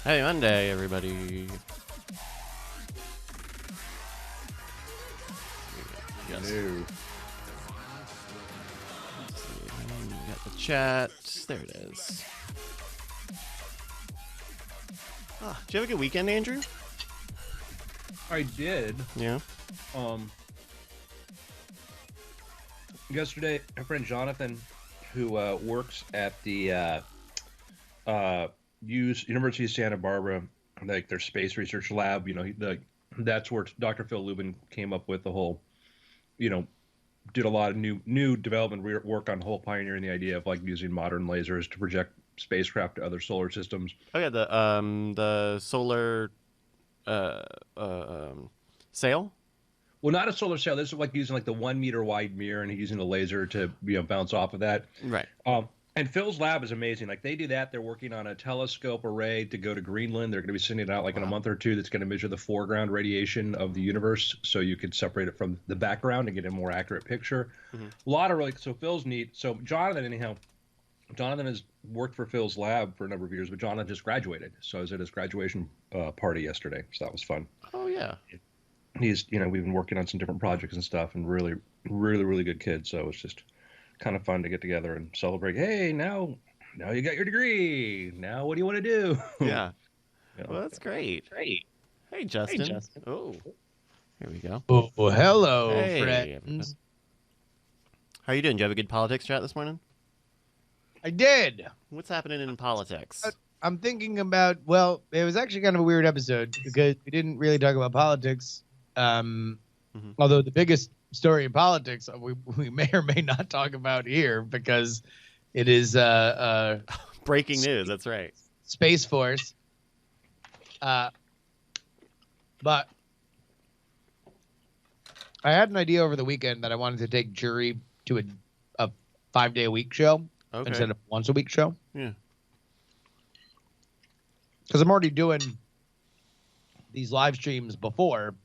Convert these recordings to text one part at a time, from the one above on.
Hey, Monday, everybody. Yes. No. Let's see. We got the chat. There it is. Ah, did you have a good weekend, Andrew? I did. Yeah. Yesterday, my friend Jonathan, who works at the University of Santa Barbara, like their space research lab, that's where Dr. Phil Lubin came up with the whole, did a lot of new development work on whole pioneering the idea of like using modern lasers to project spacecraft to other solar systems. Oh yeah, the solar sail. Well, not a solar sail. This is like using like the 1 meter wide mirror and using a laser to bounce off of that. Right. And Phil's lab is amazing. Like they do that. They're working on a telescope array to go to Greenland. They're going to be sending it out like in a month or two. That's going to measure the foreground radiation of the universe, so you can separate it from the background and get a more accurate picture. A lot of so Phil's neat. So Jonathan has worked for Phil's lab for a number of years, but Jonathan just graduated. So I was at his graduation party yesterday, so that was fun. Oh yeah. He's we've been working on some different projects and stuff, and really, really, really good kid. So it was just kind of fun to get together and celebrate. Hey, now you got your degree. Now what do you want to do? Yeah. Well, that's great. Great. Hey, Justin. Hey, Justin. Oh, here we go. Oh, hello, Hey, friends. How you doing? Did you have a good politics chat this morning? I did. What's happening in politics? I'm thinking about, well, it was actually kind of a weird episode because we didn't really talk about politics. Although the biggest story in politics we may or may not talk about here because it is Breaking news. That's right. Space Force. But I had an idea over the weekend that I wanted to take jury to a 5-day-a-week show instead of once-a-week show. Yeah. Because I'm already doing these live streams before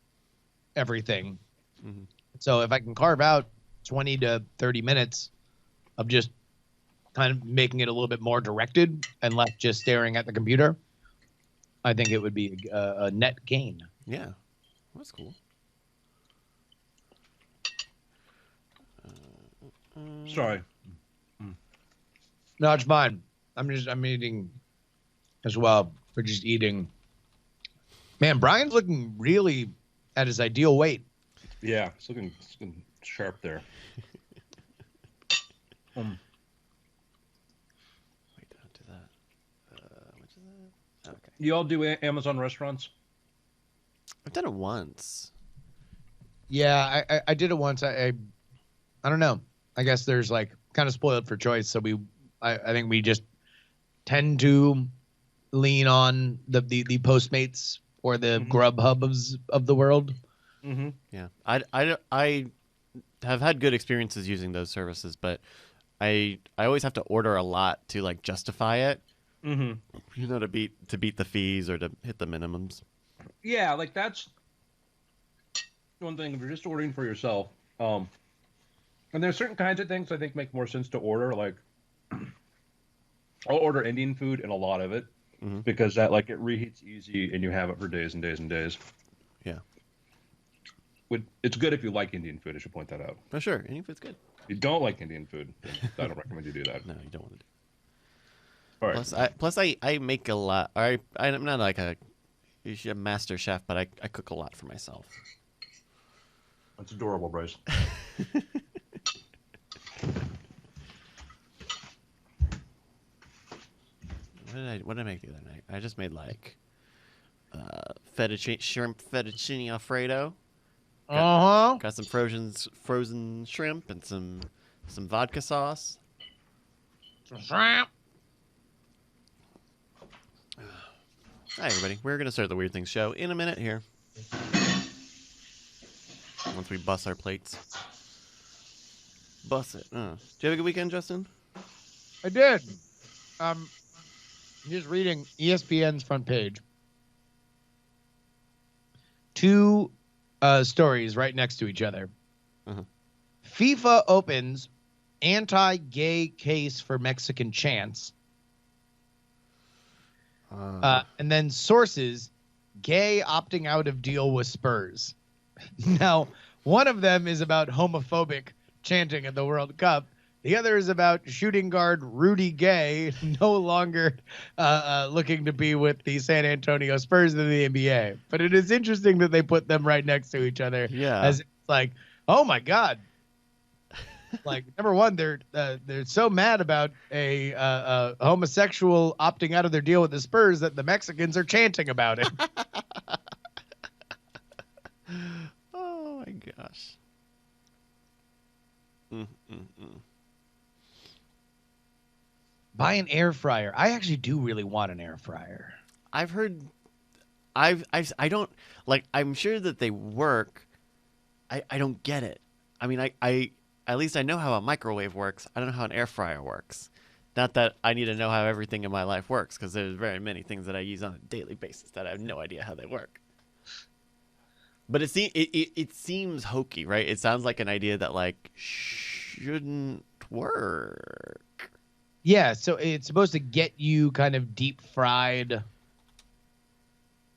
everything. So if I can carve out 20 to 30 minutes of just kind of making it a little bit more directed and less just staring at the computer, I think it would be a net gain. Yeah. That's cool. Sorry. No, it's fine. I'm eating as well. We're just eating. Man, Brian's looking really at his ideal weight. Yeah, it's looking sharp there. Wait, don't do that. Which is that? Okay. You all do Amazon restaurants? I've done it once. Yeah, I did it once. I don't know. I guess there's like kind of spoiled for choice. So I think we just tend to lean on the Postmates or the Grubhubs of the world. Mm-hmm. Yeah. I have had good experiences using those services, but I always have to order a lot to like justify it. Mm-hmm. To beat the fees or to hit the minimums. Yeah, like that's one thing. If you're just ordering for yourself, and there's certain kinds of things I think make more sense to order. Like I'll order Indian food and a lot of it because that like it reheats easy and you have it for days and days and days. Yeah. It's good if you like Indian food. I should point that out. For sure. Indian food's good. If you don't like Indian food, then I don't recommend you do that. No, you don't want to do. All right. Plus I make a lot. I'm not like a master chef, but I cook a lot for myself. That's adorable, Bryce. What did I make the other night? I just made like shrimp fettuccine alfredo. Got some frozen shrimp and some vodka sauce. Shrimp. Hi everybody. We're gonna start the Weird Things show in a minute here. Once we bust our plates. Bust it. Did you have a good weekend, Justin? I did. Just reading ESPN's front page. Two stories right next to each other. FIFA opens anti-gay case for Mexican chants. And then sources, gay opting out of deal with Spurs. Now, one of them is about homophobic chanting at the World Cup. The other is about shooting guard Rudy Gay no longer looking to be with the San Antonio Spurs in the NBA. But it is interesting that they put them right next to each other. Yeah. As it's like, oh my God. Like, number one, they're so mad about a homosexual opting out of their deal with the Spurs that the Mexicans are chanting about it. Oh my gosh. Buy an air fryer. I actually do really want an air fryer. I've heard, I don't like. I'm sure that they work. I don't get it. I mean, I at least I know how a microwave works. I don't know how an air fryer works. Not that I need to know how everything in my life works, because there's very many things that I use on a daily basis that I have no idea how they work. But it seems hokey, right? It sounds like an idea that like shouldn't work. Yeah, so it's supposed to get you kind of deep fried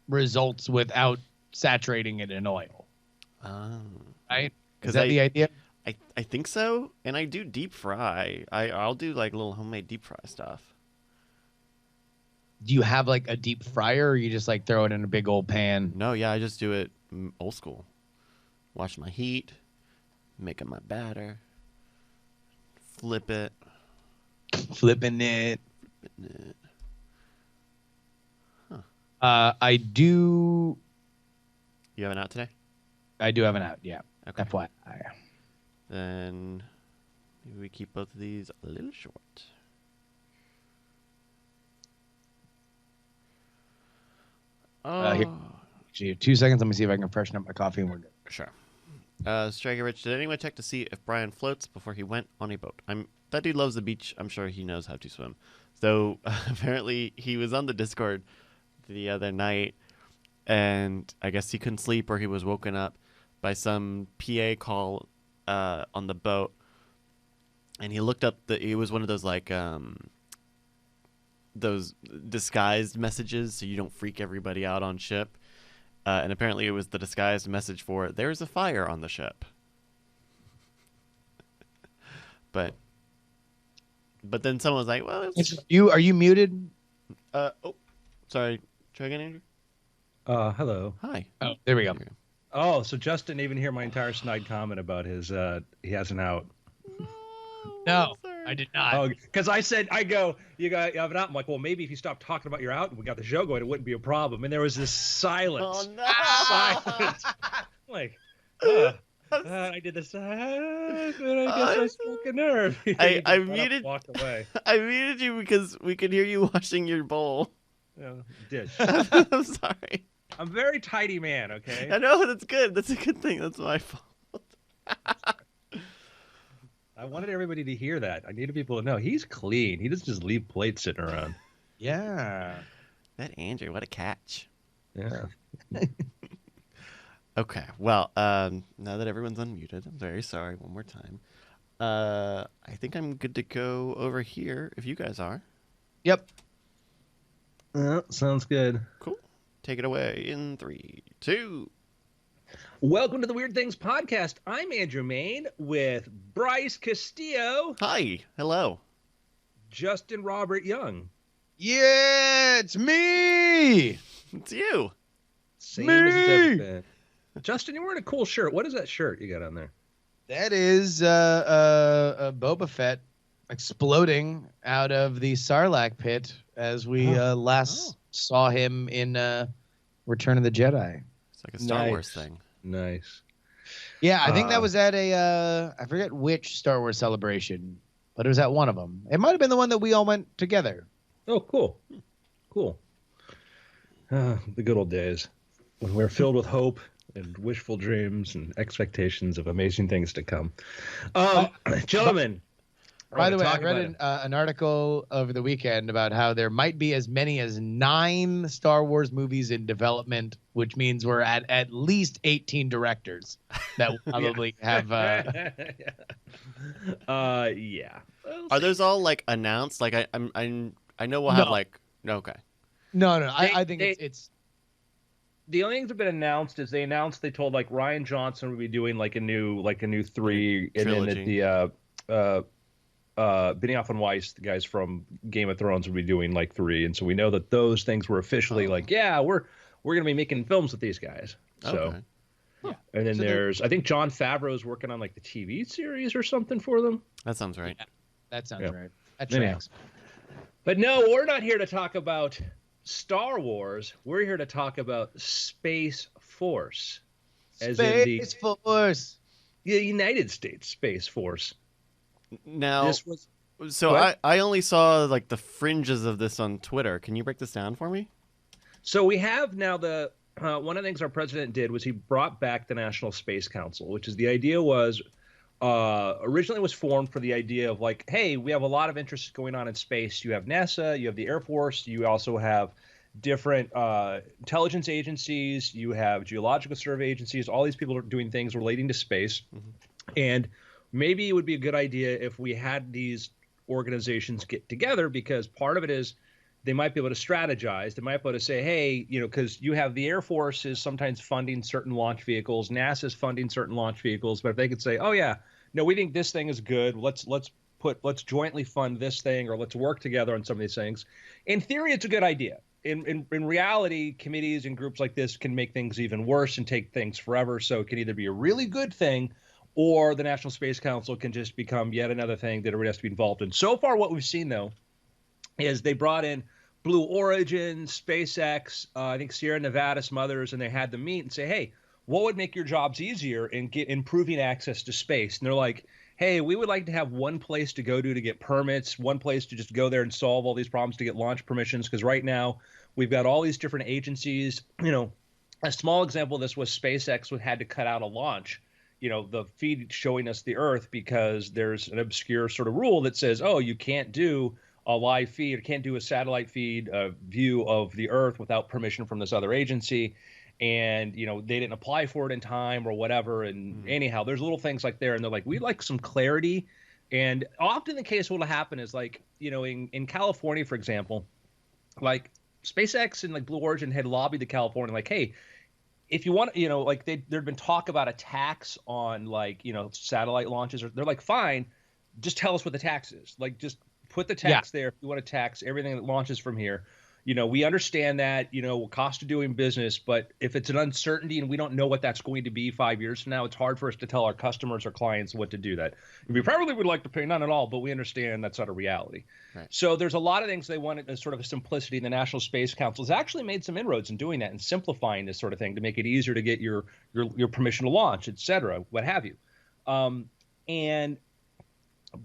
results without saturating it in oil. Right? Is that the idea? I think so, and I do deep fry. I'll do like little homemade deep fry stuff. Do you have like a deep fryer, or you just like throw it in a big old pan? No, yeah, I just do it old school. Watch my heat, making my batter, flip it. Flipping it. Huh. I do. You have an out today? I do have an out, yeah. Okay. FYI. Then maybe we keep both of these a little short. Here. Actually, 2 seconds. Let me see if I can freshen up my coffee and we're good. Sure. Striker Rich, did anyone check to see if Brian floats before he went on a boat? That dude loves the beach. I'm sure he knows how to swim. So apparently he was on the Discord the other night, and I guess he couldn't sleep or he was woken up by some PA call on the boat, and he looked up it was one of those like those disguised messages so you don't freak everybody out on ship. And apparently it was the disguised message for there's a fire on the ship. But then someone was like, well, are you muted? Sorry. Try again, Andrew? Hello. Hi. Oh, there we go. Oh, so Justin didn't even hear my entire snide comment about his he has an out. No, I did not. Oh, because I go, you have an out. I'm like, well, maybe if you stopped talking about your out and we got the show going, it wouldn't be a problem. And there was this silence. Oh, no. Silence. I'm like, I did this. I guess I struck a nerve. I muted. Walked away. I muted you because we could hear you washing your bowl. Yeah, dish. I'm sorry. I'm a very tidy man. Okay. I know, that's good. That's a good thing. That's my fault. I wanted everybody to hear that. I needed people to know he's clean. He doesn't just leave plates sitting around. Yeah. That Andrew, what a catch. Yeah. Okay, well, now that everyone's unmuted, I'm very sorry one more time. I think I'm good to go over here if you guys are. Yep. Sounds good. Cool. Take it away in 3, 2. Welcome to the Weird Things Podcast. I'm Andrew Main with Bryce Castillo. Hi. Hello. Justin Robert Young. Yeah, it's me. It's you. Same as it's ever been. Justin, you're wearing a cool shirt. What is that shirt you got on there? That is Boba Fett exploding out of the Sarlacc pit as we last saw him in Return of the Jedi. It's like a Star Wars thing. Nice. Yeah, I think that was at I forget which Star Wars celebration, but it was at one of them. It might have been the one that we all went together. Oh, cool. Cool. The good old days when we're filled with hope and wishful dreams and expectations of amazing things to come. Gentlemen. By the way, I read an article over the weekend about how there might be as many as 9 Star Wars movies in development, which means we're at least 18 directors that will probably have. Yeah. Are those all like announced? Like I know we'll have like okay. No. I think it's the only things that have been announced is they told like Ryan Johnson would be doing like a new 3, and then that the Benioff and Weiss, the guys from Game of Thrones, would be doing like 3, and so we know that those things were officially like, yeah, we're gonna be making films with these guys. So, Okay. Yeah. And then I think Jon Favreau's working on like the TV series or something for them. That sounds right. that sounds right. That Anyhow. tracks. But no, we're not here to talk about Star Wars. We're here to talk about Space Force, as Space Force. the United States Space Force. Now, This was so What? I only saw like the fringes of this on Twitter. Can you break this down for me? so we have now the one of the things our president did was he brought back the National Space Council, which is the idea was originally was formed for the idea of like, hey, we have a lot of interest going on in space. You have NASA, you have the Air Force, you also have different intelligence agencies, you have geological survey agencies. All these people are doing things relating to space, and maybe it would be a good idea if we had these organizations get together, because part of it is they might be able to strategize. They might be able to say, hey, because you have the Air Force is sometimes funding certain launch vehicles, NASA's funding certain launch vehicles, but if they could say, oh yeah, no, we think this thing is good, let's jointly fund this thing, or let's work together on some of these things. In theory, it's a good idea. In reality, committees and groups like this can make things even worse and take things forever. So it can either be a really good thing, or the National Space Council can just become yet another thing that everybody has to be involved in. So far, what we've seen, though, is they brought in Blue Origin, SpaceX, I think Sierra Nevada, some others, and they had them meet and say, hey, what would make your jobs easier in improving access to space? And they're like, hey, we would like to have one place to go to get permits, one place to just go there and solve all these problems to get launch permissions, because right now we've got all these different agencies. A small example of this was SpaceX had to cut out a launch, the feed showing us the Earth, because there's an obscure sort of rule that says, oh, you can't do a live feed, or can't do a satellite feed view of the Earth without permission from this other agency. And, they didn't apply for it in time or whatever. And anyhow, there's little things like there. And they're like, we'd like some clarity. And often the case what'll happen is like, in California, for example, like SpaceX and like Blue Origin had lobbied to California, like, hey, if you want, like there'd been talk about a tax on like, satellite launches, or they're like, fine, just tell us what the tax is. Like, just put the tax there if you want to tax everything that launches from here. We understand that, cost of doing business, but if it's an uncertainty and we don't know what that's going to be 5 years from now, it's hard for us to tell our customers or clients what to do that. We probably would like to pay none at all, but we understand that's not a reality. Right. So there's a lot of things they wanted as sort of a simplicity. The National Space Council has actually made some inroads in doing that and simplifying this sort of thing to make it easier to get your permission to launch, et cetera, what have you. And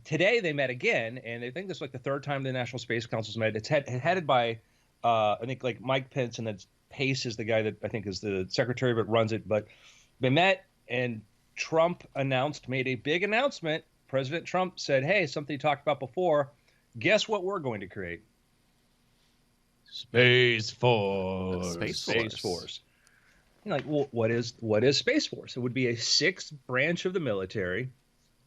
today they met again, and I think this is like the third time the National Space Council's met. It's headed by I think like Mike Pence, and then Pace is the guy that I think is the secretary but runs it. But they met, and Trump made a big announcement. President Trump said, hey, something you talked about before. Guess what we're going to create? Space Force. Space Force. Like, well, what is Space Force? It would be a sixth branch of the military.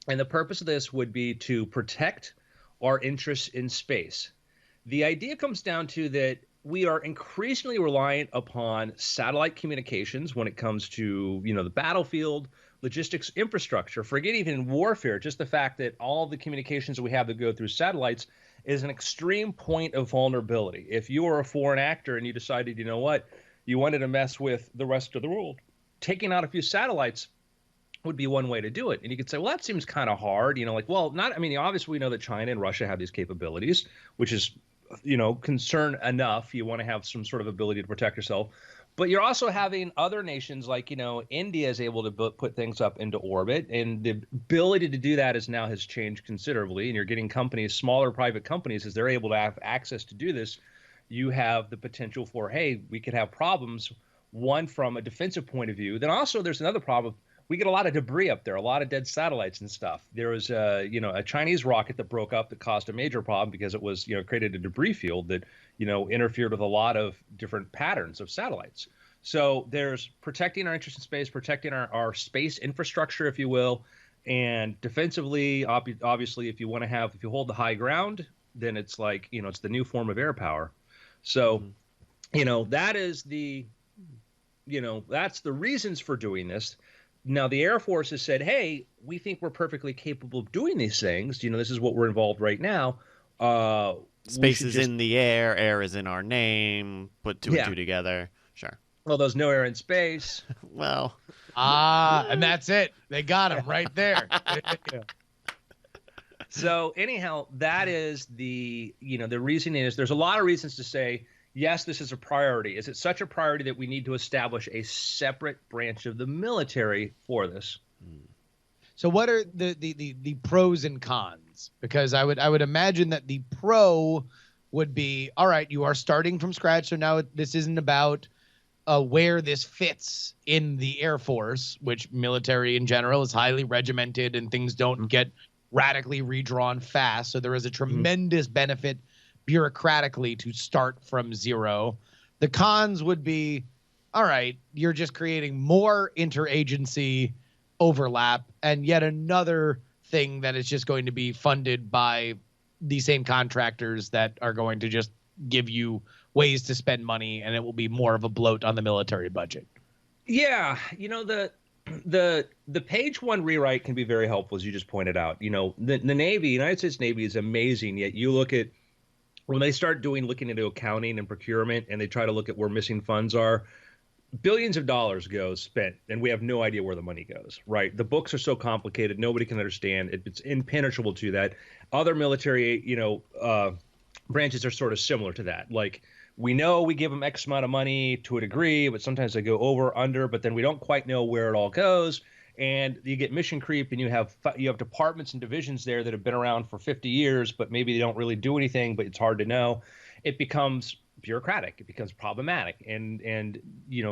And the purpose of this would be to protect our interests in space. The idea comes down to that we are increasingly reliant upon satellite communications when it comes to, the battlefield, logistics, infrastructure. Forget even warfare, just the fact that all the communications that we have that go through satellites is an extreme point of vulnerability. If you are a foreign actor and you decided, you wanted to mess with the rest of the world, taking out a few satellites would be one way to do it. And you could say, well, that seems kind of hard. Obviously we know that China and Russia have these capabilities, which is, concern enough. You want to have some sort of ability to protect yourself. But you're also having other nations like, India is able to put things up into orbit. And the ability to do that has changed considerably. And you're getting companies, smaller private companies, as they're able to have access to do this. You have the potential for, hey, we could have problems, one from a defensive point of view. Then also there's another problem. We get a lot of debris up there, a lot of dead satellites and stuff. There was a Chinese rocket that broke up that caused a major problem because it was, created a debris field that, interfered with a lot of different patterns of satellites. So there's protecting our interest in space, protecting our space infrastructure, if you will, and defensively, obviously, if you hold the high ground, then it's like, it's the new form of air power. So That is that's the reasons for doing this. Now, the Air Force has said, hey, we think we're perfectly capable of doing these things. This is what we're involved right now. Space is in the air. Air is in our name. Put two and two together. Sure. Well, there's no air in space. Well. And that's it. They got him right there. So anyhow, that is the reason is there's a lot of reasons to say, yes, this is a priority. Is it such a priority that we need to establish a separate branch of the military for this? So what are the pros and cons? Because I would imagine that the pro would be, all right, you are starting from scratch. So now this isn't about where this fits in the Air Force, which military in general is highly regimented and things don't get radically redrawn fast. So there is a tremendous benefit bureaucratically to start from zero. The cons would be, all right, you're just creating more interagency overlap and yet another thing that is just going to be funded by the same contractors that are going to just give you ways to spend money, and it will be more of a bloat on the military budget. Yeah, the page one rewrite can be very helpful, as you just pointed out. The Navy, United States Navy, is amazing. Yet you look at when they start looking into accounting and procurement, and they try to look at where missing funds are, billions of dollars goes spent, and we have no idea where the money goes. Right? The books are so complicated, nobody can understand. It's impenetrable to that. Other military, branches are sort of similar to that. Like, we know we give them X amount of money to a degree, but sometimes they go over, under, but then we don't quite know where it all goes. And you get mission creep, and you have departments and divisions there that have been around for 50 years, but maybe they don't really do anything, but it's hard to know. It becomes bureaucratic. It becomes problematic. And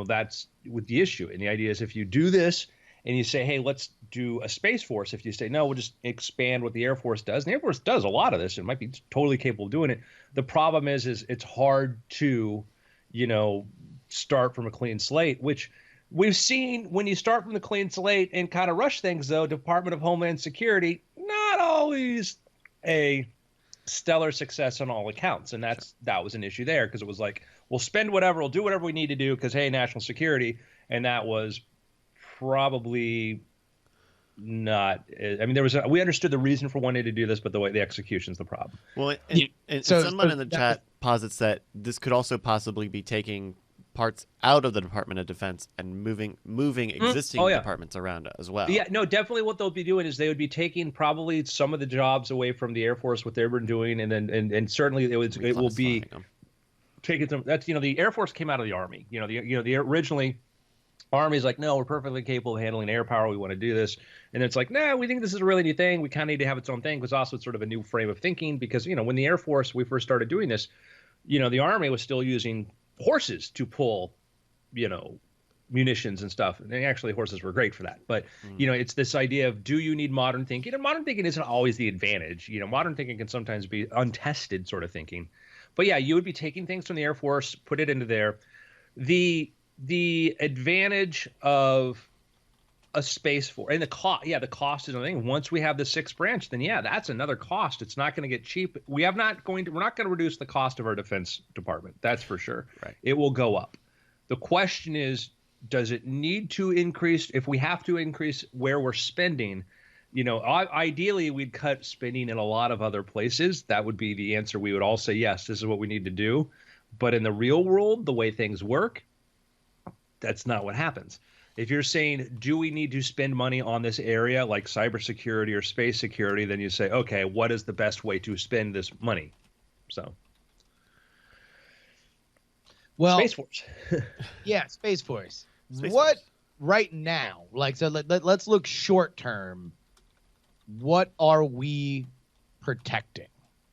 that's with the issue. And the idea is if you do this and you say, hey, let's do a Space Force, if you say, no, we'll just expand what the Air Force does. And the Air Force does a lot of this. It might be totally capable of doing it. The problem is it's hard to, start from a clean slate, which we've seen when you start from the clean slate and kind of rush things, though, Department of Homeland Security, not always a stellar success on all accounts. And that was an issue there, because it was like, we'll spend whatever, we'll do whatever we need to do because, hey, national security. And that was probably not. I mean, we understood the reason for wanting to do this, but the execution's the problem. Well, someone in the chat posits that this could also possibly be taking parts out of the Department of Defense and moving existing departments around as well. Yeah, no, definitely what they'll be doing is they would be taking probably some of the jobs away from the Air Force, what they've been doing, and then and certainly it will be taking them. That's the Air Force came out of the Army. The originally Army's like, no, we're perfectly capable of handling air power. We want to do this. And it's like, no, we think this is a really new thing. We kind of need to have its own thing, because also it's sort of a new frame of thinking, because, when the Air Force, we first started doing this, the Army was still using horses to pull, munitions and stuff. And actually horses were great for that. But, it's this idea of, do you need modern thinking? And modern thinking isn't always the advantage. Modern thinking can sometimes be untested sort of thinking. But yeah, you would be taking things from the Air Force, put it into there. The advantage of a Space Force and the cost, the cost is another thing. Once we have the sixth branch, then that's another cost. It's not going to get cheap. We're not going to reduce the cost of our Defense Department. That's for sure. Right. It will go up. The question is, does it need to increase? If we have to increase where we're spending, ideally we'd cut spending in a lot of other places. That would be the answer. We would all say, yes, this is what we need to do. But in the real world, the way things work, that's not what happens. If you're saying, do we need to spend money on this area like cybersecurity or space security, then you say, okay, what is the best way to spend this money? So, Space Force. Space Force. What right now? So let's look short term. What are we protecting?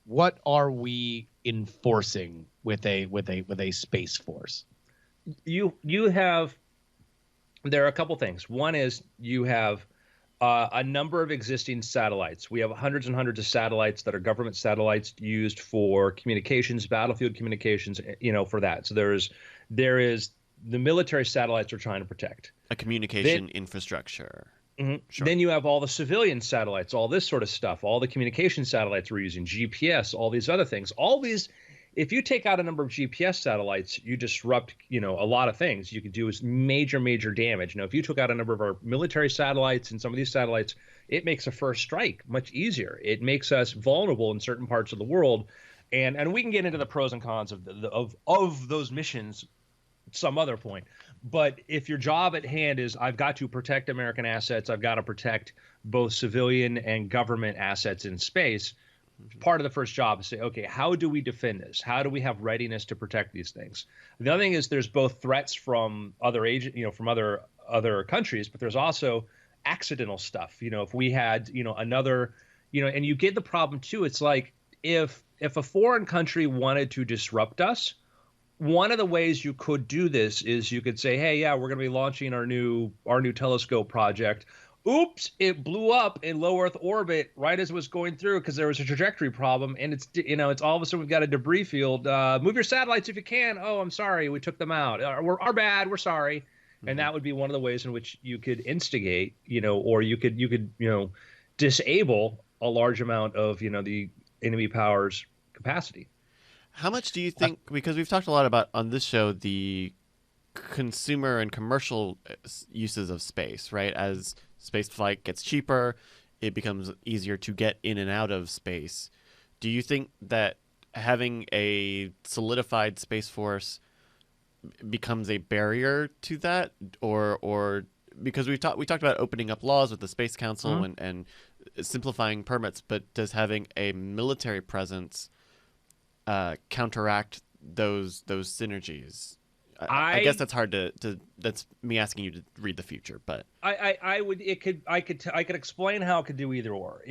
What are we enforcing with a Space Force? There are a couple things. One is you have a number of existing satellites. We have hundreds and hundreds of satellites that are government satellites used for communications, battlefield communications, for that. So there is the military satellites we're trying to protect. A communication infrastructure. Mm-hmm. Sure. Then you have all the civilian satellites, all this sort of stuff, all the communication satellites we're using, GPS, all these other things. All these if you take out a number of GPS satellites, you disrupt, a lot of things. You could do is major damage. If you took out a number of our military satellites and some of these satellites, it makes a first strike much easier. It makes us vulnerable in certain parts of the world. And we can get into the pros and cons of those missions at some other point. But if your job at hand is I've got to protect American assets, I've got to protect both civilian and government assets in space, part of the first job is say, okay, how do we defend this? How do we have readiness to protect these things? The other thing is there's both threats from from other countries, but there's also accidental stuff. If we had, another, and you get the problem too. It's like if a foreign country wanted to disrupt us, one of the ways you could do this is you could say, hey, yeah, we're going to be launching our new telescope project. Oops, it blew up in low Earth orbit right as it was going through because there was a trajectory problem, and it's all of a sudden we've got a debris field. Move your satellites if you can. Oh, I'm sorry, we took them out. Our bad. We're sorry. Mm-hmm. And that would be one of the ways in which you could instigate, or you could disable a large amount of the enemy power's capacity. How much do you think, because we've talked a lot about on this show, the consumer and commercial uses of space, right? As space flight gets cheaper, it becomes easier to get in and out of space. Do you think that having a solidified Space Force becomes a barrier to that, or because we talked about opening up laws with the Space Council mm-hmm. and simplifying permits, but does having a military presence counteract those synergies? I guess that's hard to that's me asking you to read the future, but I could explain how it could do either or.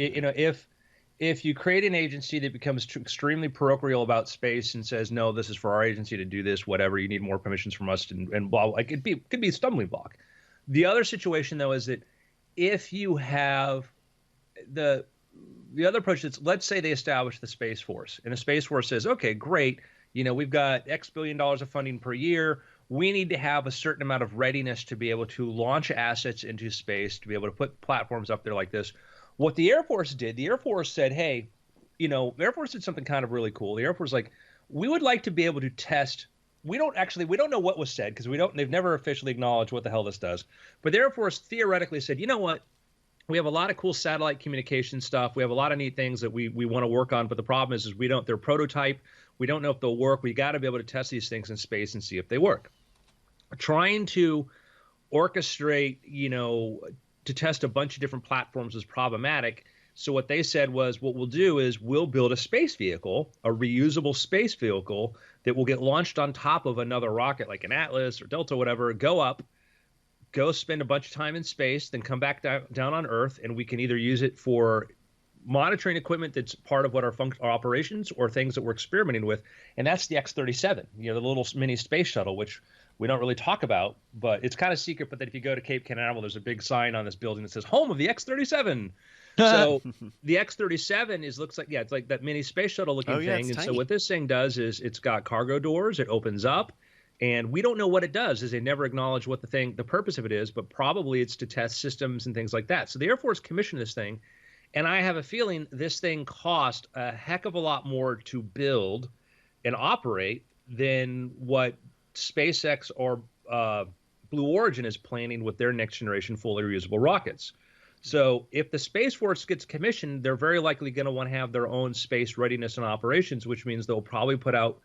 If you create an agency that becomes extremely parochial about space and says, no, this is for our agency to do this, whatever, you need more permissions from us and blah, like it could be a stumbling block. The other situation though is that if you have the other approach that's, let's say they establish the Space Force and the Space Force says, okay, great. We've got X billion dollars of funding per year. We need to have a certain amount of readiness to be able to launch assets into space, to be able to put platforms up there like this. What the Air Force did, the Air Force said, hey, the Air Force did something kind of really cool. The Air Force like, we would like to be able to test. We don't know what was said because they've never officially acknowledged what the hell this does. But the Air Force theoretically said, you know what? We have a lot of cool satellite communication stuff. We have a lot of neat things that we want to work on. But the problem is they're prototype. We don't know if they'll work. We got to be able to test these things in space and see if they work. Trying to orchestrate, to test a bunch of different platforms is problematic. So what they said was, what we'll do is we'll build a space vehicle, a reusable space vehicle that will get launched on top of another rocket like an Atlas or Delta, whatever, go up, go spend a bunch of time in space, then come back down on Earth, and we can either use it for monitoring equipment that's part of what our operations or things that we're experimenting with. And that's the X-37, the little mini space shuttle, which we don't really talk about, but it's kind of secret. But then if you go to Cape Canaveral, there's a big sign on this building that says home of the X-37. So the X-37 looks like, it's like that mini space shuttle looking thing. And tiny. So what this thing does is it's got cargo doors. It opens up. And we don't know what it does, as they never acknowledge what the purpose of it is, but probably it's to test systems and things like that. So the Air Force commissioned this thing. And I have a feeling this thing cost a heck of a lot more to build and operate than what SpaceX or Blue Origin is planning with their next generation fully reusable rockets. So if the Space Force gets commissioned, they're very likely going to want to have their own space readiness and operations, which means they'll probably put out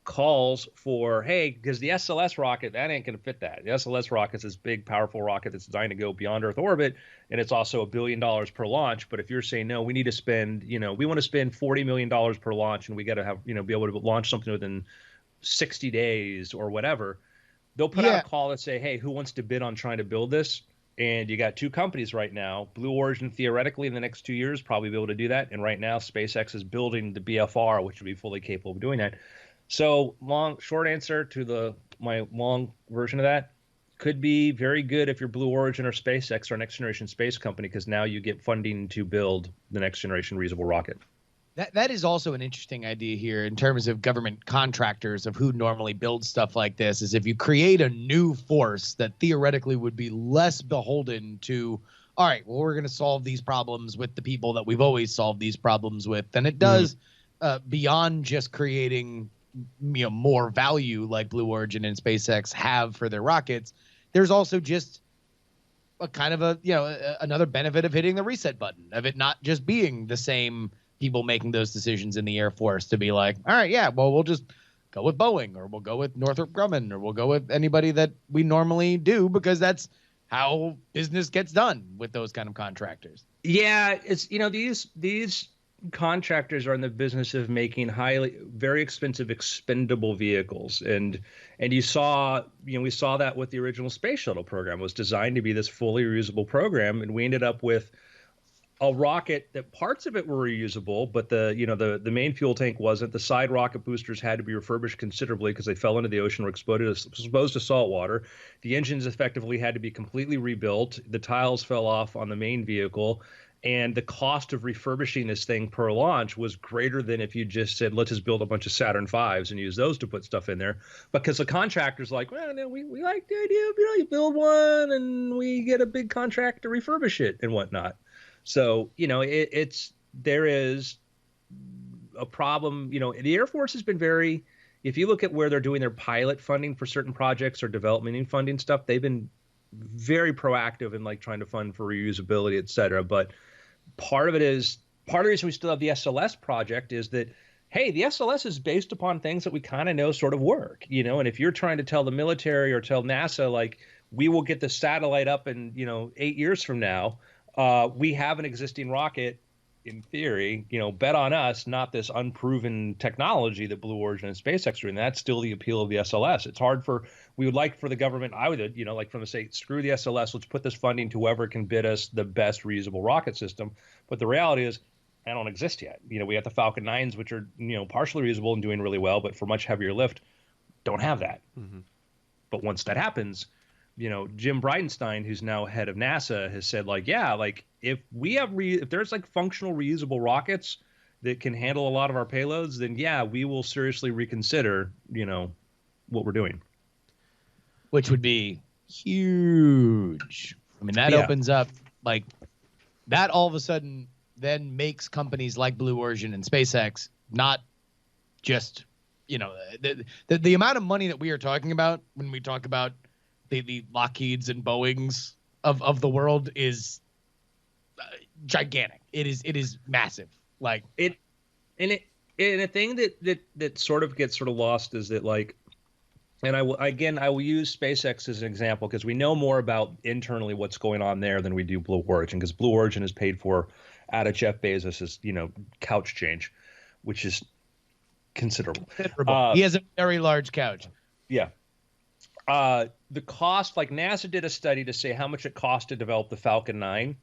calls for, hey, because the SLS rocket, that ain't going to fit that. The SLS rocket's this big, powerful rocket that's designed to go beyond Earth orbit, and it's also $1 billion per launch. But if you're saying, no, we need to spend, we want to spend $40 million per launch, and we got to have, be able to launch something within 60 days or whatever, they'll put out a call and say, hey, who wants to bid on trying to build this? And you got two companies right now. Blue Origin, theoretically, in the next 2 years, probably be able to do that. And right now, SpaceX is building the BFR, which would be fully capable of doing that. So short answer to my long version of that, could be very good if you're Blue Origin or SpaceX or next generation space company, because now you get funding to build the next generation reusable rocket. That is also an interesting idea here in terms of government contractors of who normally builds stuff like this, is if you create a new force that theoretically would be less beholden to, all right, well, we're going to solve these problems with the people that we've always solved these problems with, then it does beyond just creating more value like Blue Origin and SpaceX have for their rockets, there's also just a kind of another benefit of hitting the reset button, of it not just being the same people making those decisions in the Air Force to be like, all right, yeah, well, we'll just go with Boeing, or we'll go with Northrop Grumman, or we'll go with anybody that we normally do, because that's how business gets done with those kind of contractors. Yeah, it's these contractors are in the business of making very expensive expendable vehicles, and we saw that with the original space shuttle program. It was designed to be this fully reusable program, and we ended up with a rocket that parts of it were reusable, but the main fuel tank wasn't. The side rocket boosters had to be refurbished considerably because they fell into the ocean, were exposed to salt water. The engines effectively had to be completely rebuilt. The tiles fell off on the main vehicle, and the cost of refurbishing this thing per launch was greater than if you just said, let's just build a bunch of Saturn V's and use those to put stuff in there. Because the contractor's like, well, no, we like the idea of, you build one and we get a big contract to refurbish it and whatnot. So, there is a problem. The Air Force has been if you look at where they're doing their pilot funding for certain projects or development funding stuff, they've been very proactive in trying to fund for reusability, et cetera. But part of the reason we still have the SLS project is that, hey, the SLS is based upon things that we kind of know sort of work, and if you're trying to tell the military or tell NASA, we will get the satellite up in, 8 years from now, we have an existing rocket, in theory, bet on us, not this unproven technology that Blue Origin and SpaceX are doing. That's still the appeal of the SLS. It's hard we would like for the government, I would, for them to say, screw the SLS, let's put this funding to whoever can bid us the best reusable rocket system. But the reality is, they don't exist yet. We have the Falcon 9s, which are, partially reusable and doing really well, but for much heavier lift, don't have that. Mm-hmm. But once that happens, Jim Bridenstine, who's now head of NASA, has said, if we have if there's functional reusable rockets that can handle a lot of our payloads, then yeah, we will seriously reconsider, what we're doing. Which would be huge. I mean, that opens up that all of a sudden then makes companies like Blue Origin and SpaceX not just, the amount of money that we are talking about when we talk about the Lockheeds and Boeings of the world is gigantic. It is massive. And a thing that sort of gets lost is that and I will use SpaceX as an example because we know more about internally what's going on there than we do Blue Origin, because Blue Origin is paid for out of Jeff Bezos's couch change, which is considerable. He has a very large couch. Yeah. The cost, NASA did a study to say how much it cost to develop the Falcon 9,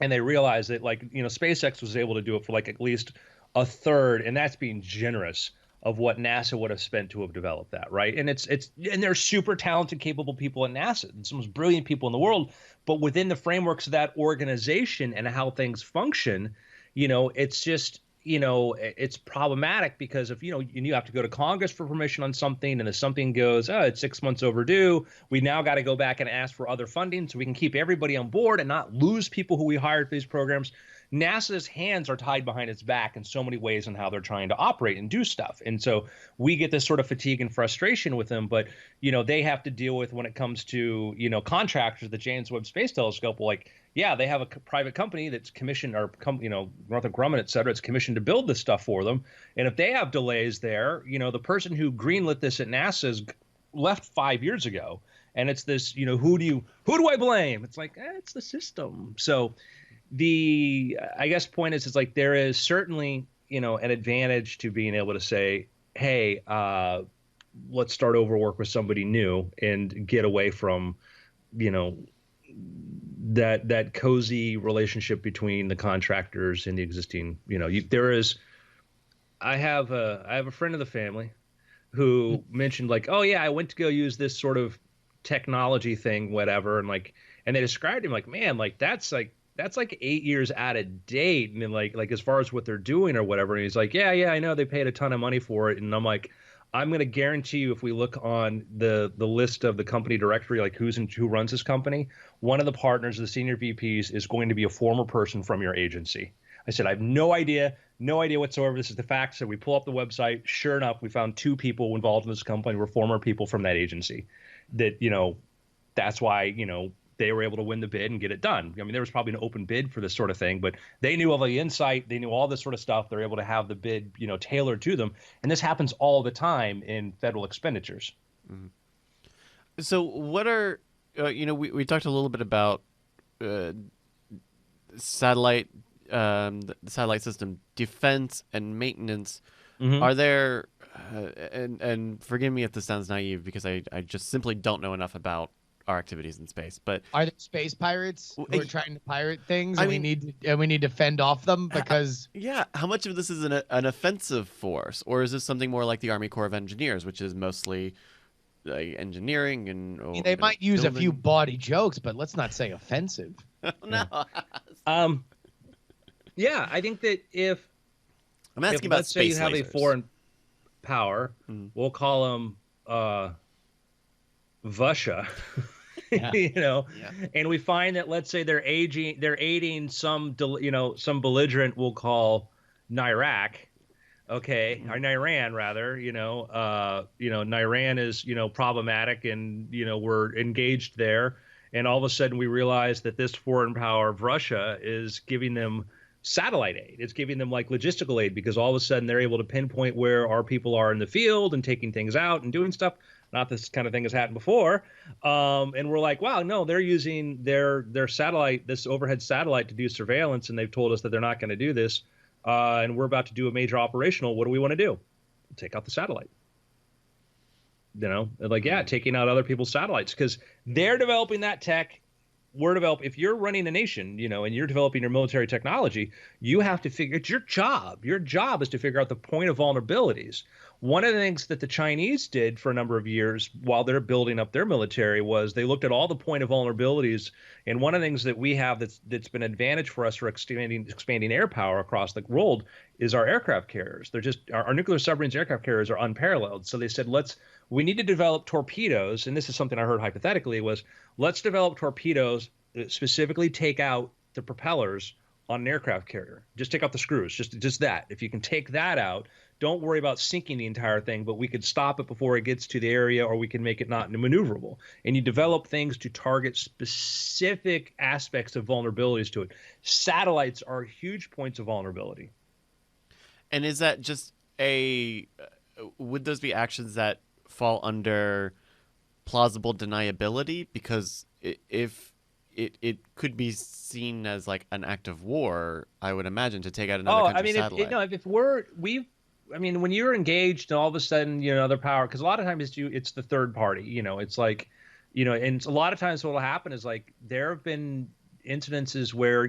and they realized that SpaceX was able to do it for at least a third, and that's being generous, of what NASA would have spent to have developed that, right? And and they're super talented, capable people at NASA, and some of the most brilliant people in the world, but within the frameworks of that organization and how things function, it's just it's problematic because if, you have to go to Congress for permission on something, and if something goes, oh, it's 6 months overdue, we now got to go back and ask for other funding so we can keep everybody on board and not lose people who we hired for these programs. NASA's hands are tied behind its back in so many ways in how they're trying to operate and do stuff. And so we get this sort of fatigue and frustration with them, but, they have to deal with when it comes to, contractors, the James Webb Space Telescope, yeah, they have a private company that's commissioned, or Northrop Grumman, et cetera, it's commissioned to build this stuff for them. And if they have delays there, the person who greenlit this at NASA has left 5 years ago. And it's this, who do I blame? It's it's the system. So I guess point is, there is certainly, an advantage to being able to say, hey, let's start over work with somebody new and get away from, that cozy relationship between the contractors and the existing, I have a friend of the family who mentioned oh yeah, I went to go use this sort of technology thing, whatever. And and they described him man, that's 8 years out of date. And then as far as what they're doing or whatever. And he's yeah, I know they paid a ton of money for it. And I'm I'm going to guarantee you, if we look on the list of the company directory, who runs this company, one of the partners, the senior VPs, is going to be a former person from your agency. I said, I have no idea. No idea whatsoever. This is the facts. So we pull up the website. Sure enough, we found 2 people involved in this company were former people from that agency. That, that's why, they were able to win the bid and get it done. I mean, there was probably an open bid for this sort of thing, but they knew all the insight. They knew all this sort of stuff. They're able to have the bid, tailored to them. And this happens all the time in federal expenditures. Mm-hmm. So what are, we talked a little bit about satellite, the satellite system defense and maintenance. Mm-hmm. Are there, and forgive me if this sounds naive because I just simply don't know enough about our activities in space, but are there space pirates who are trying to pirate things, I and we need to fend off them because how much of this is an offensive force, or is this something more like the Army Corps of Engineers, which is mostly engineering and they might use building a few bawdy jokes, but let's not say offensive. No. Yeah, I think that if I'm asking about let's say you have lasers. a foreign power, we'll call them Russia. Yeah. And we find that, let's say they're aiding some belligerent we'll call Iraq, okay, or Iran rather, Iran is, problematic, and, we're engaged there. And all of a sudden we realize that this foreign power of Russia is giving them satellite aid. It's giving them like logistical aid, because all of a sudden they're able to pinpoint where our people are in the field and taking things out and doing stuff. Not this kind of thing has happened before. And we're like, wow, no, they're using their satellite, this overhead satellite, to do surveillance. And they've told us that they're not going to do this. And we're about to do a major operational. What do we want to do? Take out the satellite. Taking out other people's satellites, because they're developing that tech. If you're running a nation, and you're developing your military technology, you have to figure, it's your job. Your job is to figure out the point of vulnerabilities. One of the things that the Chinese did for a number of years while they're building up their military was they looked at all the point of vulnerabilities. And one of the things that we have that's been an advantage for us for expanding air power across the world is our aircraft carriers. They're just our nuclear submarines, aircraft carriers are unparalleled. So they said, we need to develop torpedoes. And this is something I heard hypothetically was, let's develop torpedoes that specifically take out the propellers on an aircraft carrier. Just take out the screws, just that. If you can take that out, don't worry about sinking the entire thing, but we could stop it before it gets to the area, or we can make it not maneuverable. And you develop things to target specific aspects of vulnerabilities to it. Satellites are huge points of vulnerability. And is that just would those be actions that fall under plausible deniability? Because if it could be seen as like an act of war, I would imagine, to take out another country's satellite. When you're engaged and all of a sudden, other power, because a lot of times it's the third party, it's like, and a lot of times what will happen is like, there have been incidences where,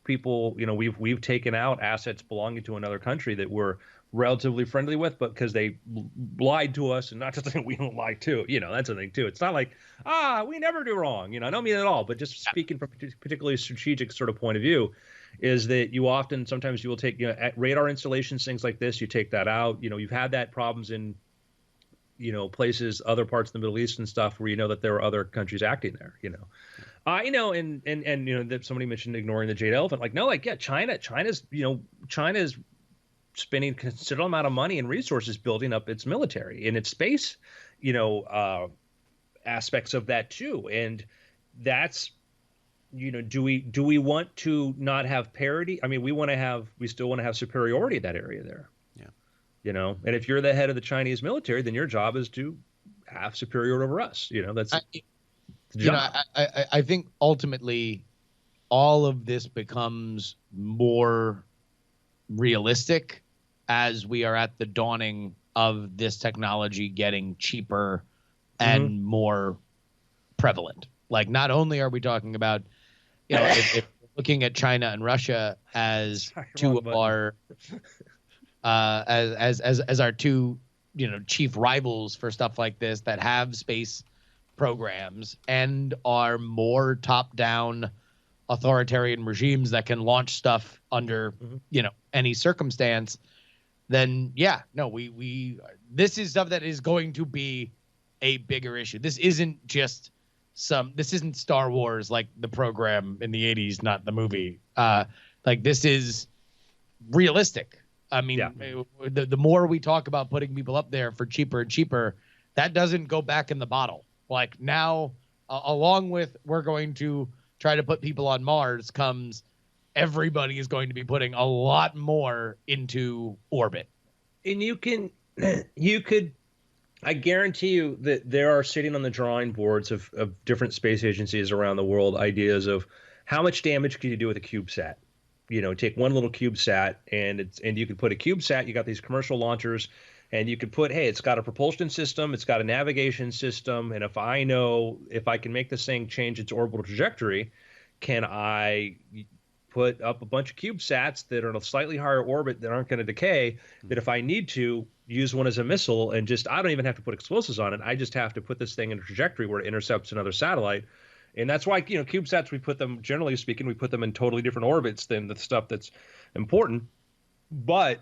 people, we've taken out assets belonging to another country that we're relatively friendly with, but because they lied to us, and not to say we don't lie too, that's a thing too. It's not like, we never do wrong, I don't mean it at all, but just speaking from a particularly strategic sort of point of view, is that sometimes you will take, at radar installations, things like this, you take that out. You've had that problems in, places, other parts of the Middle East and stuff, where that there are other countries acting there, and that somebody mentioned ignoring the Jade Elephant. China's spending a considerable amount of money and resources building up its military and its space, aspects of that too. And that's, do we want to not have parity? I mean, we still want to have superiority in that area there. Yeah. And if you're the head of the Chinese military, then your job is to have superiority over us. That's the job. I think ultimately all of this becomes more realistic as we are at the dawning of this technology getting cheaper and more prevalent. Like, not only are we talking about, if looking at China and Russia as two of our as our two chief rivals for stuff like this, that have space programs and are more top-down authoritarian regimes that can launch stuff under any circumstance, then this is stuff that is going to be a bigger issue. This isn't Star Wars, like the program in the 80s, not the movie. This is realistic. I mean, Yeah. the more we talk about putting people up there for cheaper and cheaper, that doesn't go back in the bottle. Like now, along with we're going to try to put people on Mars comes everybody is going to be putting a lot more into orbit. And you could, I guarantee you that there are sitting on the drawing boards of different space agencies around the world ideas of how much damage can you do with a CubeSat. You know, take one little CubeSat and you could put a CubeSat. You got these commercial launchers, and you could put, hey, it's got a propulsion system, it's got a navigation system, and if I can make this thing change its orbital trajectory, can I put up a bunch of CubeSats that are in a slightly higher orbit that aren't going to decay? That if I need to use one as a missile and I don't even have to put explosives on it. I just have to put this thing in a trajectory where it intercepts another satellite. And that's why, CubeSats, we put them, generally speaking, we put them in totally different orbits than the stuff that's important. But,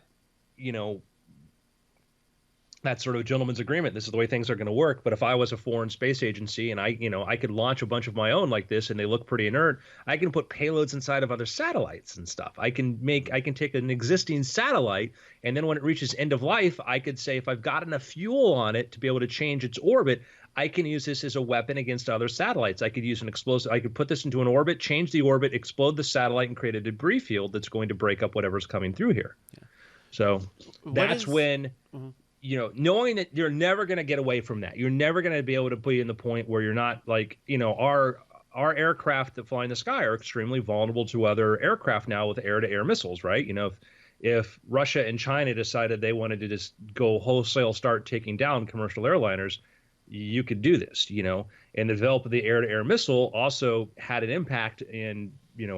that's sort of a gentleman's agreement. This is the way things are going to work. But if I was a foreign space agency and I could launch a bunch of my own like this and they look pretty inert, I can put payloads inside of other satellites and stuff. I can take an existing satellite, and then when it reaches end of life, I could say, if I've got enough fuel on it to be able to change its orbit, I can use this as a weapon against other satellites. I could use an explosive. I could put this into an orbit, change the orbit, explode the satellite, and create a debris field that's going to break up whatever's coming through here. Yeah. So that's when, knowing that you're never going to get away from that. You're never going to be able to be in the point where you're not like, our aircraft that fly in the sky are extremely vulnerable to other aircraft now with air-to-air missiles, right? If Russia and China decided they wanted to just go wholesale start taking down commercial airliners, you could do this, and the development of the air-to-air missile also had an impact in,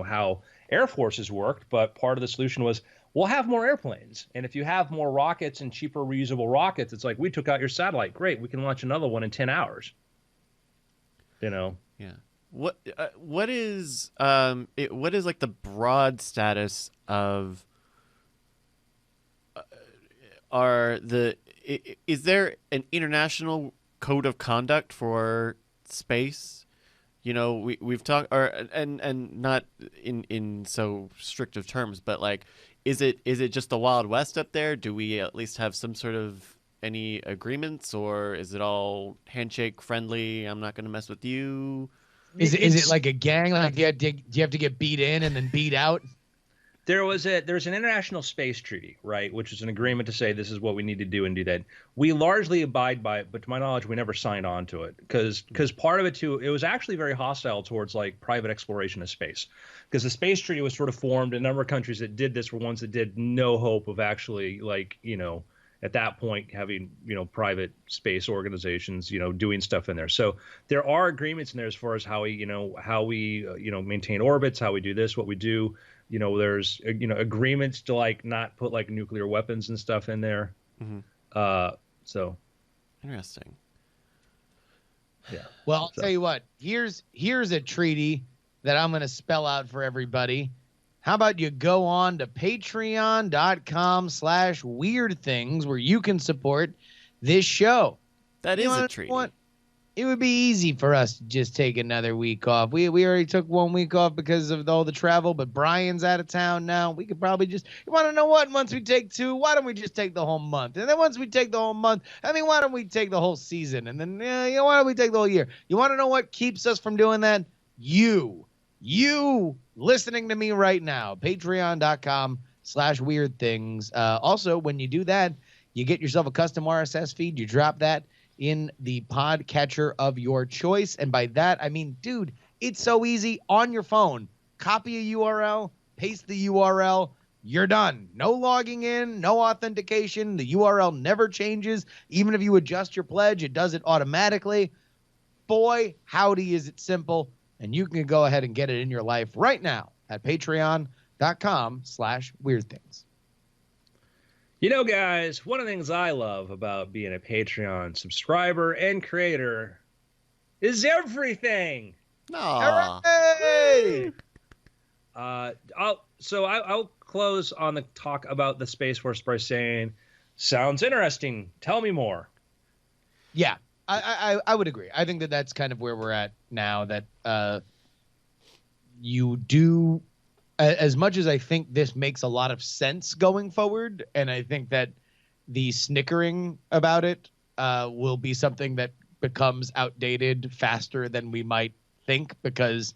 how air forces worked. But part of the solution was, we'll have more airplanes. And if you have more rockets and cheaper reusable rockets, it's like, we took out your satellite. Great. We can launch another one in 10 hours. Yeah. What is like the broad status of, is there an international code of conduct for space? We've talked, and not in so strict of terms, but like, is it just the Wild West up there? Do we at least have some sort of any agreements, or is it all handshake friendly? I'm not going to mess with you. Is it like a gang? Like do you have to get beat in and then beat out? There's an international space treaty, right, which is an agreement to say this is what we need to do and do that. We largely abide by it, but to my knowledge, we never signed on to it because part of it too, it was actually very hostile towards like private exploration of space, because the space treaty was sort of formed. A number of countries that did this were ones that did no hope of actually at that point having private space organizations doing stuff in there. So there are agreements in there as far as how we maintain orbits, how we do this, what we do. There's agreements to like not put like nuclear weapons and stuff in there. Mm-hmm. So interesting. Yeah. Well, I'll tell you what. Here's a treaty that I'm going to spell out for everybody. How about you go on to patreon.com/weirdthings where you can support this show. That is a treaty. It would be easy for us to just take another week off. We already took 1 week off because of all the travel, but Brian's out of town now. We could probably you want to know what? Once we take 2, why don't we just take the whole month? And then once we take the whole month, why don't we take the whole season? And then, why don't we take the whole year? You want to know what keeps us from doing that? You listening to me right now, patreon.com/weirdthings. Also, when you do that, you get yourself a custom RSS feed. You drop that in the podcatcher of your choice. And by that, I mean, dude, it's so easy on your phone. Copy a URL, paste the URL, you're done. No logging in, no authentication. The URL never changes. Even if you adjust your pledge, it does it automatically. Boy, howdy, is it simple. And you can go ahead and get it in your life right now at patreon.com/weirdthings. Guys, one of the things I love about being a Patreon subscriber and creator is everything. Aww. Hooray! I'll close on the talk about the Space Force by saying, sounds interesting. Tell me more. Yeah, I would agree. I think that's kind of where we're at now, that you do as much as I think this makes a lot of sense going forward, and I think that the snickering about it will be something that becomes outdated faster than we might think, because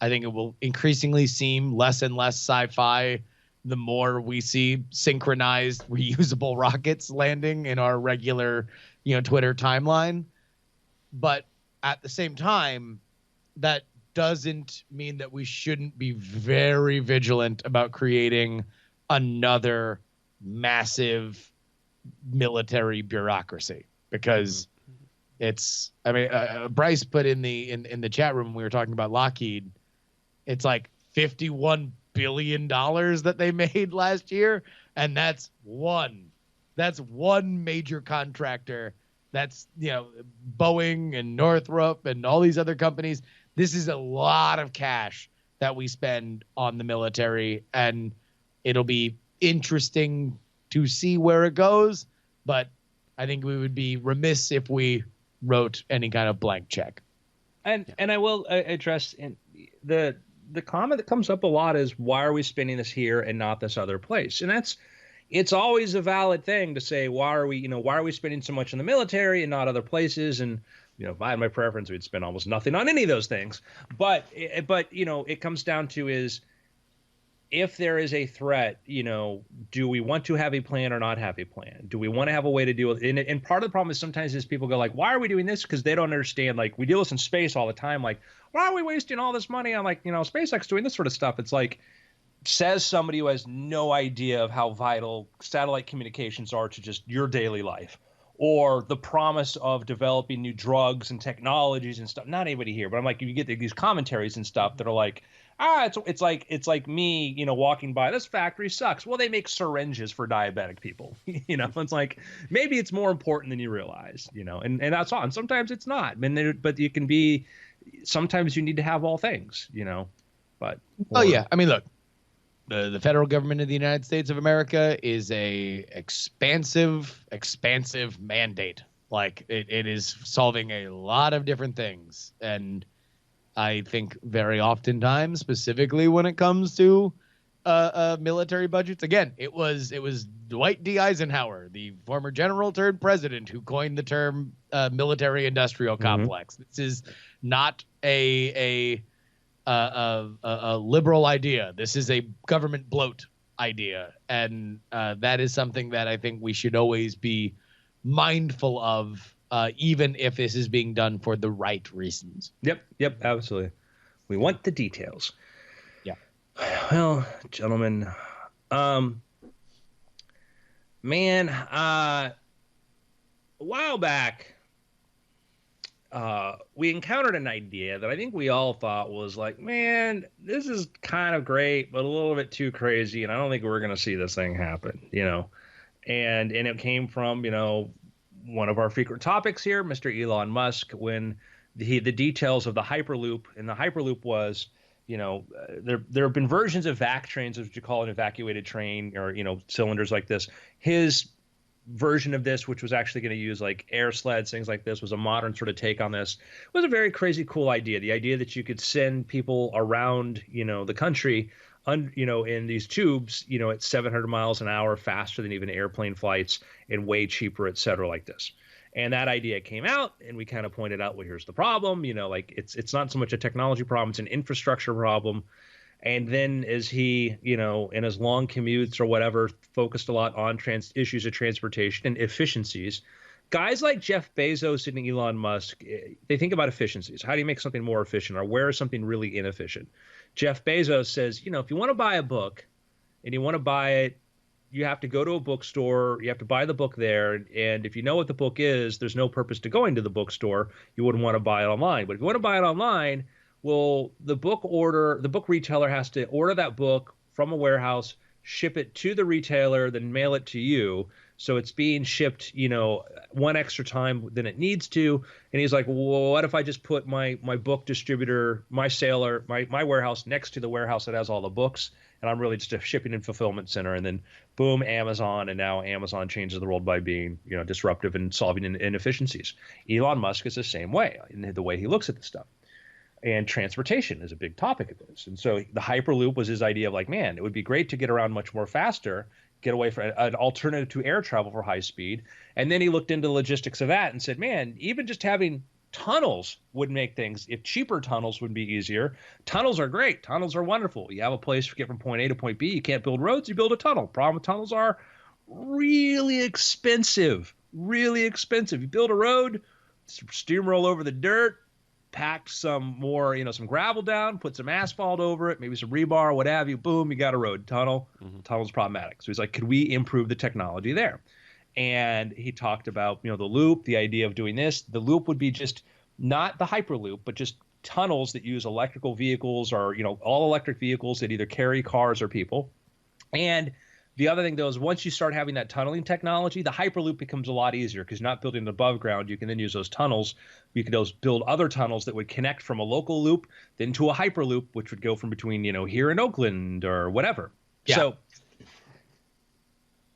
I think it will increasingly seem less and less sci-fi the more we see synchronized reusable rockets landing in our regular, Twitter timeline. But at the same time, that doesn't mean that we shouldn't be very vigilant about creating another massive military bureaucracy, because Bryce put in the chat room when we were talking about Lockheed, it's like $51 billion that they made last year, and that's one major contractor. That's Boeing and Northrop and all these other companies. This is a lot of cash that we spend on the military, and it'll be interesting to see where it goes, but I think we would be remiss if we wrote any kind of blank check. And I will address the comment that comes up a lot is, why are we spending this here and not this other place? And it's always a valid thing to say, why are we spending so much in the military and not other places? And if I had my preference, we'd spend almost nothing on any of those things. But it comes down to is, if there is a threat, do we want to have a plan or not have a plan? Do we want to have a way to deal with it? And part of the problem is sometimes is people go like, why are we doing this? Because they don't understand, like, we deal with this in space all the time. Like, why are we wasting all this money on, like, SpaceX doing this sort of stuff? It's like, says somebody who has no idea of how vital satellite communications are to just your daily life, or the promise of developing new drugs and technologies and stuff. Not anybody here, but I'm like, you get these commentaries and stuff that are like, it's like me, walking by, this factory sucks. Well, they make syringes for diabetic people. It's like, maybe it's more important than you realize, and that's all. And sometimes it's not. But you can be, sometimes you need to have all things, but. Yeah. I mean, look, the federal government of the United States of America is a expansive mandate. Like, it is solving a lot of different things. And I think very oftentimes, specifically when it comes to military budgets, again, it was Dwight D. Eisenhower, the former general turned president, who coined the term military industrial complex. This is not a liberal idea. This is a government bloat idea, and that is something that I think we should always be mindful of. Even if this is being done for the right reasons. Yep, absolutely. We want the details. Yeah. Well, gentlemen, a while back, we encountered an idea that I think we all thought was like, man, this is kind of great, but a little bit too crazy, and I don't think we're going to see this thing happen, And it came from, one of our frequent topics here, Mr. Elon Musk, when the details of the Hyperloop, and the Hyperloop was, there have been versions of vac trains, as you call an evacuated train, or, cylinders like this. His version of this, which was actually going to use like air sleds, things like this, was a modern sort of take on this. It was a very crazy, cool idea. The idea that you could send people around, the country, in these tubes, at 700 miles an hour, faster than even airplane flights, and way cheaper, et cetera, like this. And that idea came out, and we kind of pointed out, well, here's the problem, it's not so much a technology problem, it's an infrastructure problem. And then as he, in his long commutes or whatever, focused a lot on issues of transportation and efficiencies. Guys like Jeff Bezos and Elon Musk, they think about efficiencies. How do you make something more efficient, or where is something really inefficient? Jeff Bezos says, if you want to buy a book and you want to buy it, you have to go to a bookstore, you have to buy the book there. And if you know what the book is, there's no purpose to going to the bookstore. You wouldn't want to buy it online. But if you want to buy it online, well, the book retailer has to order that book from a warehouse, ship it to the retailer, then mail it to you. So it's being shipped, one extra time than it needs to. And he's like, well, what if I just put my book distributor, my sailor, my warehouse next to the warehouse that has all the books, and I'm really just a shipping and fulfillment center. And then boom, Amazon. And now Amazon changes the world by being, disruptive and solving inefficiencies. Elon Musk is the same way in the way he looks at the stuff. And transportation is a big topic of this. And so the Hyperloop was his idea of like, man, it would be great to get around much more faster, get away from an alternative to air travel for high speed. And then he looked into the logistics of that and said, man, even just having tunnels would make things, if cheaper tunnels would be easier. Tunnels are great. Tunnels are wonderful. You have a place to get from point A to point B. You can't build roads, you build a tunnel. Problem with tunnels are really expensive, really expensive. You build a road, steamroll over the dirt, pack some more, some gravel down, put some asphalt over it, maybe some rebar, what have you. Boom, you got a road. Tunnel. Tunnel's problematic. So he's like, could we improve the technology there? And he talked about, the loop, the idea of doing this. The loop would be just not the Hyperloop, but just tunnels that use electrical vehicles or, all electric vehicles that either carry cars or people. And the other thing, though, is once you start having that tunneling technology, the Hyperloop becomes a lot easier because you're not building it above ground. You can then use those tunnels. You can build other tunnels that would connect from a local loop then to a Hyperloop, which would go from between, here in Oakland or whatever. Yeah. So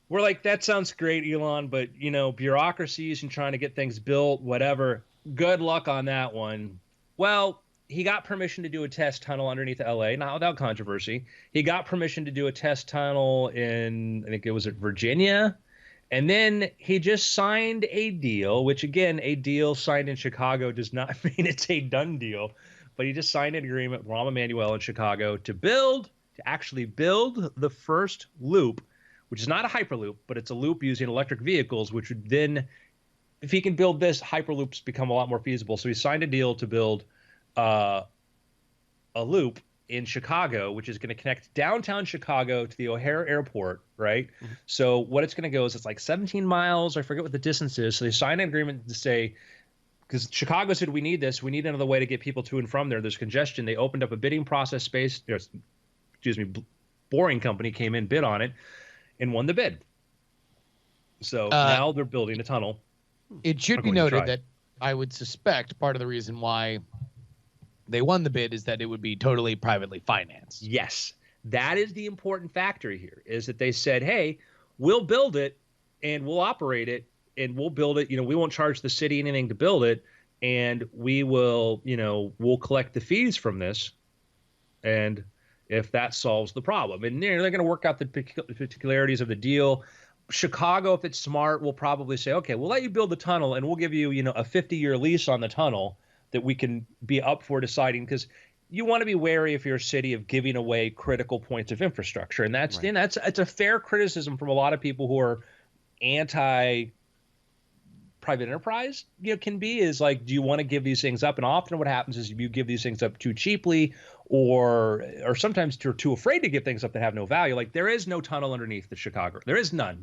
we're like, that sounds great, Elon, but, bureaucracies and trying to get things built, whatever. Good luck on that one. Well, he got permission to do a test tunnel underneath LA, not without controversy. He got permission to do a test tunnel in, I think it was at Virginia. And then he just signed a deal, which again, a deal signed in Chicago does not mean it's a done deal. But he just signed an agreement with Rahm Emanuel in Chicago to actually build the first loop, which is not a Hyperloop, but it's a loop using electric vehicles, which would then, if he can build this, Hyperloops become a lot more feasible. So he signed a deal to build a loop in Chicago, which is going to connect downtown Chicago to the O'Hare Airport, right? Mm-hmm. So what it's going to go is it's like 17 miles. I forget what the distance is. So they signed an agreement to say, because Chicago said, we need this. We need another way to get people to and from there. There's congestion. They opened up a bidding process space. Boring Company came in, bid on it, and won the bid. So now they're building a tunnel. It should be noted that I would suspect part of the reason why they won the bid is that it would be totally privately financed. Yes. That is the important factor here, is that they said, hey, we'll build it and we'll operate it and we'll build it. We won't charge the city anything to build it. And we will, we'll collect the fees from this. And if that solves the problem, and they're going to work out the particularities of the deal. Chicago, if it's smart, will probably say, okay, we'll let you build the tunnel and we'll give you, a 50-year lease on the tunnel that we can be up for deciding, because you want to be wary if you're a city of giving away critical points of infrastructure. And that's it's a fair criticism from a lot of people who are anti private enterprise, can be, is like, do you want to give these things up? And often what happens is you give these things up too cheaply or sometimes you're too afraid to give things up that have no value. Like there is no tunnel underneath the Chicago. There is none.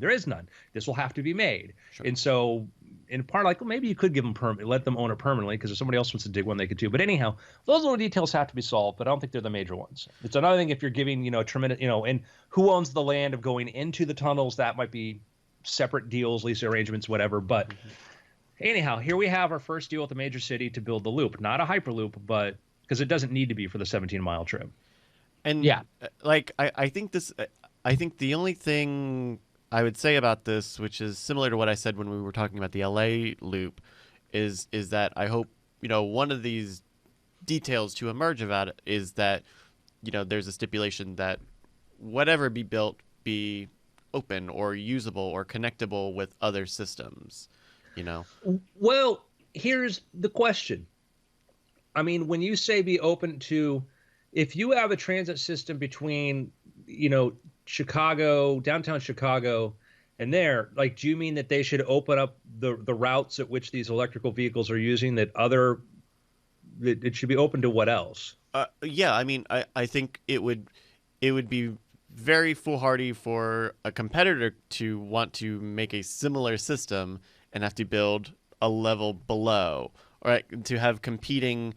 This will have to be made. Sure. And so in part, like, well, maybe you could give them let them own it permanently, because if somebody else wants to dig one, they could too. But anyhow, those little details have to be solved, but I don't think they're the major ones. It's another thing if you're giving, a tremendous, and who owns the land of going into the tunnels, that might be separate deals, lease arrangements, whatever. But anyhow, here we have our first deal with a major city to build the loop, not a Hyperloop, but because it doesn't need to be for the 17-mile trip. And yeah, like I think the only thing I would say about this, which is similar to what I said when we were talking about the LA loop, is that I hope, one of these details to emerge about it is that, there's a stipulation that whatever be built be open or usable or connectable with other systems, Well, here's the question. I mean, when you say be open to, if you have a transit system between, Chicago, downtown Chicago, and there, like, do you mean that they should open up the routes at which these electrical vehicles are using, that it should be open to what else? Yeah, I mean, I think it would be very foolhardy for a competitor to want to make a similar system and have to build a level below, right? To have competing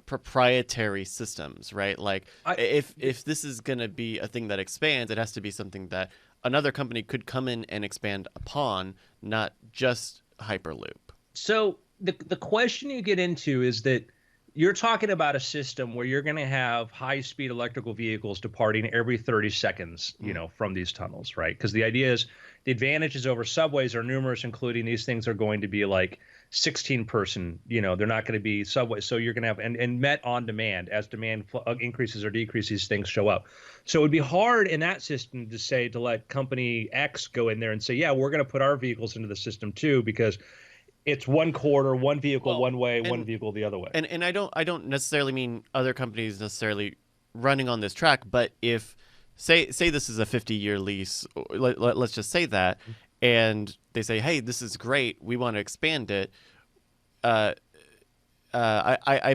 proprietary systems, right? Like if this is going to be a thing that expands, it has to be something that another company could come in and expand upon, not just Hyperloop. So the question you get into is that You're talking about a system where you're going to have high-speed electrical vehicles departing every 30 seconds, from these tunnels, right? Because the idea is the advantages over subways are numerous, including these things are going to be like 16-person, they're not going to be subways. So you're going to have, and met on demand as demand increases or decreases, these things show up. So it would be hard in that system to let company X go in there and say, yeah, we're going to put our vehicles into the system too, because it's one corridor, one vehicle one way, one vehicle the other way. And I don't necessarily mean other companies necessarily running on this track, but if say this is a 50-year lease, let's just say that, and they say, hey, this is great, we want to expand it. I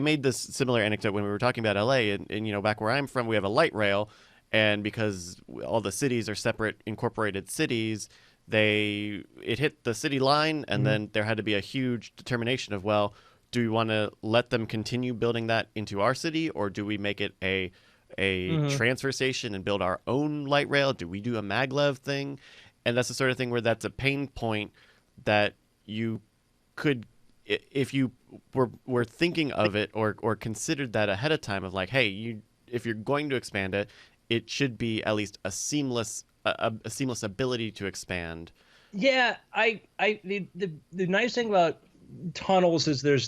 made this similar anecdote when we were talking about LA, and back where I'm from, we have a light rail, and because all the cities are separate incorporated cities, it hit the city line, and then there had to be a huge determination of, well, do we want to let them continue building that into our city, or do we make it a transfer station and build our own light rail? Do we do a maglev thing? And that's the sort of thing where that's a pain point that you could, if you were thinking of it or considered that ahead of time, of like, hey, if you're going to expand it, it should be at least a seamless ability to expand. Yeah, the nice thing about tunnels is they're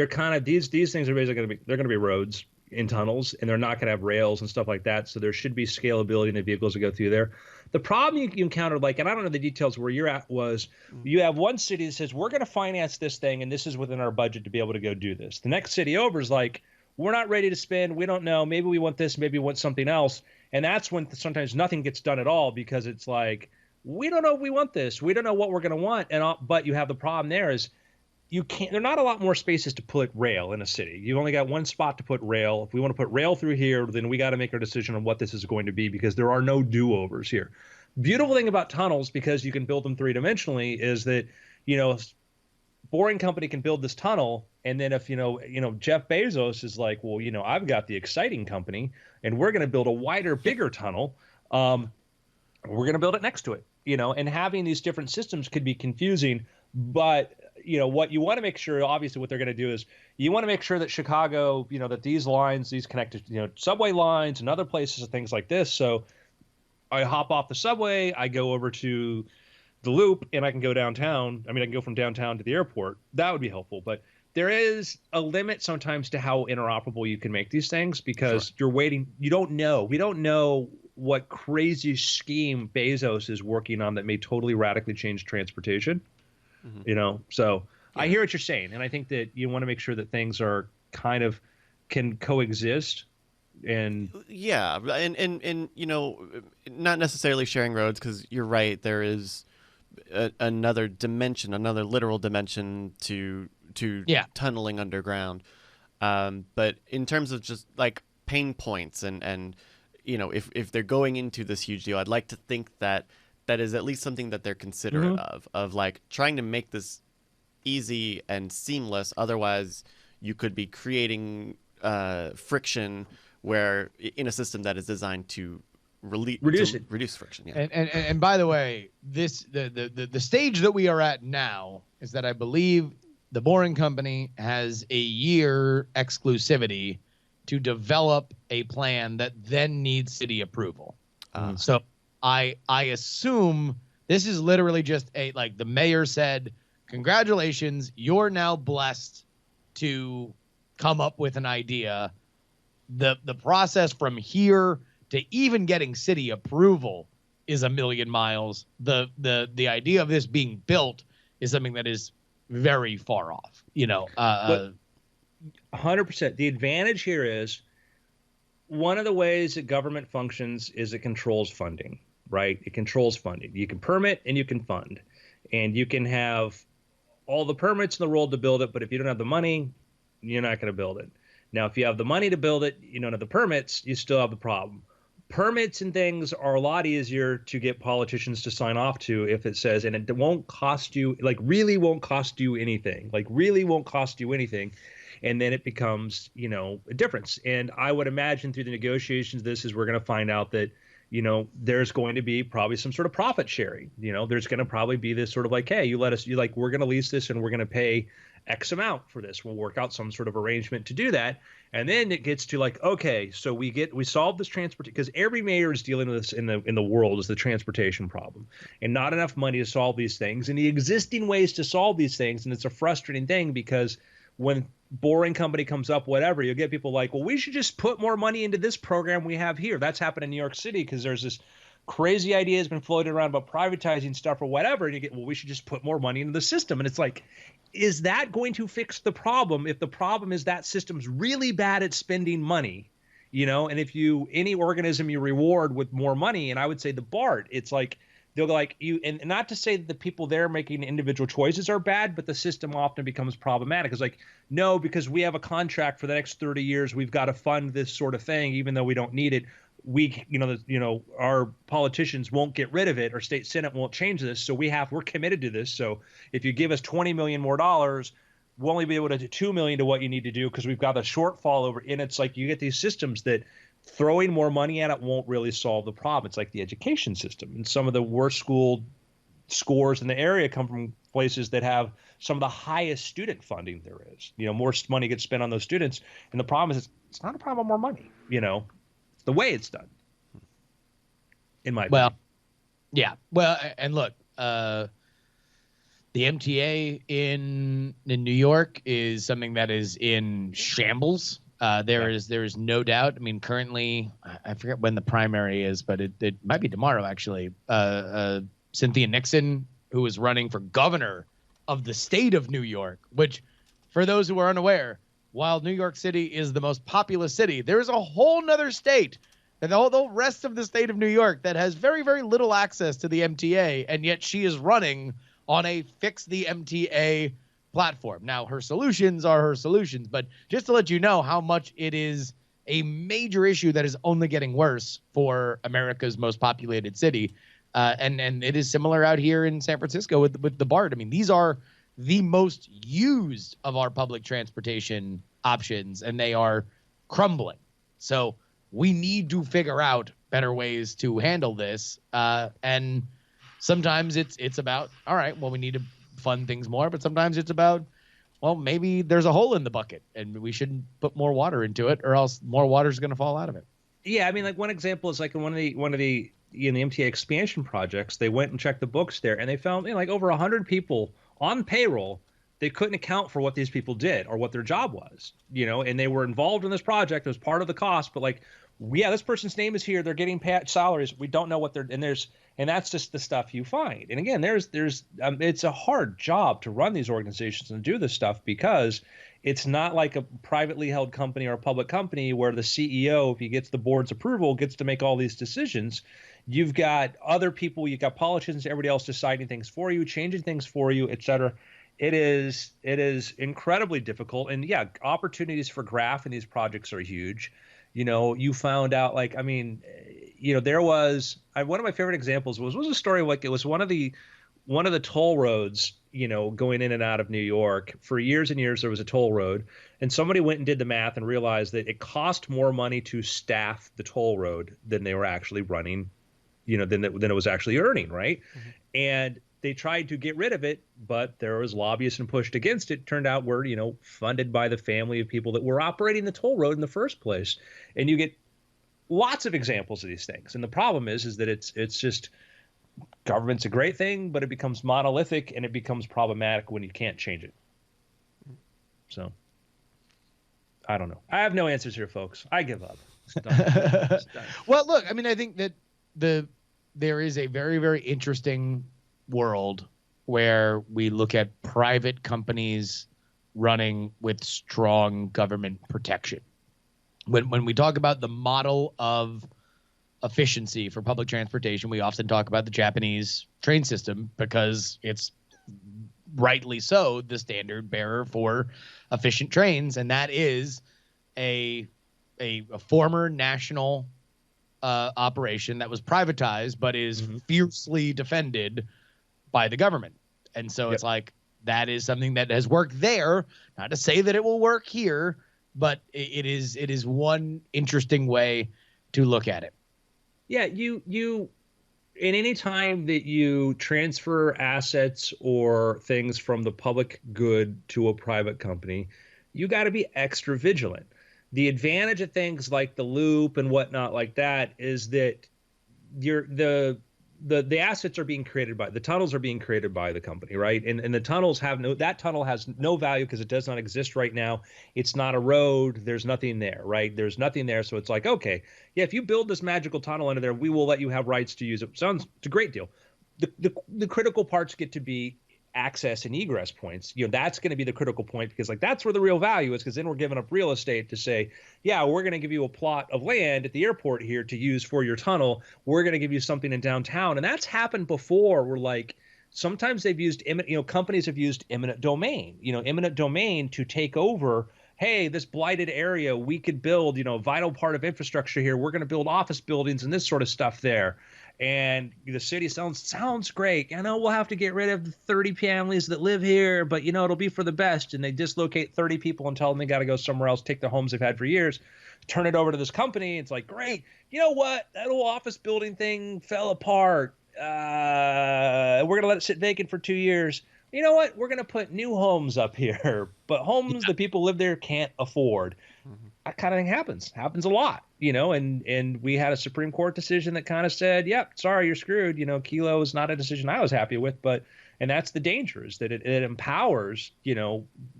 kind of these things are basically going to be roads in tunnels, and they're not going to have rails and stuff like that. So there should be scalability in the vehicles that go through there. The problem you encountered, and I don't know the details where you're at, was you have one city that says, we're going to finance this thing, and this is within our budget to be able to go do this. The next city over is like, we're not ready to spend. We don't know. Maybe we want this. Maybe we want something else. And that's when sometimes nothing gets done at all, because it's like, we don't know if we want this. We don't know what we're going to want. But you have the problem there is there are not a lot more spaces to put rail in a city. You've only got one spot to put rail. If we want to put rail through here, then we got to make our decision on what this is going to be, because there are no do-overs here. Beautiful thing about tunnels, because you can build them three-dimensionally, is that, Boring Company can build this tunnel, and then if Jeff Bezos is like, well, I've got the exciting company, and we're going to build a wider, bigger tunnel. We're going to build it next to it, and having these different systems could be confusing. But what you want to make sure, obviously, what they're going to do is you want to make sure that Chicago, that these lines, these connected, subway lines and other places and things like this. So I hop off the subway, I go over to the loop, and I can go downtown. I mean, I can go from downtown to the airport. That would be helpful. But there is a limit sometimes to how interoperable you can make these things, because you're waiting. You don't know. We don't know what crazy scheme Bezos is working on that may totally radically change transportation. So yeah. I hear what you're saying. And I think that you want to make sure that things are kind of can coexist. And yeah. And not necessarily sharing roads, because you're right. There is another dimension, another literal dimension to tunneling underground. But in terms of just like pain points and if they're going into this huge deal, I'd like to think that is at least something that they're considerate of like trying to make this easy and seamless. Otherwise, you could be creating friction where in a system that is designed to reduce friction. Yeah. And by the way, the stage that we are at now is that I believe the Boring Company has a year exclusivity to develop a plan that then needs city approval. So I assume this is literally just the mayor said, congratulations, you're now blessed to come up with an idea. The process from here to even getting city approval is a million miles. The idea of this being built is something that is very far off, 100%. The advantage here is one of the ways that government functions is it controls funding, right? It controls funding. You can permit and you can fund, and you can have all the permits in the world to build it. But if you don't have the money, you're not going to build it. Now, if you have the money to build it, you don't have the permits, you still have the problem. Permits and things are a lot easier to get politicians to sign off to if it says, and it won't cost you, really won't cost you anything, And then it becomes, a difference. And I would imagine through the negotiations, we're going to find out that, there's going to be probably some sort of profit sharing. There's going to probably be this sort of like, hey, we're going to lease this and we're going to pay X amount for this. We'll work out some sort of arrangement to do that. And then it gets to like, okay, so we solve this transport, because every mayor is dealing with this in the world, is the transportation problem, and not enough money to solve these things, and the existing ways to solve these things. And it's a frustrating thing, because when boring company comes up, whatever, you'll get people like, well, we should just put more money into this program we have here. That's happened in New York City, because there's this crazy idea has been floated around about privatizing stuff or whatever. And you get, well, we should just put more money into the system. And it's like, is that going to fix the problem? If the problem is that system's really bad at spending money, and if any organism you reward with more money, and I would say the BART, it's like, they'll like you, and not to say that the people there making individual choices are bad, but the system often becomes problematic. It's like, no, because we have a contract for the next 30 years, we've got to fund this sort of thing, even though we don't need it. Our politicians won't get rid of it, or state senate won't change this. So we're committed to this. So if you give us $20 million more, we'll only be able to do $2 million to what you need to do, because we've got a shortfall over. And it's like, you get these systems that throwing more money at it won't really solve the problem. It's like the education system, and some of the worst school scores in the area come from places that have some of the highest student funding there is. More money gets spent on those students. And the problem is, it's not a problem of more money, it's the way it's done, in my opinion. Yeah. Well, and look, the MTA in New York is something that is in shambles. There is no doubt. I mean, currently, I forget when the primary is, but it might be tomorrow, actually. Cynthia Nixon, who is running for governor of the state of New York, which, for those who are unaware, while New York City is the most populous city, there is a whole nother state, and the rest of the state of New York, that has very, very little access to the MTA, and yet she is running on a fix the MTA platform. Now, her solutions are her solutions, but just to let you know how much it is a major issue that is only getting worse for America's most populated city. And it is similar out here in San Francisco with the BART. I mean, these are the most used of our public transportation options, and they are crumbling. So we need to figure out better ways to handle this. And sometimes it's about, all right, well, we need to fund things more, but sometimes it's about, well, maybe there's a hole in the bucket and we shouldn't put more water into it, or else more water is going to fall out of it. Yeah, I mean, like one example is like in one of the in the MTA expansion projects, they went and checked the books there, and they found like over 100 people on payroll. They couldn't account for what these people did or what their job was, and they were involved in this project. It was part of the cost, but like, yeah, this person's name is here. They're getting paid salaries. We don't know what they're, and that's just the stuff you find. And again, it's a hard job to run these organizations and do this stuff, because it's not like a privately held company or a public company where the CEO, if he gets the board's approval, gets to make all these decisions. You've got other people, you've got politicians, everybody else deciding things for you, changing things for you, et cetera. It is incredibly difficult. And yeah, opportunities for graft in these projects are huge. You found out, like, I mean, there was one of my favorite examples was a story like it was one of the toll roads, going in and out of New York. For years and years, there was a toll road, and somebody went and did the math and realized that it cost more money to staff the toll road than they were actually running, than it was actually earning, right? Mm-hmm. And they tried to get rid of it, but there was lobbyists and pushed against it. Turned out we're, funded by the family of people that were operating the toll road in the first place. And you get lots of examples of these things. And the problem is that it's just, government's a great thing, but it becomes monolithic and it becomes problematic when you can't change it. So I don't know. I have no answers here, folks. I give up. It's done. It's done. Well, look, I mean, I think that there is a very, very interesting world where we look at private companies running with strong government protection. When we talk about the model of efficiency for public transportation, we often talk about the Japanese train system, because it's rightly so the standard bearer for efficient trains, and that is a former national operation that was privatized but is fiercely defended by the government. And so it's like, that is something that has worked there. Not to say that it will work here, but it is one interesting way to look at it. Yeah, in any time that you transfer assets or things from the public good to a private company, you got to be extra vigilant. The advantage of things like the loop and whatnot like that is that you're the assets are being created by the tunnels are being created by the company, right? And the tunnels have no that tunnel has no value because it does not exist right now. It's not a road. There's nothing there, right? There's nothing there. So it's like, okay, yeah, if you build this magical tunnel under there, we will let you have rights to use it. It's a great deal. The critical parts get to be access and egress points. That's going to be the critical point because like that's where the real value is because then we're giving up real estate to say, yeah, we're going to give you a plot of land at the airport here to use for your tunnel. We're going to give you something in downtown. And that's happened before. We're like, sometimes they've used companies have used eminent domain, eminent domain to take over. Hey, this blighted area, we could build, a vital part of infrastructure here. We're going to build office buildings and this sort of stuff there. And the city sounds great. We'll have to get rid of the 30 families that live here, but it'll be for the best. And they dislocate 30 people and tell them they got to go somewhere else, take the homes they've had for years, turn it over to this company. It's like, great. You know what? That little office building thing fell apart. We're going to let it sit vacant for 2 years. You know what? We're going to put new homes up here, but homes that people live there can't afford. That kind of thing happens a lot, and we had a Supreme Court decision that kind of said, yep, sorry, you're screwed. Kelo is not a decision I was happy with, and that's the danger is that it empowers,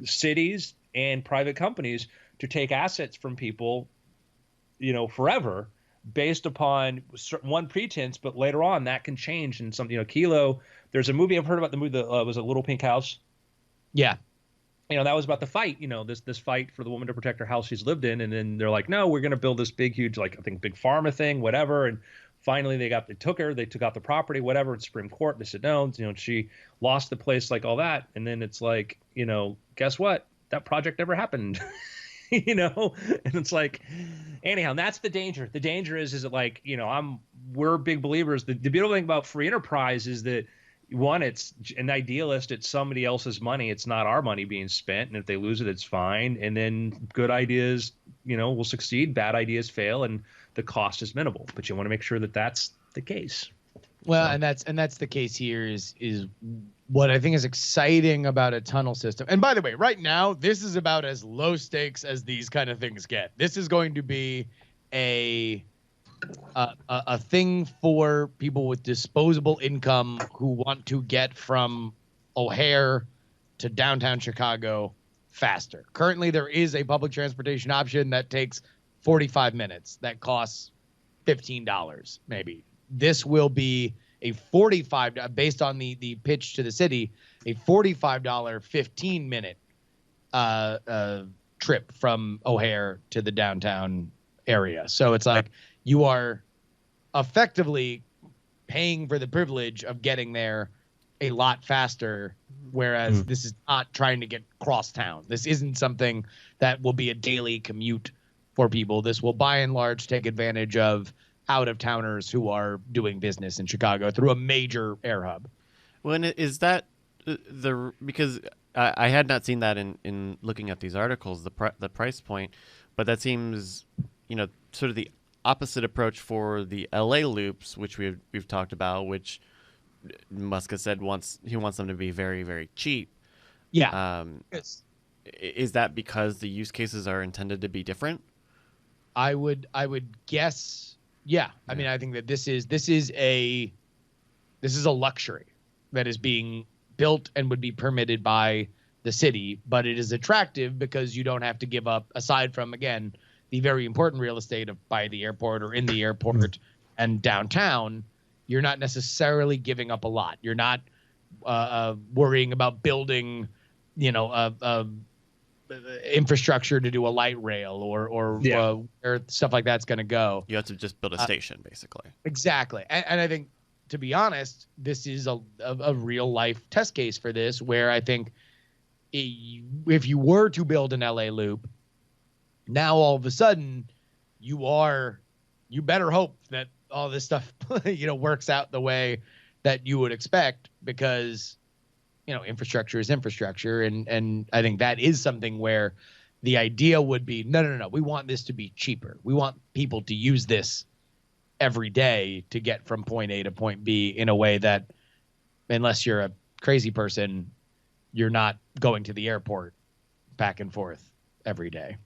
cities and private companies to take assets from people, forever based upon one pretense, but later on that can change. And something, Kelo, there's a movie I've heard about the movie that was a Little Pink House. Yeah. That was about the fight, this fight for the woman to protect her house she's lived in. And then they're like, no, we're going to build this big, huge, like, I think big pharma thing, whatever. And finally they took out the property, whatever, in Supreme Court. They said, no, she lost the place, like all that. And then it's like, guess what? That project never happened, and it's like, anyhow, that's the danger. The danger is that like, we're big believers. The beautiful thing about free enterprise is that, one, it's an idealist. It's somebody else's money. It's not our money being spent. And if they lose it, it's fine. And then good ideas, will succeed. Bad ideas fail, and the cost is minimal. But you want to make sure that that's the case. Well, and that's the case here is what I think is exciting about a tunnel system. And by the way, right now, this is about as low stakes as these kind of things get. This is going to be a thing for people with disposable income who want to get from O'Hare to downtown Chicago faster. Currently, there is a public transportation option that takes 45 minutes that costs $15 maybe. This will be a $45, based on the pitch to the city, a $45 15-minute trip from O'Hare to the downtown area. So it's like you are effectively paying for the privilege of getting there a lot faster, whereas this is not trying to get cross town. This isn't something that will be a daily commute for people. This will by and large take advantage of out-of-towners who are doing business in Chicago through a major air hub. Well, and is that because I had not seen that in looking at these articles, the price point, but that seems, sort of the opposite approach for the LA loops, which we've talked about, which Musk has said he wants them to be very, very cheap. Yeah. Is that because the use cases are intended to be different? I would guess. Yeah. I mean, I think that this is a luxury that is being built and would be permitted by the city, but it is attractive because you don't have to give up, aside from, again, the very important real estate by the airport or in the airport and downtown. You're not necessarily giving up a lot. You're not worrying about building, infrastructure to do a light rail or where stuff like that's going to go. You have to just build a station, basically. Exactly. And I think, to be honest, this is a real life test case for this, where I think if you were to build an LA loop, now all of a sudden you better hope that all this stuff, works out the way that you would expect, because, infrastructure is infrastructure. And I think that is something where the idea would be, no, we want this to be cheaper. We want people to use this every day to get from point A to point B in a way that, unless you're a crazy person, you're not going to the airport back and forth every day.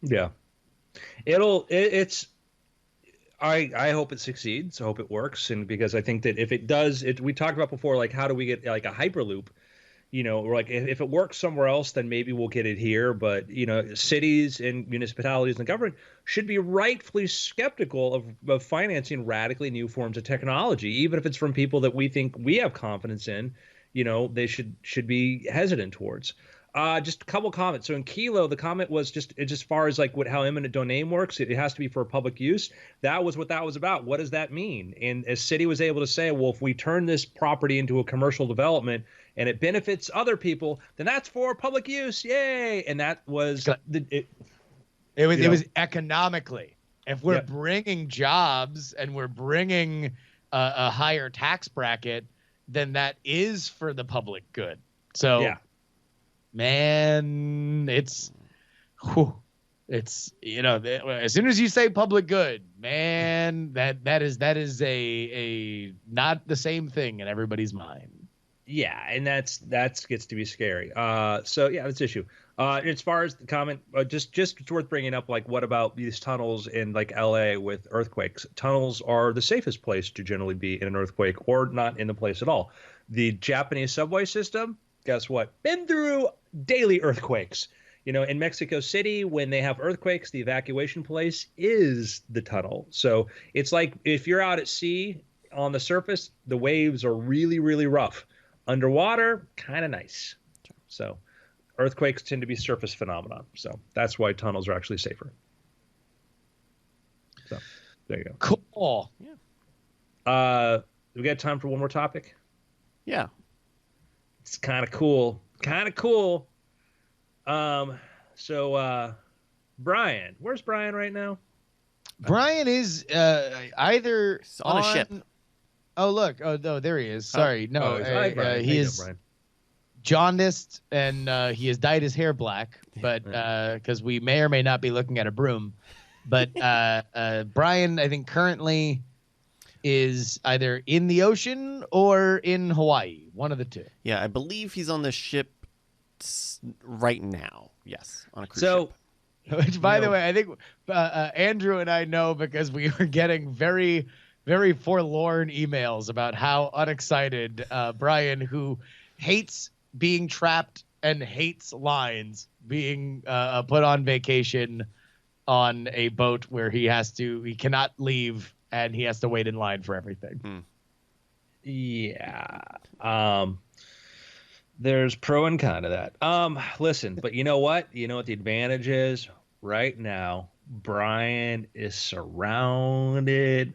Yeah. I hope it succeeds. I hope it works. And because I think that if it does, we talked about before, like, how do we get like a Hyperloop? Or like if it works somewhere else, then maybe we'll get it here. But, cities and municipalities and the government should be rightfully skeptical of financing radically new forms of technology, even if it's from people that we think we have confidence in. They should be hesitant towards. Just a couple comments. So in Kilo, the comment was just as far as like how eminent domain works, it has to be for public use. That was what that was about. What does that mean? And as City was able to say, well, if we turn this property into a commercial development and it benefits other people, then that's for public use. Yay. And that was it was economically. If we're bringing jobs and we're bringing a higher tax bracket, then that is for the public good. So, man, it's as soon as you say public good, man, that is a not the same thing in everybody's mind. Yeah, and that gets to be scary. That's the issue. As far as the comment, just it's worth bringing up, like, what about these tunnels in like LA with earthquakes? Tunnels are the safest place to generally be in an earthquake, or not in the place at all. The Japanese subway system, guess what? Been through daily earthquakes. In Mexico City, when they have earthquakes, the evacuation place is the tunnel. So it's like if you're out at sea on the surface, the waves are really, really rough. Underwater, kind of nice. So earthquakes tend to be surface phenomenon. So that's why tunnels are actually safer. So there you go. Cool. Yeah. We got time for one more topic? Yeah. It's kind of cool. So Brian, where's Brian right now? Brian is either on a ship. Oh, look. Oh, no, there he is. Sorry. He is Brian? jaundiced, and he has dyed his hair black, but because we may or may not be looking at a broom. But Brian, I think, currently is either in the ocean or in Hawaii. One of the two. Yeah, I believe he's on the ship right now. Yes, on a cruise ship. Which, by the way, I think Andrew and I know because we were getting very, very forlorn emails about how unexcited Brian, who hates being trapped and hates lines, being put on vacation on a boat where he cannot leave and he has to wait in line for everything. Yeah. There's pro and con to that. Listen, but you know what? You know what the advantage is? Right now, Brian is surrounded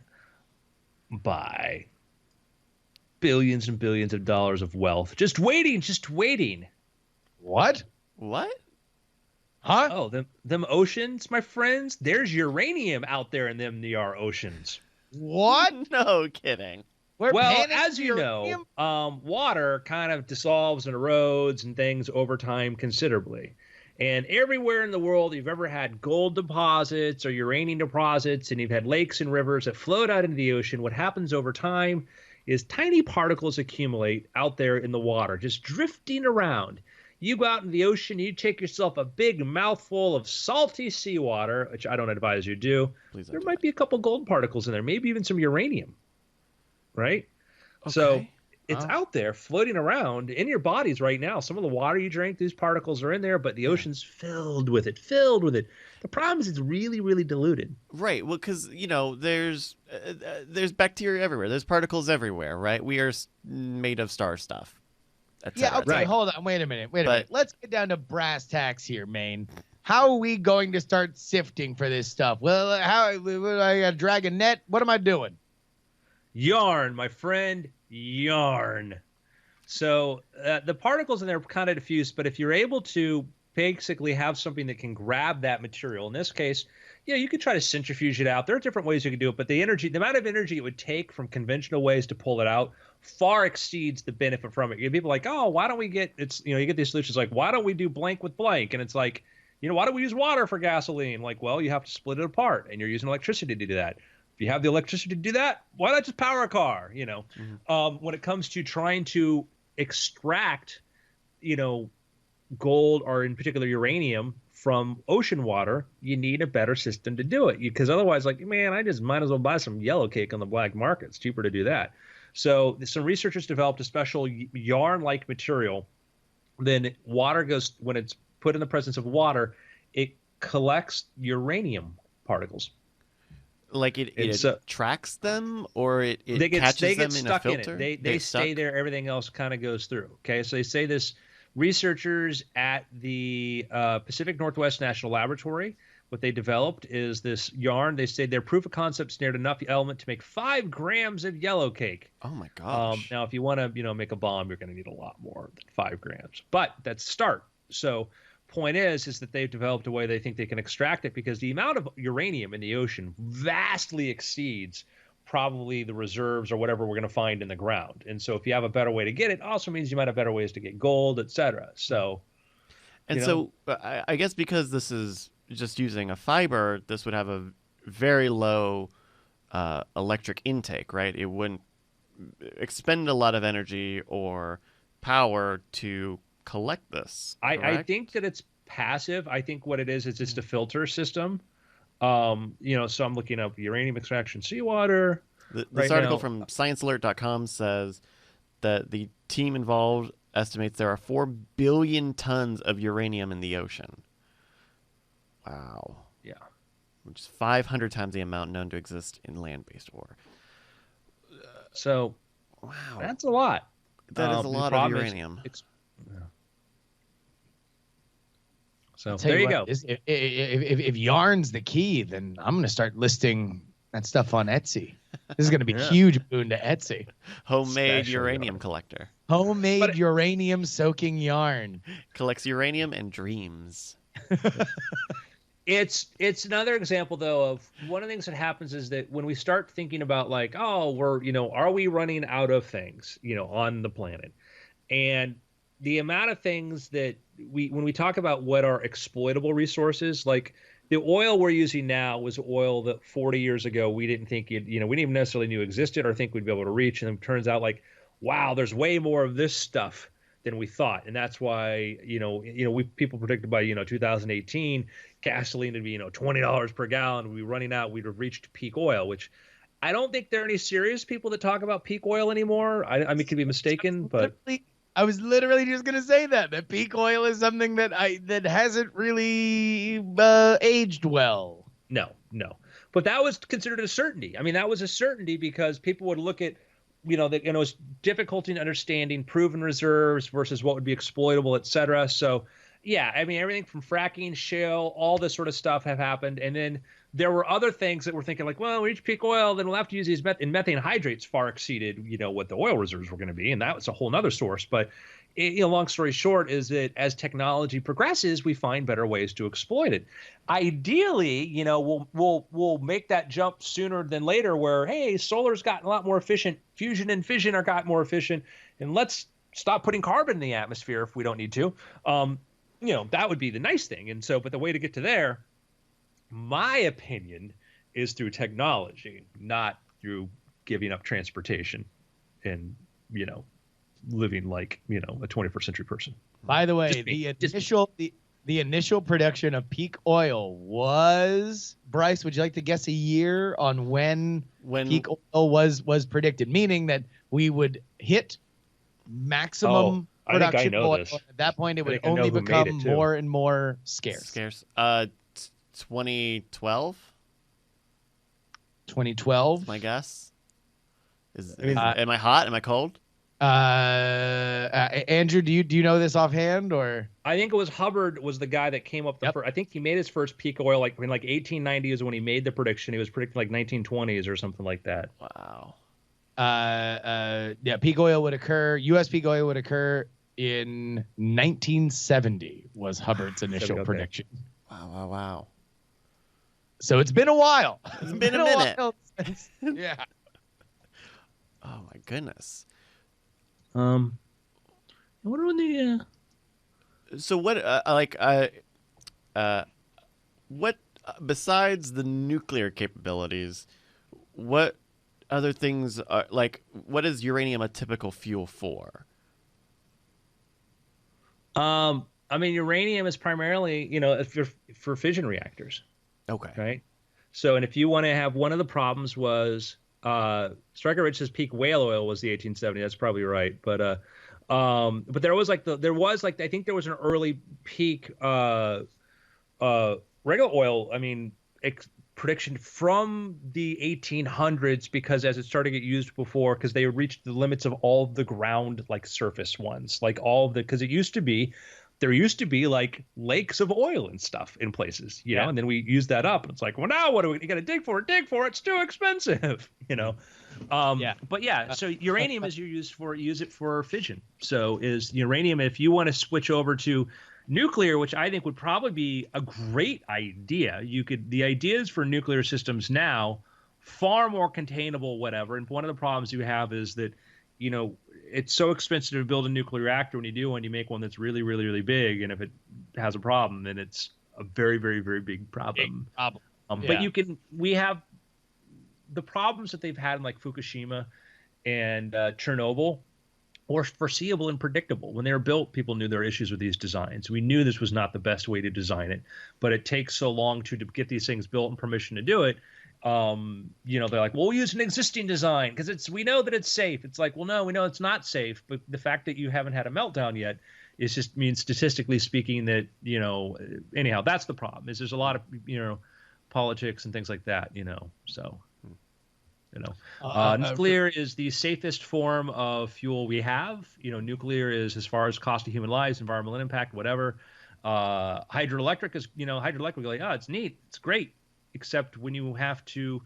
by billions and billions of dollars of wealth. Just waiting. What? Huh? Oh, them oceans, my friends. There's uranium out there in them near oceans. What? No kidding. Well, as you know, water kind of dissolves and erodes and things over time considerably. And everywhere in the world you've ever had gold deposits or uranium deposits, and you've had lakes and rivers that float out into the ocean, what happens over time is tiny particles accumulate out there in the water, just drifting around. You go out in the ocean, you take yourself a big mouthful of salty seawater, which I don't advise you do. There might be a couple gold particles in there, maybe even some uranium. Right? Okay. So it's out there floating around in your bodies right now. Some of the water you drink, these particles are in there, but the ocean's filled with it. The problem is it's really, really diluted. Right. Well, because, there's bacteria everywhere. There's particles everywhere, right? We are made of star stuff. Yeah, okay, right. Hold on. Wait a minute. Let's get down to brass tacks here, Maine. How are we going to start sifting for this stuff? Well, I got to drag a net? What am I doing? Yarn, my friend, yarn. So the particles in there are kind of diffuse, but if you're able to basically have something that can grab that material, in this case, you could try to centrifuge it out. There are different ways you can do it, but the amount of energy it would take from conventional ways to pull it out far exceeds the benefit from it. People are like, oh, why don't we get you get these solutions like, why don't we do blank with blank? And it's like, why don't we use water for gasoline? Like, well, you have to split it apart, and you're using electricity to do that. If you have the electricity to do that, why not just power a car? When it comes to trying to extract, gold or in particular uranium from ocean water, you need a better system to do it. Because otherwise, like, man, I just might as well buy some yellow cake on the black market. It's cheaper to do that. So some researchers developed a special yarn-like material. Then water goes, when it's put in the presence of water, it collects uranium particles. Like it tracks them, or it catches they them get in a stuck filter? in it. They stay there. Everything else kind of goes through. Okay, so they say this researchers at the Pacific Northwest National Laboratory, what they developed is this yarn. They say their proof of concept snared enough element to make 5 grams of yellow cake. Oh my gosh! Now, if you want to, make a bomb, you're going to need a lot more than 5 grams. But that's start. So, point is that they've developed a way they think they can extract it because the amount of uranium in the ocean vastly exceeds probably the reserves or whatever we're going to find in the ground. And so if you have a better way to get it, also means you might have better ways to get gold, etc. So, so I guess because this is just using a fiber, this would have a very low electric intake, right? It wouldn't expend a lot of energy or power to collect this. I think that it's passive. I think what it is just a filter system. So I'm looking up uranium extraction seawater. This article from ScienceAlert.com says that the team involved estimates there are 4 billion tons of uranium in the ocean. Wow. Yeah. Which is 500 times the amount known to exist in land-based ore. So, wow, that's a lot. That is a lot of uranium. So there you go. If yarn's the key, then I'm going to start listing that stuff on Etsy. This is going to be a huge boon to Etsy. Homemade uranium collector. Homemade uranium soaking yarn. Collects uranium and dreams. It's another example though of one of the things that happens is that when we start thinking about like, oh, are we running out of things, on the planet? And the amount of things that when we talk about what are exploitable resources, like the oil we're using now was oil that 40 years ago we didn't think we didn't even necessarily knew existed or think we'd be able to reach. And it turns out like, wow, there's way more of this stuff than we thought. And that's why, people predicted by, 2018, gasoline would be, $20 per gallon. We'd be running out. We'd have reached peak oil, which I don't think there are any serious people that talk about peak oil anymore. I mean, could be mistaken, but I was literally just going to say that peak oil is something that hasn't really aged well. No. But that was considered a certainty. I mean, that was a certainty because people would look at, it's difficulty in understanding proven reserves versus what would be exploitable, et cetera. So, yeah, I mean, everything from fracking, shale, all this sort of stuff have happened. And then there were other things that we're thinking like, well, we reach peak oil, then we'll have to use these methane hydrates far exceeded, what the oil reserves were going to be. And that was a whole nother source. But long story short is that as technology progresses, we find better ways to exploit it. Ideally, we'll make that jump sooner than later where, hey, solar's gotten a lot more efficient. Fusion and fission are got more efficient. And let's stop putting carbon in the atmosphere if we don't need to. That would be the nice thing. And so, but the way to get to there, my opinion, is through technology, not through giving up transportation and, living like, a 21st century person. By the way, the initial production of peak oil was, Bryce, would you like to guess a year on when peak oil was predicted? Meaning that we would hit maximum production oil. This. At that point, it would only become more and more scarce. 2012? 2012? My guess. Am I hot? Am I cold? Andrew, do you know this offhand or? I think it was Hubbard was the guy that came up first. I think he made his first peak oil like in 1890 is when he made the prediction. He was predicting like 1920s or something like that. Wow. Peak oil would occur. U.S. peak oil would occur in 1970 was Hubbard's initial prediction. Wow. So it's been a while. It's been a minute. Yeah. Oh my goodness. What are the? So what? What besides the nuclear capabilities? what other things are like? What is uranium a typical fuel for? I mean, uranium is primarily, for fission reactors, Okay. right? So, and if you want to have one of the problems was Striker Rich says peak whale oil was the 1870. That's probably right, but there was like I think there was an early peak regular oil. I mean, prediction from the 1800s because as it started to get used before, because they reached the limits of all of the ground like surface ones, like all of the because there used to be like lakes of oil and stuff in places, you know, and then we used that up. And it's like, well, now what do we you got to dig for it? Dig for it. It's too expensive, you know. But yeah, so uranium is use it for fission. So is uranium if you want to switch over to nuclear, which I think would probably be a great idea. The ideas for nuclear systems now far more containable, whatever. And one of the problems you have is that, it's so expensive to build a nuclear reactor. When you do one, you make one that's really, really, really big. And if it has a problem, then it's a very, very, very big problem. But we have the problems that they've had in like Fukushima and Chernobyl were foreseeable and predictable. When they were built, people knew there were issues with these designs. We knew this was not the best way to design it, but it takes so long to get these things built and permission to do it. They're like, well, we'll use an existing design because we know that it's safe. It's like, well, no, we know it's not safe, but the fact that you haven't had a meltdown yet is just means statistically speaking that, anyhow, that's the problem is there's a lot of, politics and things like that, so. Nuclear is the safest form of fuel we have. Nuclear is as far as cost of human lives, environmental impact, whatever. Hydroelectric is, like, oh, it's neat, it's great, except when you have to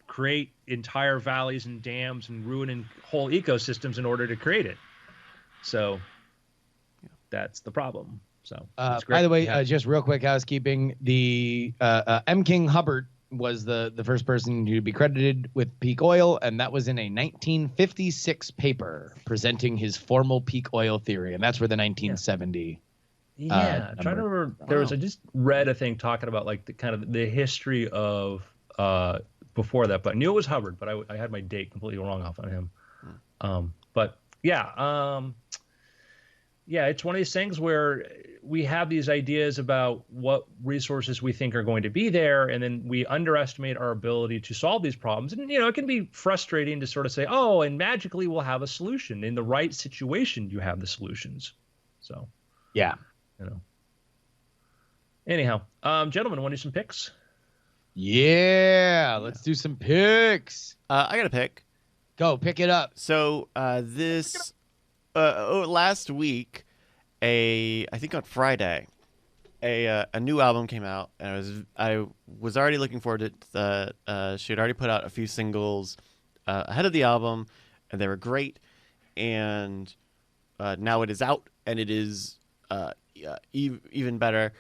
create entire valleys and dams and ruin whole ecosystems in order to create it. So that's the problem. So by the way, just real quick housekeeping: the M. King Hubbert was the first person to be credited with peak oil, and that was in a 1956 paper presenting his formal peak oil theory, and that's where the 1970. I'm trying to remember. I just read a thing talking about like the kind of the history of before that, but I knew it was Hubbard, but I had my date completely wrong off on him. It's one of these things where we have these ideas about what resources we think are going to be there, and then we underestimate our ability to solve these problems. And, it can be frustrating to sort of say, oh, and magically we'll have a solution. In the right situation, you have the solutions. So, yeah. Anyhow, gentlemen, want to do some picks? Yeah, let's do some picks. I got a pick. Go, pick it up. So last week, I think on Friday, a new album came out, and I was already looking forward to it. She had already put out a few singles ahead of the album, and they were great. And now it is out, and it is even better.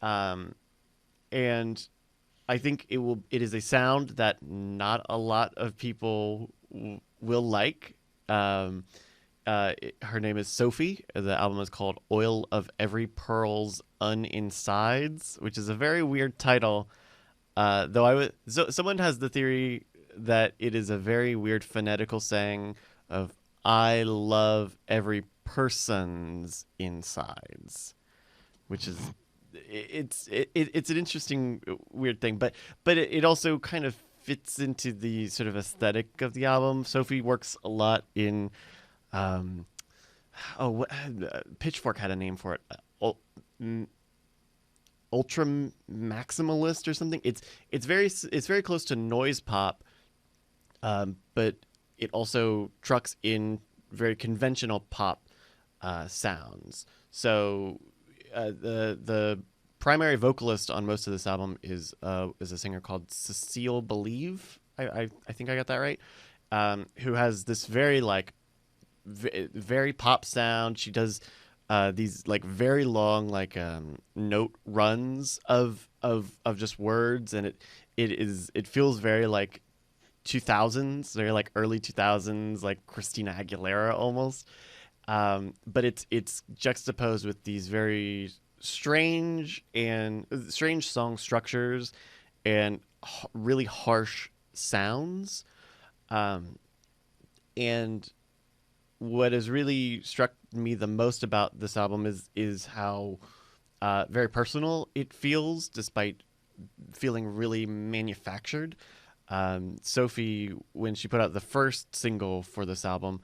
And I think it is a sound that not a lot of people will like. Her name is Sophie. The album is called Oil of Every Pearl's Uninsides, which is a very weird title. Someone has the theory that it is a very weird phonetical saying of I love every person's insides, which is it's an interesting weird thing, but it also kind of fits into the sort of aesthetic of the album. Sophie works a lot in Pitchfork had a name for it, ultra maximalist or something. It's very close to noise pop, but it also trucks in very conventional pop sounds. So the primary vocalist on most of this album is a singer called Cecile Believe. I think I got that right. Who has this very very pop sound. She does these like very long note runs of just words, and it feels very like 2000s, very like early 2000s, like Christina Aguilera almost. But it's juxtaposed with these very strange song structures and really harsh sounds. And what has really struck me the most about this album is how very personal it feels, despite feeling really manufactured. Sophie, when she put out the first single for this album,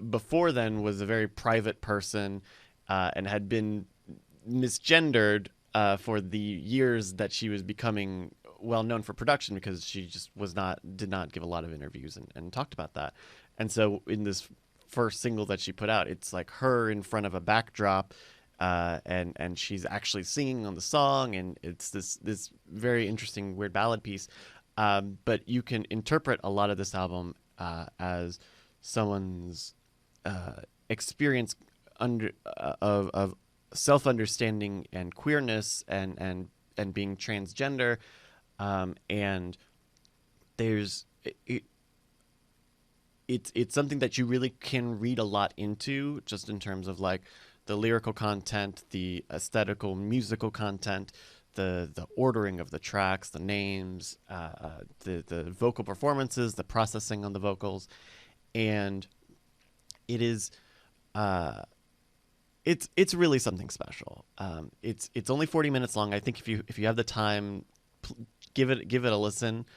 before then was a very private person and had been misgendered for the years that she was becoming well known for production, because she just did not give a lot of interviews and talked about that. And so in this first single that she put out, it's like her in front of a backdrop, and she's actually singing on the song, and it's this very interesting weird ballad piece. But you can interpret a lot of this album as someone's experience of self-understanding and queerness and being transgender, and there's it's something that you really can read a lot into, just in terms of like the lyrical content, the aesthetical musical content, the ordering of the tracks, the names, the vocal performances, the processing on the vocals, and it is it's really something special. It's only 40 minutes long. I think if you have the time, give it a listen.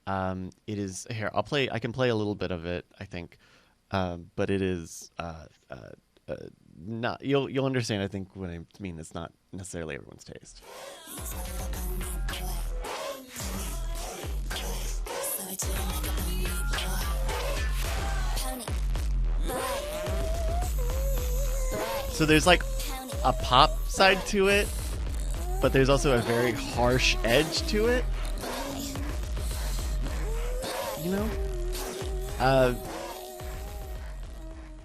It is here. I can play a little bit of it, I think, but it is not. You'll understand. I think what I mean. It's not necessarily everyone's taste. So there's like a pop side to it, but there's also a very harsh edge to it. You know?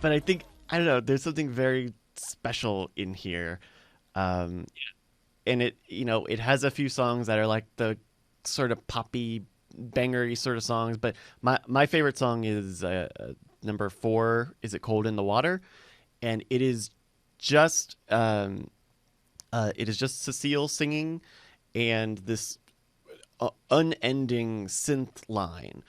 But I think, I don't know, there's something very special in here. And it, it has a few songs that are like the sort of poppy, bangery sort of songs, but my favorite song is number 4, Is It Cold in the Water? And it is just Cecile singing and this unending synth line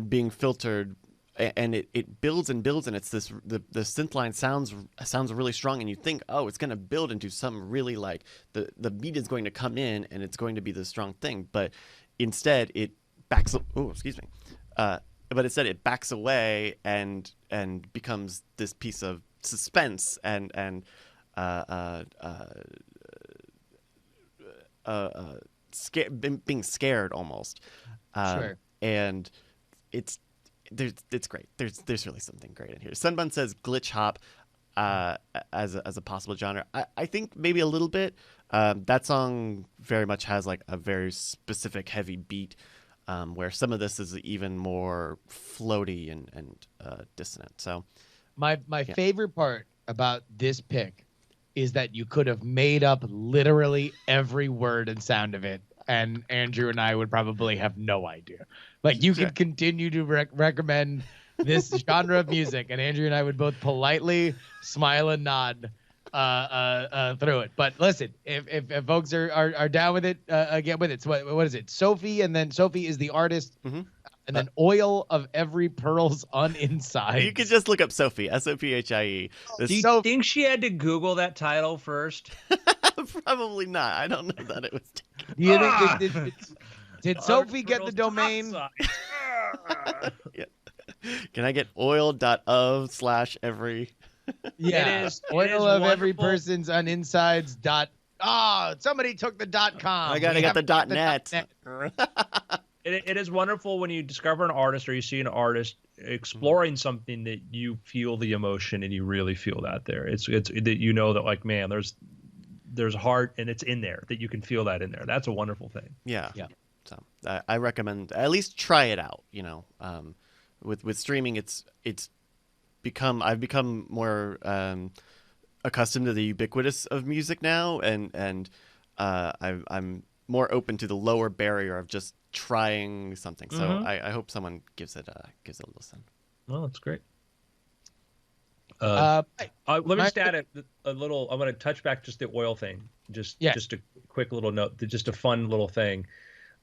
being filtered, and it builds and builds, and it's this the synth line sounds really strong, and you think, oh, it's going to build into something really, like the beat is going to come in and it's going to be the strong thing, but instead it backs away and becomes this piece of suspense and being scared almost. Sure. And it's great. There's really something great in here. Sunbun says glitch hop as a possible genre. I think maybe a little bit. That song very much has like a very specific heavy beat, where some of this is even more floaty and dissonant. So my favorite part about this pick is that you could have made up literally every word and sound of it, and Andrew and I would probably have no idea. Like, you could continue to recommend this genre of music, and Andrew and I would both politely smile and nod through it. But listen, if folks are down with it, get with it. So what is it? Sophie, and then Sophie is the artist. Mm-hmm. And then Oil of Every Pearl's on Inside. You could just look up Sophie, Sophie. Do you think she had to Google that title first? Probably not. I don't know that it was. Do you think did Sophie get the domain? Yeah. Can I get oil.of/every? Yeah, it is Oil of wonderful. Every Person's on Insides. Somebody took the .com. I got the .net. It is wonderful when you discover an artist or you see an artist exploring something that you feel the emotion and you really feel that there. It's that you know that, like, man, there's heart and it's in there, that you can feel that in there. That's a wonderful thing. Yeah. So I recommend at least try it out. With streaming, I've become more accustomed to the ubiquitous of music now, and I'm more open to the lower barrier of just trying something. So Mm-hmm. I hope someone gives it a listen. Well, that's great. Let me just add a little. I'm going to touch back just the oil thing. Just a quick little note. Just a fun little thing.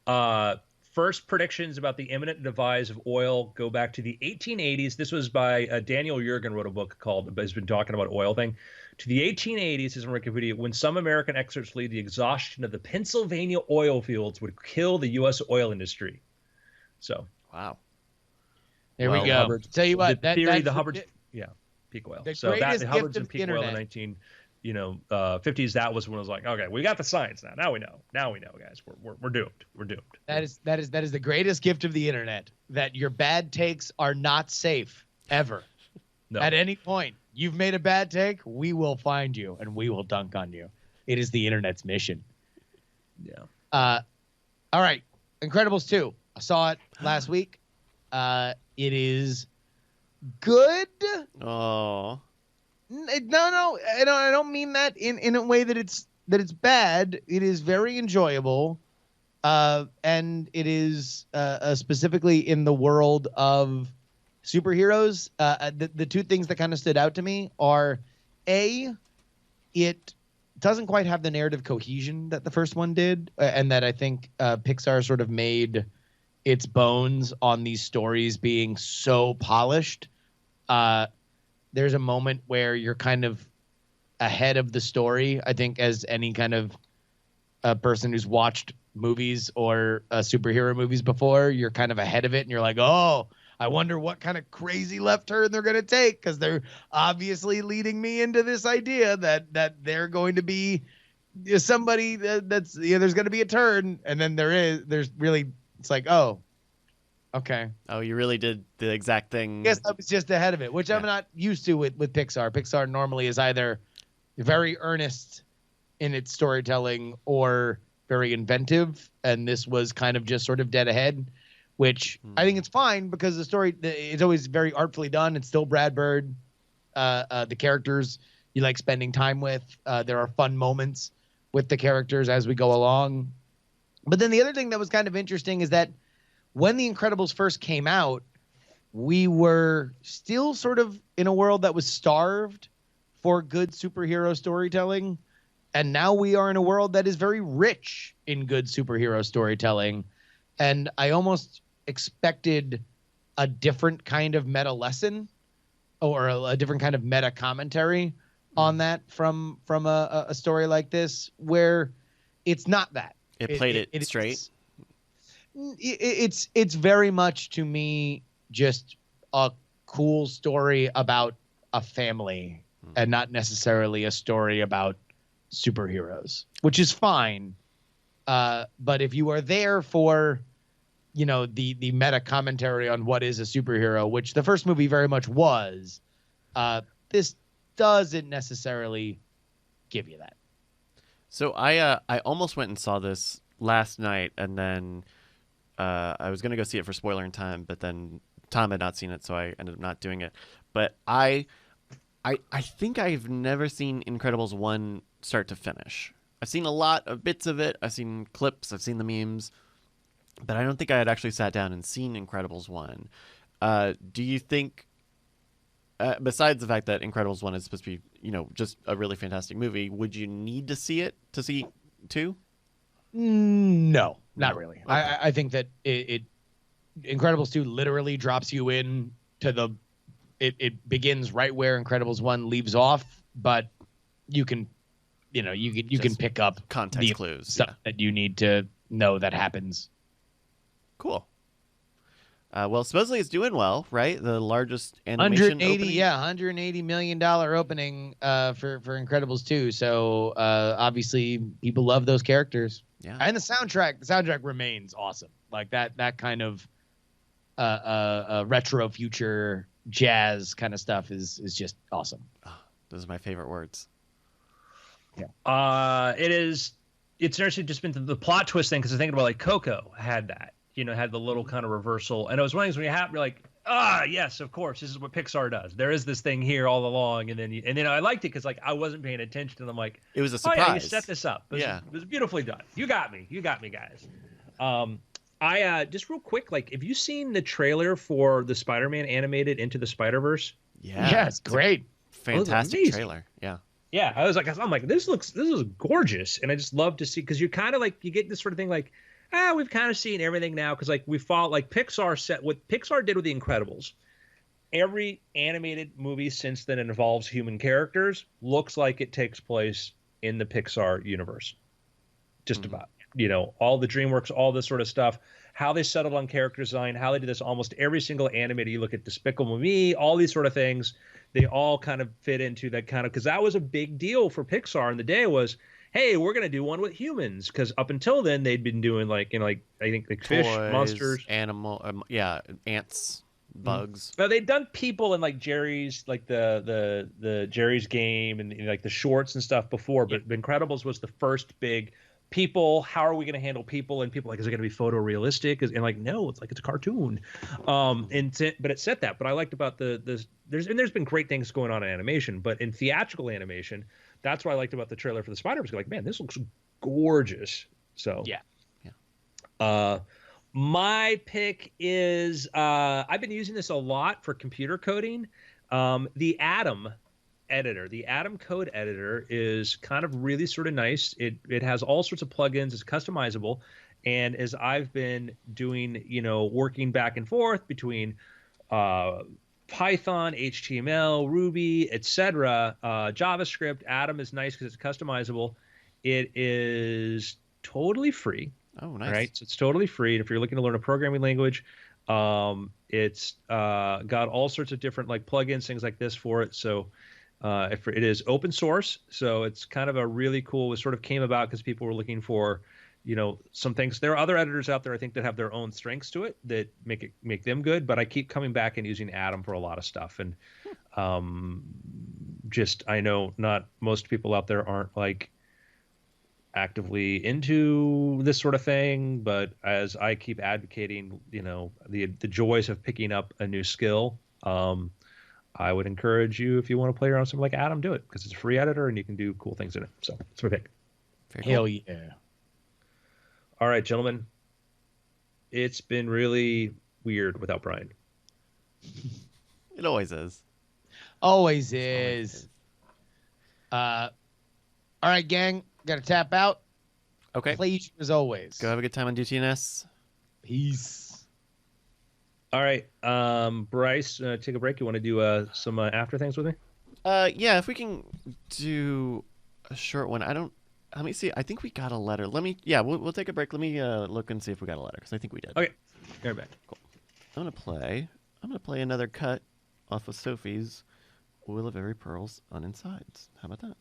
First predictions about the imminent demise of oil go back to the 1880s. This was by Daniel Yergin, wrote a book called, has been talking about oil thing. To the 1880s, is on Wikipedia, when some American experts believed the exhaustion of the Pennsylvania oil fields would kill the U.S. oil industry. So, wow. There we go. Hubbard's, Tell you what, the theory, that's the Hubbard's, peak oil. The So that greatest the gift Hubbard's of and the peak oil in the internet. 50s. That was when it was like, okay, we got the science now. Now we know. Now we know, guys. We're doomed. We're doomed. That is the greatest gift of the internet. That your bad takes are not safe ever. No. At any point, you've made a bad take, we will find you and we will dunk on you. It is the internet's mission. Yeah. All right, Incredibles 2. I saw it last week. It is good. Oh. No, I don't mean that in a way that it's bad. It is very enjoyable, and it is specifically in the world of superheroes. The two things that kind of stood out to me are, A, it doesn't quite have the narrative cohesion that the first one did, and that I think Pixar sort of made its bones on these stories being so polished. There's a moment where you're kind of ahead of the story, I think, as any kind of person who's watched movies or superhero movies before, you're kind of ahead of it and you're like, oh, I wonder what kind of crazy left turn they're going to take, because they're obviously leading me into this idea that they're going to be somebody that's, there's going to be a turn, and then there's really, it's like, oh, okay. Oh, you really did the exact thing. Yes, I was just ahead of it, which I'm not used to with Pixar. Pixar normally is either very earnest in its storytelling or very inventive, and this was kind of just sort of dead ahead, which I think it's fine because the story, it's always very artfully done. It's still Brad Bird. The characters you like spending time with. There are fun moments with the characters as we go along. But then the other thing that was kind of interesting is that when The Incredibles first came out, we were still sort of in a world that was starved for good superhero storytelling. And now we are in a world that is very rich in good superhero storytelling. And I almost expected a different kind of meta lesson or a different kind of meta commentary on that from a story like this, where it's not that. It played it straight. It's very much, to me, just a cool story about a family and not necessarily a story about superheroes, which is fine. But if you are there for, the meta commentary on what is a superhero, which the first movie very much was, this doesn't necessarily give you that. So I almost went and saw this last night, and then I was going to go see it for Spoiler in Time, but then Tom had not seen it, so I ended up not doing it. But I think I've never seen Incredibles 1 start to finish. I've seen a lot of bits of it. I've seen clips. I've seen the memes. But I don't think I had actually sat down and seen Incredibles 1. Do you think, besides the fact that Incredibles 1 is supposed to be, just a really fantastic movie, would you need to see it to see 2? No, not really. Okay. I think that it Incredibles 2 literally drops you in to it begins right where Incredibles 1 leaves off, but you can can pick up context clues, stuff that you need to know that happens. Cool. Well, supposedly it's doing well, right? The largest animation opening. $180 million opening for Incredibles 2. So obviously people love those characters. Yeah. And the soundtrack remains awesome. Like that kind of retro future jazz kind of stuff is just awesome. Oh, those are my favorite words. Yeah. It's interesting just been the plot twist thing, because I was thinking about like Coco had that. Had the little kind of reversal. And it was one of those when you have, you're like, yes, of course, this is what Pixar does. There is this thing here all along. And then I liked it because like I wasn't paying attention, and I'm like, it was a surprise. You set this up. It was beautifully done. You got me, guys. I just real quick, like, have you seen the trailer for the Spider-Man animated Into the Spider-Verse? Yeah, it's great. Fantastic trailer. Yeah. Yeah, I'm like, this is gorgeous, and I just love to see, because you kind of like, you get this sort of thing like, we've kind of seen everything now because like we follow like Pixar set what Pixar did with The Incredibles. Every animated movie since then involves human characters looks like it takes place in the Pixar universe. Just about, all the DreamWorks, all this sort of stuff, how they settled on character design, how they did this almost every single animated. You look at Despicable Me, all these sort of things, they all kind of fit into that kind of, because that was a big deal for Pixar in the day was, hey, we're going to do one with humans. Because up until then, they'd been doing like, like I think like fish, Toys, monsters, animal, ants, bugs. Now they'd done people in like Jerry's, like the Jerry's Game and like the shorts and stuff before, but Incredibles was the first big people. How are we going to handle people? And people like, is it going to be photorealistic? And like, no, it's like it's a cartoon. But it said that. But I liked about there's been great things going on in animation, but in theatrical animation, that's what I liked about the trailer for the Spider-Verse. Like, man, this looks gorgeous. So yeah. My pick is I've been using this a lot for computer coding. The Atom editor, the Atom code editor is kind of really sort of nice. It has all sorts of plugins. It's customizable. And as I've been doing, working back and forth between Python, HTML, Ruby, etc., JavaScript, Atom is nice because it's customizable. It is totally free. Oh, nice. Right, so it's totally free. And if you're looking to learn a programming language, it's got all sorts of different like plugins, things like this for it. So if it is open source, so it's kind of a really cool. It sort of came about because people were looking for, some things. There are other editors out there, I think, that have their own strengths to it that make them good. But I keep coming back and using Atom for a lot of stuff. And I know not most people out there aren't like actively into this sort of thing, but as I keep advocating, the joys of picking up a new skill, I would encourage you, if you want to play around with something like Atom, do it because it's a free editor and you can do cool things in it. So that's my pick. Hell yeah! All right, gentlemen, it's been really weird without Brian. It always is. Always is. All right, gang. Got to tap out. Okay. Pleasure as always. Go have a good time on DTNS. Peace. All right, Bryce, take a break. You want to do some after things with me? Yeah, if we can do a short one. Let me see. I think we got a letter. We'll take a break. Let me look and see if we got a letter because I think we did. Okay. All right, back. Cool. I'm gonna play another cut off of Sophie's Will of Every Pearls on Insides. How about that?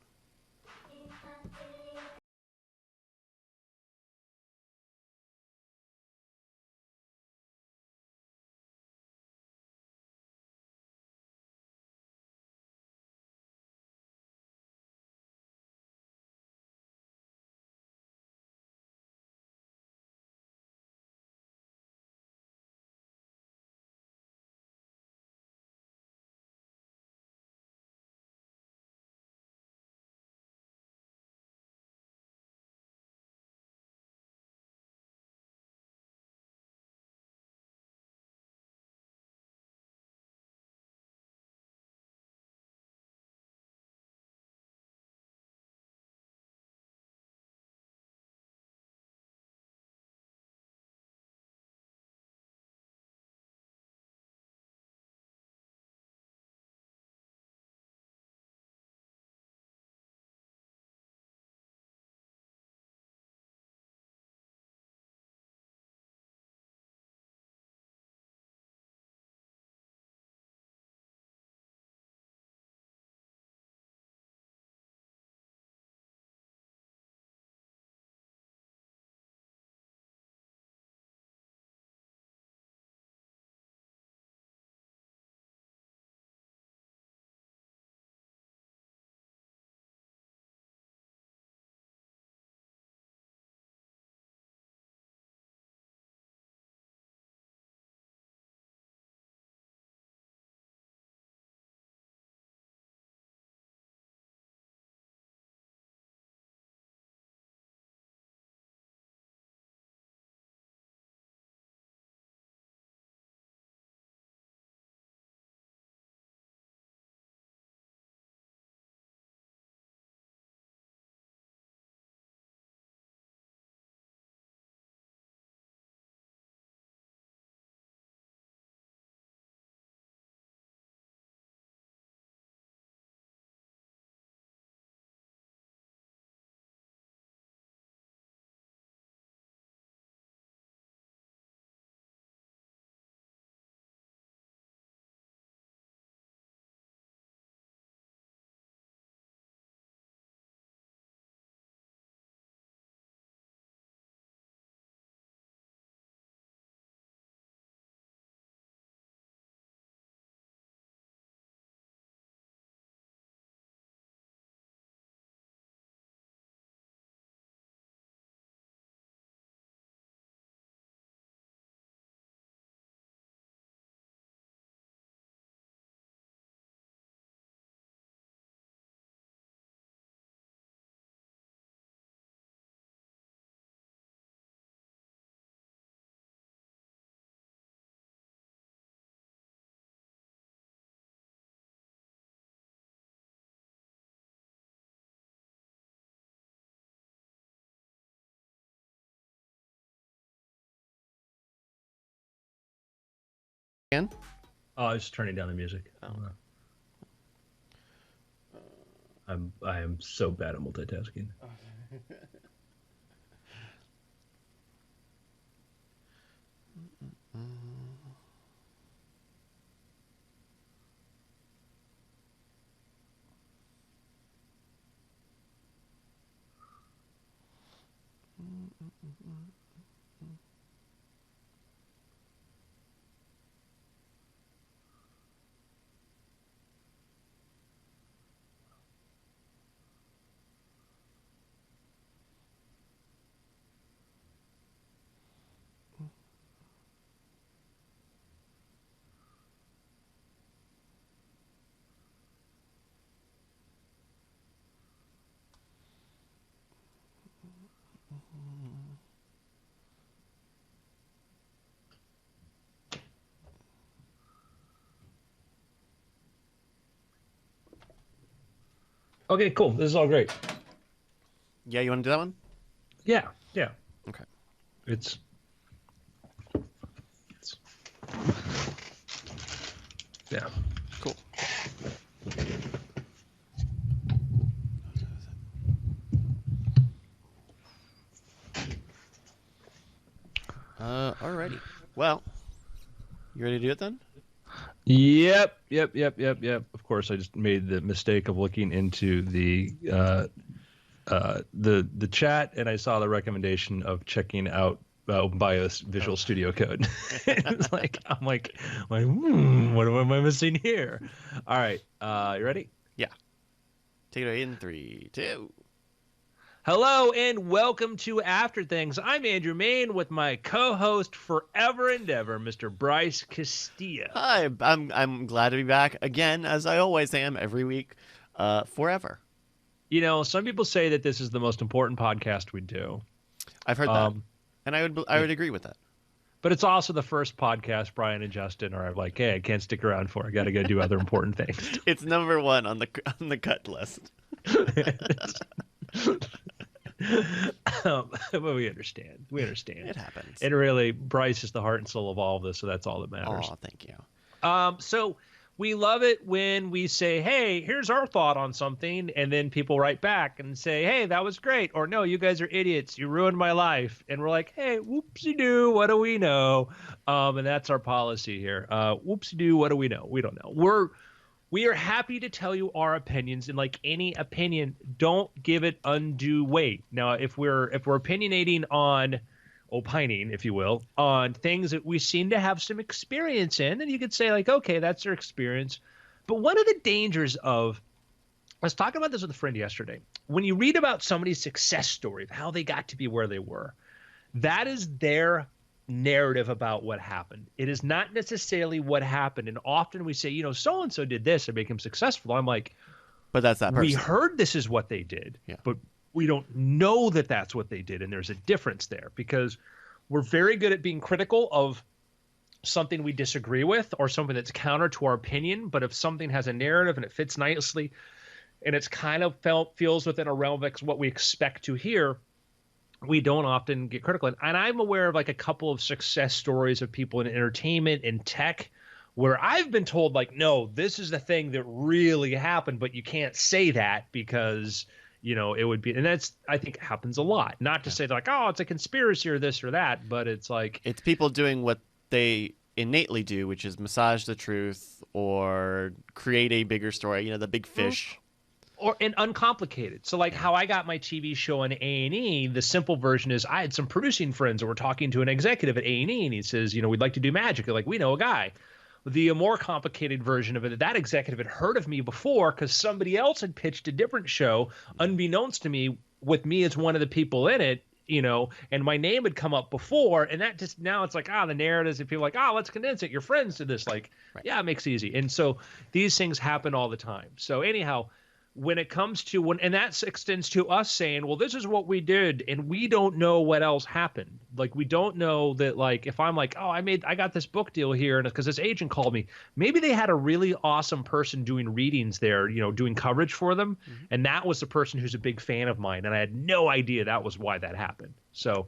Again? Oh, I was turning down the music. Oh. I am so bad at multitasking. Okay, cool. This is all great. Yeah, you want to do that one? Yeah, yeah. Okay. It's yeah. Cool. Alrighty. Well, you ready to do it then? Yep. Of course, I just made the mistake of looking into the chat, and I saw the recommendation of checking out OpenBIOS Visual Studio Code. It's like I'm like, what am I missing here? All right, you ready? Yeah. Take it away in 3, 2. Hello and welcome to After Things. I'm Andrew Main with my co-host forever and ever, Mr. Bryce Castillo. Hi, I'm glad to be back again, as I always am every week, forever. You know, some people say that this is the most important podcast we do. I've heard that, and I would agree with that. But it's also the first podcast Brian and Justin are like, hey, I can't stick around for. I got to go do other important things. It's number 1 on the cut list. But we understand. We understand. It happens. And really, Bryce is the heart and soul of all of this, so that's all that matters. Oh, thank you. So we love it when we say, hey, here's our thought on something, and then people write back and say, hey, that was great, or no, you guys are idiots, you ruined my life. And we're like, hey, whoopsie-doo, what do we know? And that's our policy here. Whoopsie-doo, what do we know? We don't know. We are happy to tell you our opinions, and like any opinion, don't give it undue weight. Now, if we're opinionating on, opining, if you will, on things that we seem to have some experience in, then you could say like, okay, that's their experience. But one of the dangers of, I was talking about this with a friend yesterday, when you read about somebody's success story of how they got to be where they were, that is their narrative about what happened. It is not necessarily what happened. And often we say, you know, so-and-so did this and make him successful. I'm like, but that's that person. We heard this is what they did, yeah, but we don't know that that's what they did. And there's a difference there because we're very good at being critical of something we disagree with or something that's counter to our opinion. But if something has a narrative and it fits nicely and it's kind of feels within a realm of what we expect to hear, we don't often get critical. And I'm aware of like a couple of success stories of people in entertainment and tech where I've been told like, no, this is the thing that really happened, but you can't say that because, you know, it would be, and that's, I think happens a lot. Not to say like, oh, it's a conspiracy or this or that, but it's like. It's people doing what they innately do, which is massage the truth or create a bigger story, you know, the big fish. And uncomplicated. So like how I got my TV show on A&E, the simple version is I had some producing friends that were talking to an executive at A&E and he says, you know, we'd like to do magic. They're like, we know a guy. The more complicated version of it, that executive had heard of me before because somebody else had pitched a different show unbeknownst to me with me as one of the people in it, you know, and my name had come up before. And that just now it's like, the narratives and people are like, let's condense it. Your friends did this. Like, right. Yeah, it makes it easy. And so these things happen all the time. So anyhow, when it comes to and that extends to us saying, well, this is what we did and we don't know what else happened. Like we don't know that, like if I'm like, I got this book deal here and because this agent called me, maybe they had a really awesome person doing readings there, you know, doing coverage for them. Mm-hmm. And that was the person who's a big fan of mine. And I had no idea that was why that happened. So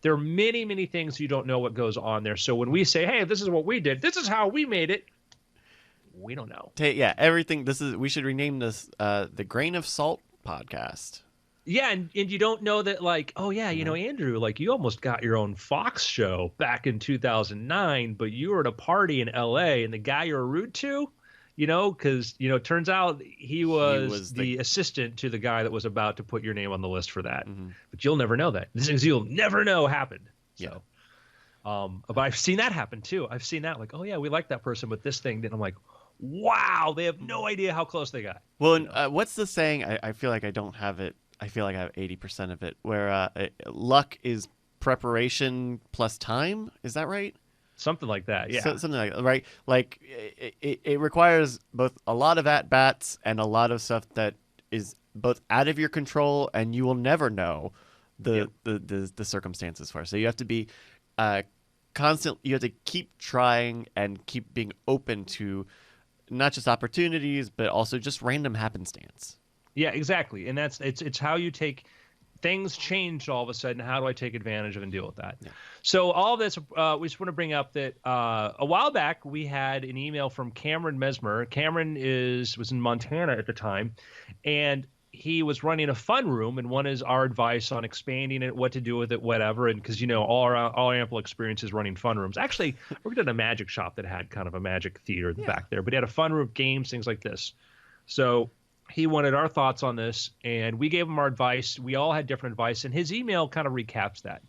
There are many, many things you don't know what goes on there. So when we say, hey, this is what we did, this is how we made it, we don't know. Yeah, everything. We should rename this the Grain of Salt podcast. Yeah, and you don't know that, like, oh yeah, you know, Andrew, like you almost got your own Fox show back in 2009, but you were at a party in LA, and the guy you're rude to, you know, because, you know, it turns out he was the assistant to the guy that was about to put your name on the list for that. But you'll never know that. This things you'll never know happened. So, but I've seen that happen too. I've seen that, like, oh yeah, we like that person, but this thing, then I'm like, wow, they have no idea how close they got. Well, and, what's the saying? I feel like I don't have it. I feel like I have 80% of it, where luck is preparation plus time. Is that right? Something like that, yeah. Something like that, right? Like it requires both a lot of at-bats and a lot of stuff that is both out of your control, and you will never know the circumstances for. So you have to be constant. You have to keep trying and keep being open to not just opportunities, but also just random happenstance. Yeah, exactly. And it's how you take things change all of a sudden. How do I take advantage of and deal with that? Yeah. So all of this, we just want to bring up that a while back we had an email from Cameron Mesmer. Cameron was in Montana at the time, and he was running a fun room and wanted our advice on expanding it, what to do with it, whatever. And because, you know, all our ample experience is running fun rooms. Actually, we worked at a magic shop that had kind of a magic theater in the back there, but he had a fun room, games, things like this. So he wanted our thoughts on this, and we gave him our advice. We all had different advice, and his email kind of recaps that.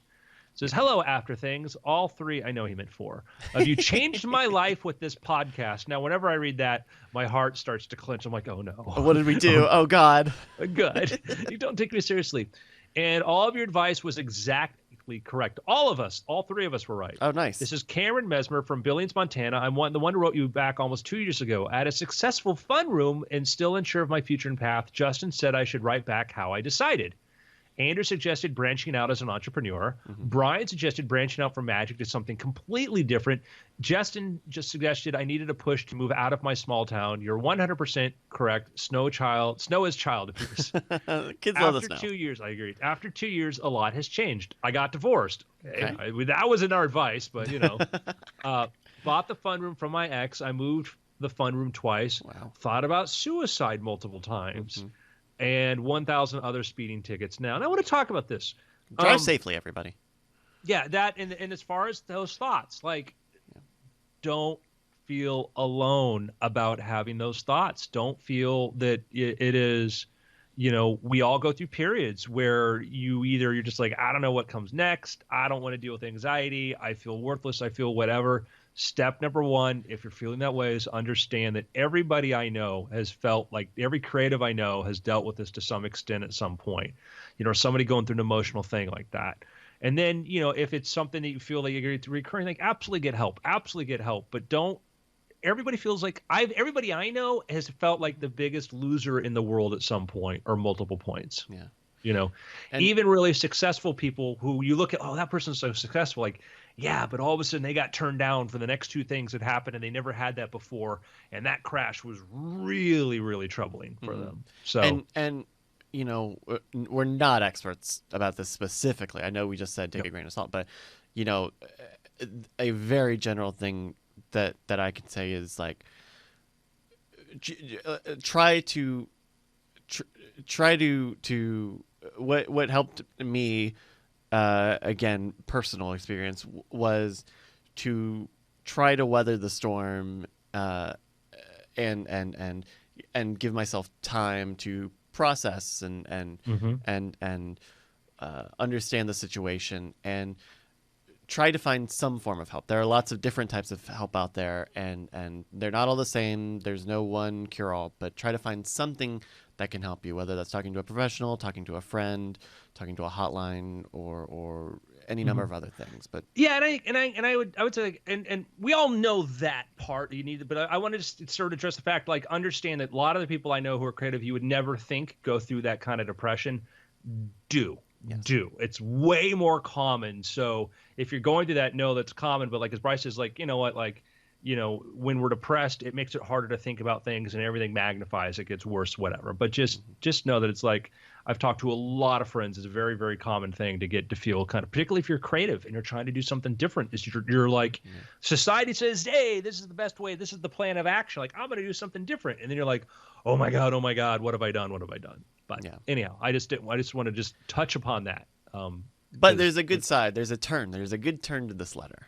It says, hello, After Things. All three, I know he meant four, of you changed my life with this podcast. Now, whenever I read that, my heart starts to clench. I'm like, oh, no. What did we do? Oh, God. Good. You don't take me seriously. And all of your advice was exactly correct. All of us, all three of us were right. Oh, nice. This is Cameron Mesmer from Billings, Montana. I'm the one who wrote you back almost 2 years ago. At a successful fun room and still unsure of my future and path, Justin said I should write back how I decided. Andrew suggested branching out as an entrepreneur. Brian suggested branching out from magic to something completely different. Justin just suggested I needed a push to move out of my small town. You're 100% correct. Snow is child abuse. Kids love the snow. After 2 years, I agree. After 2 years, a lot has changed. I got divorced. Okay. That wasn't our advice, but, you know. Bought the fun room from my ex. I moved the fun room twice. Wow. Thought about suicide multiple times. And 1,000 other speeding tickets now. And I want to talk about this. Drive safely, everybody. Yeah, that and as far as those thoughts, like, don't feel alone about having those thoughts. Don't feel that it is, you know, we all go through periods where you're just like, I don't know what comes next. I don't want to deal with anxiety. I feel worthless. I feel whatever. Step number one, if you're feeling that way, is understand that everybody I know has felt like every creative I know has dealt with this to some extent at some point, you know, or somebody going through an emotional thing like that. And then, you know, if it's something that you feel like you're recurring, like absolutely get help, but everybody feels like everybody I know has felt like the biggest loser in the world at some point or multiple points. Yeah. You know, and even really successful people who you look at, oh, that person's so successful. Like, yeah, but all of a sudden they got turned down for the next two things that happened and they never had that before. And that crash was really, really troubling for them. So, and, you know, we're not experts about this specifically. I know we just said take a grain of salt, but, you know, a very general thing that I can say is like, try to what helped me, again, personal experience, was to try to weather the storm and give myself time to process and understand the situation and try to find some form of help. There are lots of different types of help out there, and they're not all the same. There's no one cure-all, but try to find something that can help you, whether that's talking to a professional, talking to a friend, talking to a hotline, or any number of other things. But yeah, and I would say, and we all know that part you need, but I wanted to sort of address the fact, like, understand that a lot of the people I know who are creative, you would never think go through that kind of depression. It's way more common. So if you're going through that, know that's common. But like as Bryce is like, you know what, like, when we're depressed, it makes it harder to think about things and everything magnifies, it gets worse, whatever. But just know that it's like, I've talked to a lot of friends. It's a very, very common thing to get to feel kind of, particularly if you're creative and you're trying to do something different, is you're like, society says, hey, this is the best way. This is the plan of action. Like, I'm going to do something different. And then you're like, oh my God, what have I done? What have I done? But anyhow, I just want to just touch upon that. But there's a good side. There's a turn. There's a good turn to this letter.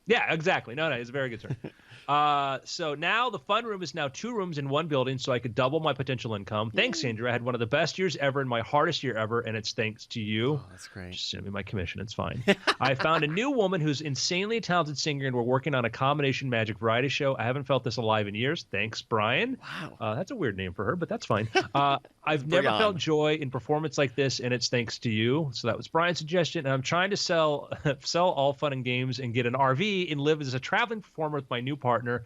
Yeah, exactly. No, it's a very good turn. So now the fun room is now 2 rooms in one building, so I could double my potential income. Thanks, Andrew. I had one of the best years ever and my hardest year ever, and it's thanks to you. Oh, that's great. Just send me my commission. It's fine. I found a new woman who's insanely talented singer, and we're working on a combination magic variety show. I haven't felt this alive in years. Thanks, Brian. Wow. That's a weird name for her, but that's fine. I've never felt joy in performance like this, and it's thanks to you. So that was Brian's suggestion. And I'm trying to sell all fun and games and get an RV and live as a traveling performer with my new partner.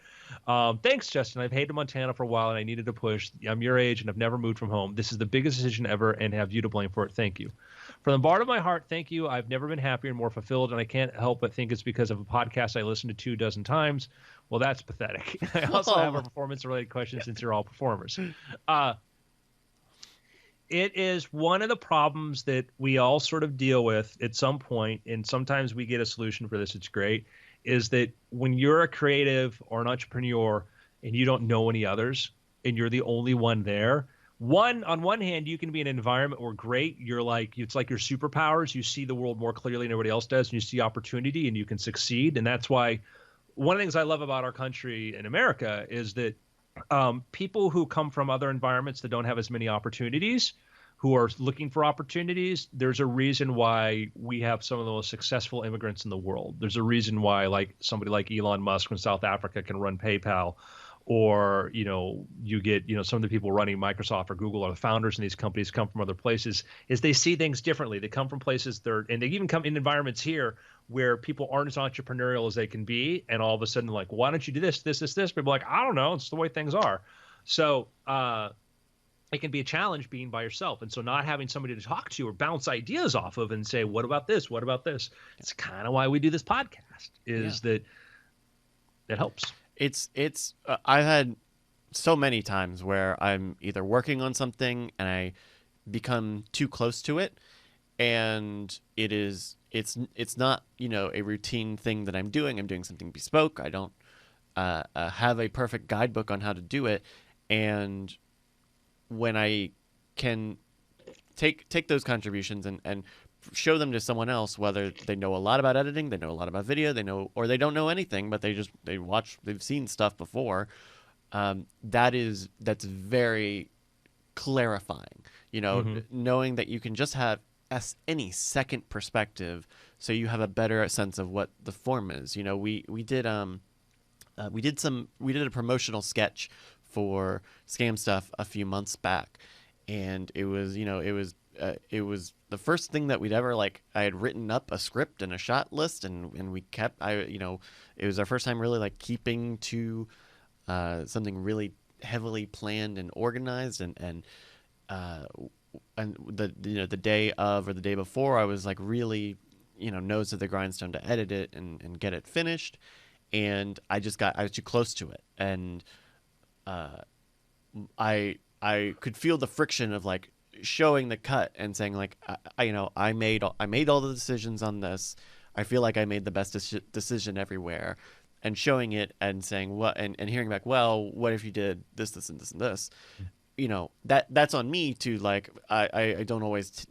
Thanks, Justin. I've hated Montana for a while, and I needed to push. I'm your age, and I've never moved from home. This is the biggest decision ever, and have you to blame for it. Thank you. From the bottom of my heart, thank you. I've never been happier and more fulfilled, and I can't help but think it's because of a podcast I listened to 2 dozen times. Well, that's pathetic. I also have a performance-related question since you're all performers. It is one of the problems that we all sort of deal with at some point, and sometimes we get a solution for this. It's great, is that when you're a creative or an entrepreneur and you don't know any others and you're the only one there, on one hand, you can be in an environment where great, it's like your superpowers. You see the world more clearly than everybody else does, and you see opportunity and you can succeed. And that's why one of the things I love about our country in America is that people who come from other environments that don't have as many opportunities, who are looking for opportunities, there's a reason why we have some of the most successful immigrants in the world. There's a reason why like somebody like Elon Musk from South Africa can run PayPal, or you get some of the people running Microsoft or Google, or the founders in these companies come from other places, is they see things differently. They come from places and they even come in environments here where people aren't as entrepreneurial as they can be, and all of a sudden like, why don't you do this? People are like, I don't know, it's the way things are. So it can be a challenge being by yourself. And so not having somebody to talk to or bounce ideas off of and say, what about this? What about this? It's kind of why we do this podcast, is that it helps. I've had so many times where I'm either working on something and I become too close to it, and it's not, a routine thing that I'm doing something bespoke. I don't have a perfect guidebook on how to do it. And when I can take those contributions and show them to someone else, whether they know a lot about editing, they know a lot about video, or they don't know anything, but they've seen stuff before. That's very clarifying, knowing that you can just have any second perspective, so you have a better sense of what the form is. We did a promotional sketch for Scam Stuff a few months back, and it was the first thing that we'd ever I had written up a script and a shot list, and we kept it was our first time really keeping to something really heavily planned and organized, and the day of or the day before, I was really nose to the grindstone to edit it and get it finished, and I was too close to it, and I could feel the friction of showing the cut and saying I made all the decisions on this. I feel like I made the best decision everywhere, and showing it and saying what and hearing back, well, what if you did this and this and this? That's on me to I don't always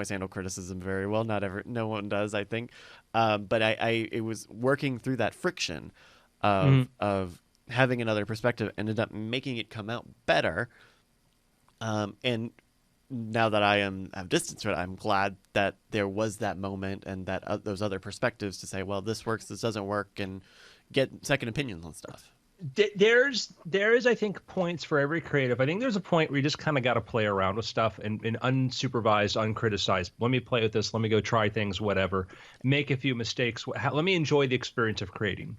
handle criticism very well. No one does, I think. But it was working through that friction of having another perspective ended up making it come out better. And now that I have distance from it, I'm glad that there was that moment and that those other perspectives to say, well, this works, this doesn't work, and get second opinions on stuff. There is, I think, points for every creative. I think there's a point where you just kind of got to play around with stuff and unsupervised, uncriticized. Let me play with this. Let me go try things, whatever. Make a few mistakes. Let me enjoy the experience of creating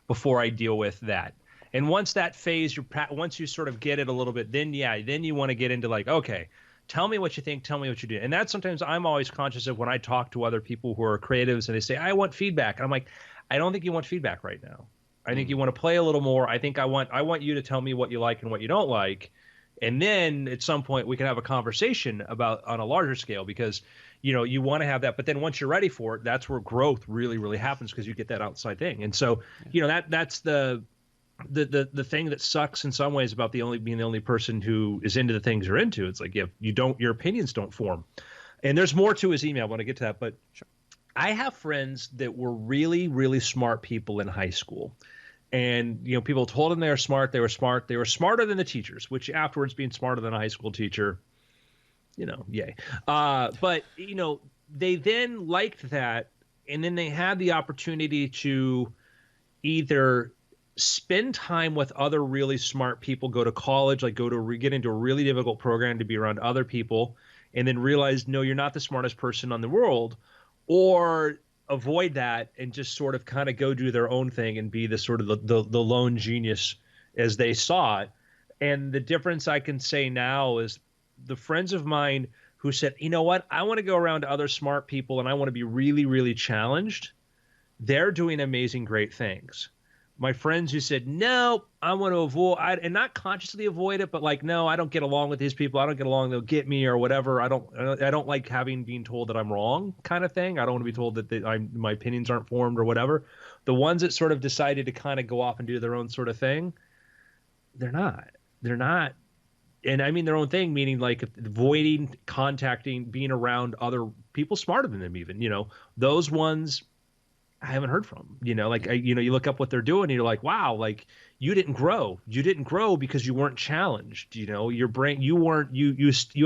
before I deal with that. And once that phase, once you sort of get it a little bit, then you want to get into okay, tell me what you think, tell me what you do. And that's sometimes I'm always conscious of when I talk to other people who are creatives and they say, I want feedback. And I'm like, I don't think you want feedback right now. I think you want to play a little more. I think I want you to tell me what you like and what you don't like. And then at some point we can have a conversation about on a larger scale, because, you know, you want to have that. But then once you're ready for it, that's where growth really, really happens, because you get that outside thing. And so, you know, that's the thing that sucks in some ways about being the only person who is into the things you're into. It's like, your opinions don't form. And there's more to his email. I want to get to that. But sure. I have friends that were really, really smart people in high school. And, you know, people told them they were smart. They were smart. They were smarter than the teachers, which afterwards being smarter than a high school teacher, you know, yay. But, you know, they then liked that. And then they had the opportunity to either spend time with other really smart people, go to college, like get into a really difficult program to be around other people, and then realize, no, you're not the smartest person in the world, or avoid that and just sort of kind of go do their own thing and be the sort of the lone genius as they saw it. And the difference I can say now is the friends of mine who said, you know what, I want to go around to other smart people and I want to be really, really challenged. They're doing amazing, great things. My friends who said, no, I want to avoid, and not consciously avoid it, but like, no, I don't get along with these people. I don't get along. They'll get me or whatever. I don't like being told that I'm wrong kind of thing. I don't want to be told that my opinions aren't formed or whatever. The ones that sort of decided to kind of go off and do their own sort of thing, they're not. And I mean their own thing, meaning like avoiding contacting, being around other people smarter than them even, you know, those ones I haven't heard from, you know, like, you know, you look up what they're doing and you're like, wow, like you didn't grow because you weren't challenged. You know, your brain, you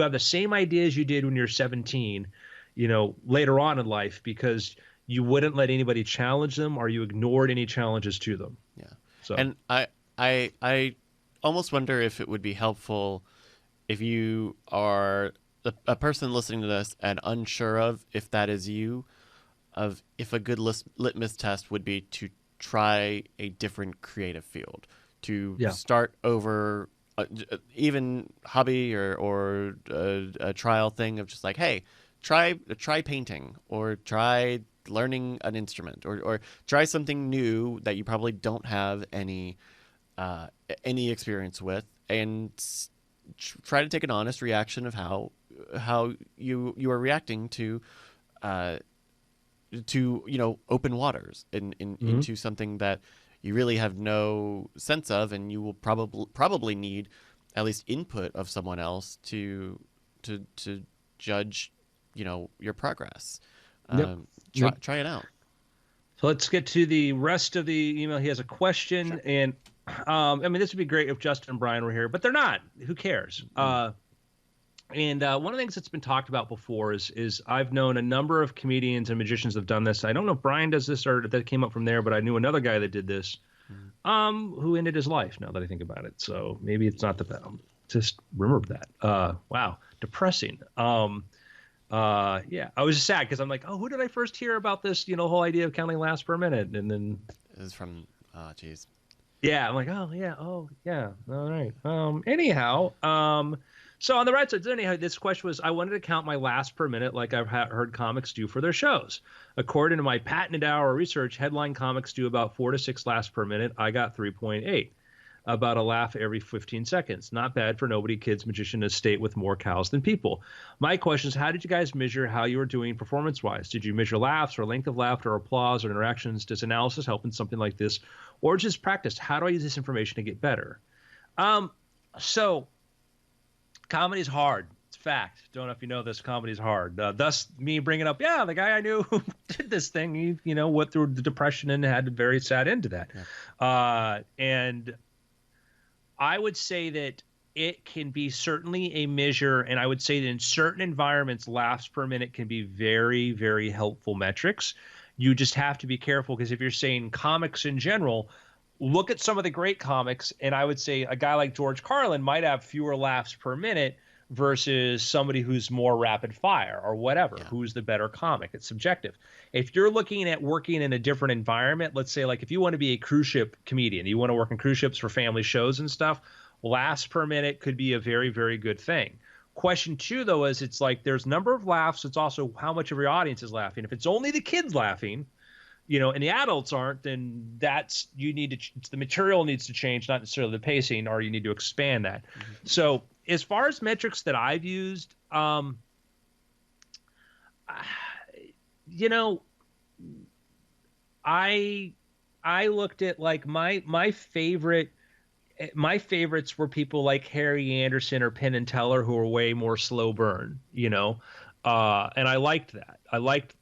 have the same ideas you did when you're 17, you know, later on in life, because you wouldn't let anybody challenge them, or you ignored any challenges to them. Yeah. So, and I almost wonder if it would be helpful if you are a person listening to this and unsure of if that is you, of if a good litmus test would be to try a different creative field, to start over, even hobby or a trial thing of just like, hey, try painting, or try learning an instrument, or try something new that you probably don't have any experience with, and try to take an honest reaction of how you are reacting to you know, open waters into something that you really have no sense of, and you will probably need at least input of someone else to judge, you know, your progress. Try it out. So let's get to the rest of the email. He has a question, sure. And I mean, this would be great if Justin and Brian were here, but they're not. Who cares? And one of the things that's been talked about before is I've known a number of comedians and magicians that have done this. I don't know if Brian does this or if that came up from there, but I knew another guy that did this, who ended his life, now that I think about it. So maybe it's not the best. Just remember that. Wow. Depressing. Yeah, I was just sad because I'm like, oh, who did I first hear about this, you know, whole idea of counting laughs per minute? And then it was from, geez. Yeah. I'm like, oh yeah. All right. Anyhow, so on the right side, anyhow, this question was, I wanted to count my laughs per minute like I've heard comics do for their shows. According to my patented hour research, headline comics do about 4 to 6 laughs per minute. I got 3.8. About a laugh every 15 seconds. Not bad for nobody, kids, magician, a state with more cows than people. My question is, how did you guys measure how you were doing performance-wise? Did you measure laughs or length of laughter or applause or interactions? Does analysis help in something like this? Or just practice? How do I use this information to get better? So comedy's hard. It's fact. Don't know if you know this. Comedy's hard. Thus, me bringing up, the guy I knew who did this thing, he, went through the depression and had a very sad end to that. Yeah. And I would say that it can be certainly a measure, and I would say that in certain environments, laughs per minute can be very, very helpful metrics. You just have to be careful, because if you're saying comics in general, look at some of the great comics, and I would say a guy like George Carlin might have fewer laughs per minute versus somebody who's more rapid fire or whatever. Yeah. Who's the better comic? It's subjective. If you're looking at working in a different environment, let's say like if you want to be a cruise ship comedian, you want to work in cruise ships for family shows and stuff, laughs per minute could be a very, very good thing. Question 2, though, is it's like there's number of laughs. It's also how much of your audience is laughing. If it's only the kids laughing, and the adults aren't, then that's the material needs to change, not necessarily the pacing, or you need to expand that. Mm-hmm. So as far as metrics that I've used, I looked at like my favorites were people like Harry Anderson or Penn and Teller, who are way more slow burn, and I liked that. I liked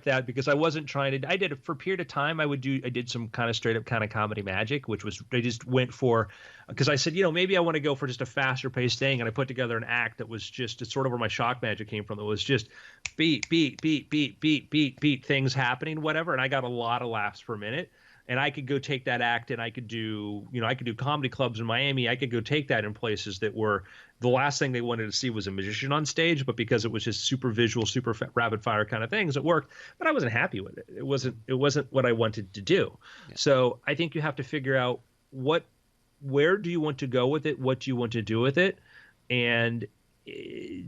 that because I wasn't trying to. I did it for a period of time. I did some kind of straight up kind of comedy magic, which was I just went for, because I said, maybe I want to go for just a faster paced thing, and I put together an act that was just, it's sort of where my shock magic came from. That was just beat things happening, whatever, and I got a lot of laughs per minute. And I could go take that act, and I could do comedy clubs in Miami. I could go take that in places that were, the last thing they wanted to see was a magician on stage, but because it was just super visual, super rapid fire kind of things, it worked. But I wasn't happy with it. It wasn't what I wanted to do. Yeah. So I think you have to figure out where do you want to go with it? What do you want to do with it? And I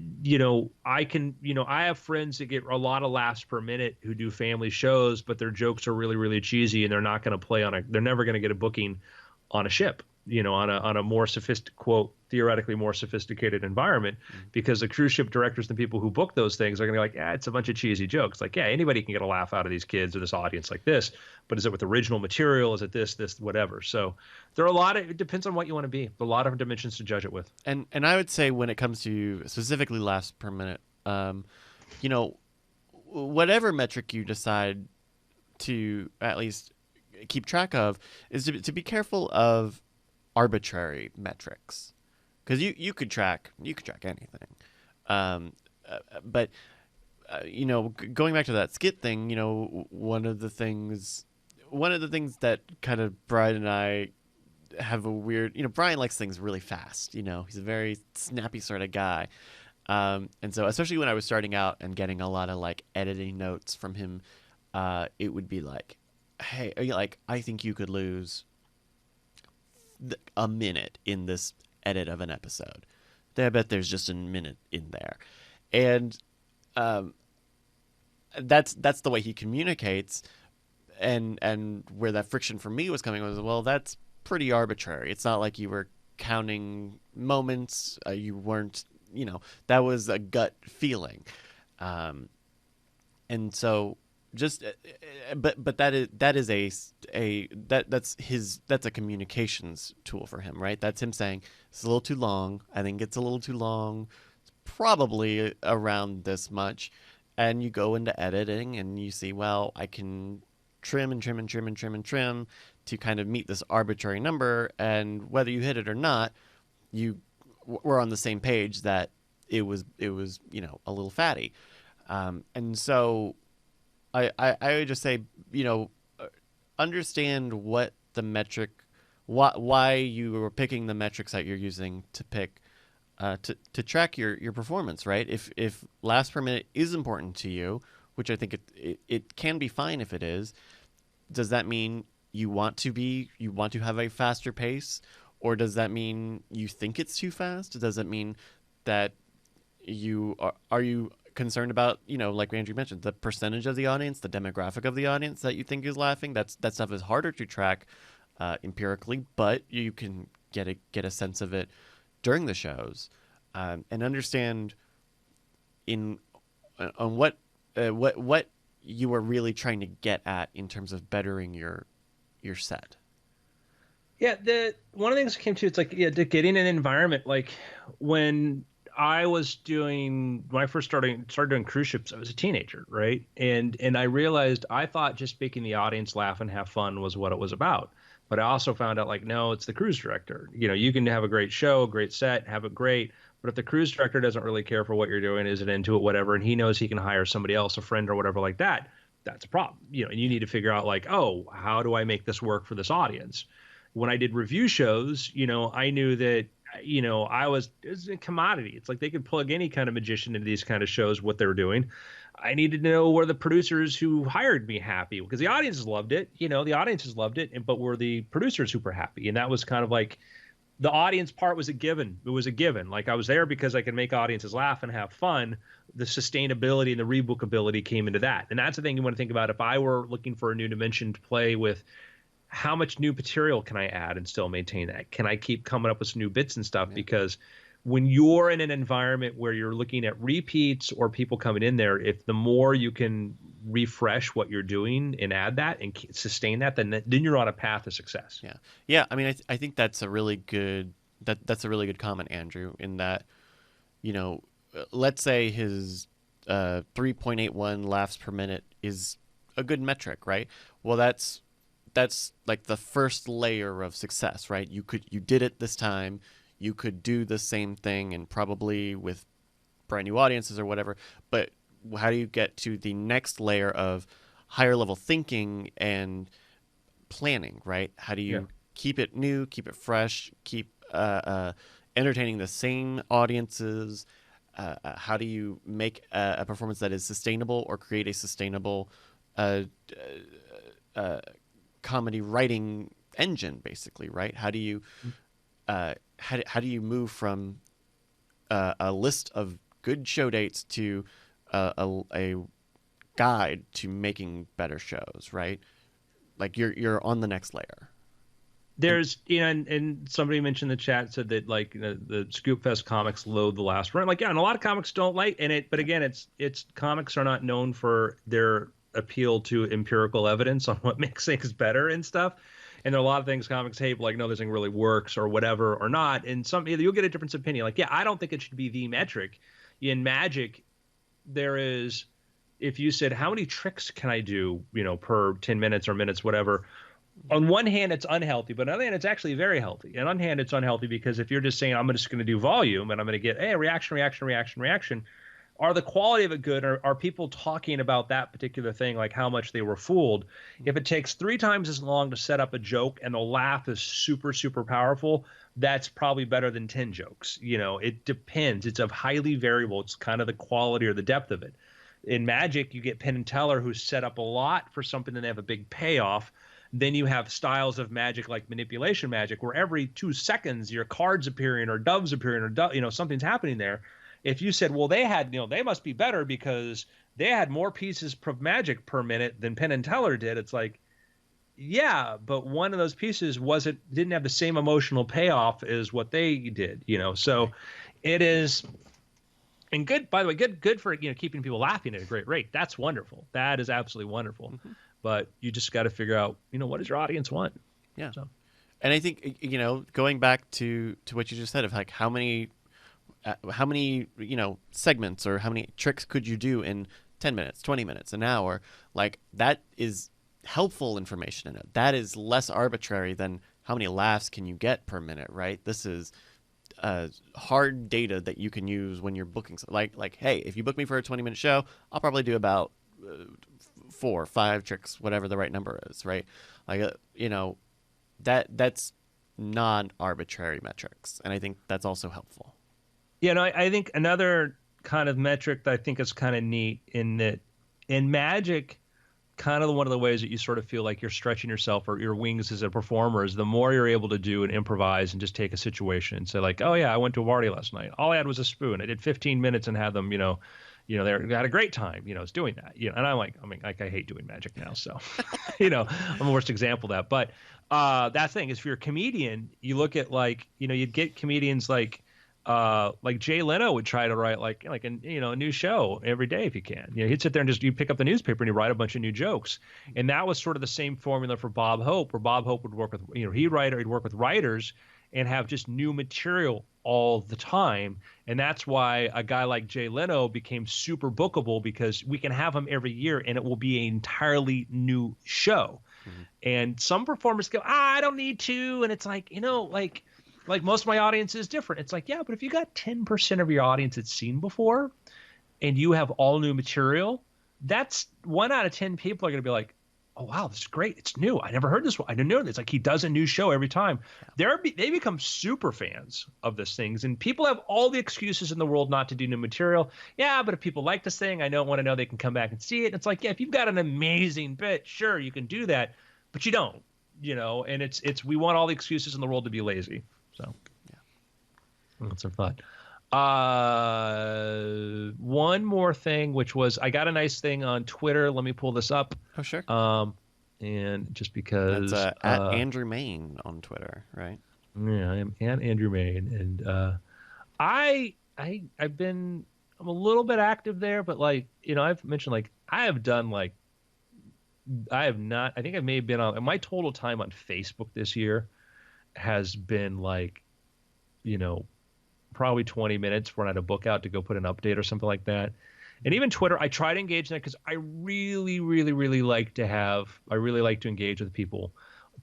have friends that get a lot of laughs per minute who do family shows, but their jokes are really, really cheesy, and they're not going to play they're never going to get a booking on a ship, on a more theoretically more sophisticated environment, because the cruise ship directors and people who book those things are going to be like, it's a bunch of cheesy jokes. Like, yeah, anybody can get a laugh out of these kids or this audience like this, but is it with original material? Is it this, whatever? So there are it depends on what you want to be. A lot of dimensions to judge it with. And I would say when it comes to specifically laughs per minute, whatever metric you decide to at least keep track of is to be careful of arbitrary metrics, because you could track anything, but going back to that skit thing, one of the things that kind of Brian and I have a weird, Brian likes things really fast. He's a very snappy sort of guy, and so especially when I was starting out and getting a lot of like editing notes from him, it would be like, hey, like, I think you could lose a minute in this edit of an episode. I bet there's just a minute in there. And that's the way he communicates. And where that friction for me was coming was, well, that's pretty arbitrary. It's not like you were counting moments. You weren't, that was a gut feeling. And so just, but that's a communications tool for him, right? That's him saying it's a little too long. I think it's a little too long. It's probably around this much. And you go into editing and you see, well, I can trim and trim and trim and trim and trim to kind of meet this arbitrary number. And whether you hit it or not, we're on the same page that it was, a little fatty. And so I would just say, understand what the metric, why you are picking the metrics that you're using to pick, to track your performance, right? If laughs per minute is important to you, which I think it can be fine if it is, does that mean you want to have a faster pace, or does that mean you think it's too fast? Does it mean that are you concerned about, like Andrew mentioned, the percentage of the audience, the demographic of the audience that you think is laughing? That stuff is harder to track empirically, but you can get a sense of it during the shows, and understand on what you are really trying to get at in terms of bettering your set. Yeah, one of the things that came to, it's like, getting an environment, like when I first started doing cruise ships, I was a teenager, right? And I realized, I thought just making the audience laugh and have fun was what it was about. But I also found out, like, no, it's the cruise director. You can have a great show, great set, have it great, but if the cruise director doesn't really care for what you're doing, isn't into it, whatever, and he knows he can hire somebody else, a friend or whatever like that, that's a problem. And you need to figure out, like, oh, how do I make this work for this audience? When I did review shows, I knew that, it was a commodity. It's like they could plug any kind of magician into these kind of shows, what they're doing. I needed to know, were the producers who hired me happy? Because the audiences loved it. The audiences loved it, but were the producers super happy? And that was kind of like, the audience part was a given. It was a given. Like I was there because I could make audiences laugh and have fun. The sustainability and the rebookability came into that. And that's the thing you want to think about. If I were looking for a new dimension to play with, how much new material can I add and still maintain that? Can I keep coming up with some new bits and stuff? Yeah. Because when you're in an environment where you're looking at repeats or people coming in there, if the more you can refresh what you're doing and add that and sustain that, then you're on a path to success. Yeah. Yeah. I mean, I think that's a really good, that's a really good comment, Andrew, in that, you know, let's say his 3.81 laughs per minute is a good metric, right? Well, that's like the first layer of success, right? You did it this time. You could do the same thing and probably with brand new audiences or whatever. But how do you get to the next layer of higher level thinking and planning, right? How do you keep it new, keep it fresh, keep entertaining the same audiences? How do you make a performance that is sustainable or create a sustainable comedy writing engine, basically, right? How do you how do you move from a list of good show dates to a guide to making better shows, right? Like you're on the next layer. There's, you know, and somebody mentioned in the chat said that like the Scoop Fest comics load the last run. Like, yeah, and a lot of comics don't like it, but again, it's comics are not known for their appeal to empirical evidence on what makes things better and stuff. And there are a lot of things comics hate, like, no, this thing really works or whatever or not. And you'll get a different opinion. Like, yeah, I don't think it should be the metric. In Magic, there is, if you said, how many tricks can I do, you know, per 10 minutes or minutes, whatever. On one hand, it's unhealthy, but on the other hand, it's actually very healthy. And on one hand, it's unhealthy because if you're just saying, I'm just going to do volume and I'm going to get, hey, reaction, are the quality of it good? Are people talking about that particular thing, like how much they were fooled? If it takes 3 times as long to set up a joke and the laugh is super, super powerful, that's probably better than 10 jokes. You know, it depends. It's highly variable. It's kind of the quality or the depth of it. In Magic, you get Penn and Teller who set up a lot for something and they have a big payoff. Then you have styles of Magic like Manipulation Magic, where every 2 seconds your card's appearing or dove's appearing or, you know, something's happening there. If you said, well, they had, you know, they must be better because they had more pieces of Magic per minute than Penn and Teller did, it's like, yeah, but one of those pieces didn't have the same emotional payoff as what they did, you know. So it is, and good, by the way, good for, you know, keeping people laughing at a great rate. That's wonderful. That is absolutely wonderful. Mm-hmm. But you just got to figure out, you know, what does your audience want? Yeah. So. And I think, you know, going back to what you just said of like how many, you know, segments or how many tricks could you do in 10 minutes, 20 minutes, an hour, like that is helpful information in it. That is less arbitrary than how many laughs can you get per minute, right? This is hard data that you can use when you're booking. Like, hey, if you book me for a 20-minute show, I'll probably do about 4 or 5 tricks, whatever the right number is, right? Like, you know, that's non-arbitrary metrics, and I think that's also helpful. Yeah, no, I think another kind of metric that I think is kind of neat in that in Magic, kind of one of the ways that you sort of feel like you're stretching yourself or your wings as a performer is the more you're able to do and improvise and just take a situation and say like, oh yeah, I went to a party last night. All I had was a spoon. I did 15 minutes and had them, you know, they had a great time, you know, it's doing that, you know, and I hate doing Magic now. So, you know, I'm the worst example of that. But that thing is, if you're a comedian, you look at like, you know, you'd get comedians like Jay Leno would try to write like a new show every day if you can. You know, he'd sit there and you pick up the newspaper and he'd write a bunch of new jokes. And that was sort of the same formula for Bob Hope, where Bob Hope would work with, you know, he'd work with writers and have just new material all the time. And that's why a guy like Jay Leno became super bookable, because we can have him every year and it will be an entirely new show. Mm-hmm. And some performers go, I don't need to. And it's like, you know, like most of my audience is different. It's like, yeah, but if you got 10% of your audience that's seen before and you have all new material, that's 1 out of 10 people are going to be like, oh, wow, this is great. It's new. I never heard this one. I didn't know this. Like, he does a new show every time. Yeah. They become super fans of this things. And people have all the excuses in the world not to do new material. Yeah, but if people like this thing, I don't want to know, they can come back and see it. And it's like, yeah, if you've got an amazing bit, sure, you can do that. But you don't, you know, and it's we want all the excuses in the world to be lazy. So That's our thought. One more thing, which was I got a nice thing on Twitter. Let me pull this up. Oh, sure. And just because That's at Andrew Main on Twitter, right? Yeah, I am at Andrew Main, and I'm a little bit active there, but like I've mentioned like I have done like I have not. I think I may have been on my total time on Facebook this year has been like probably 20 minutes when I had a book out to go put an update or something like that. And even Twitter, I try to engage in that because I really, really, really like to engage with people.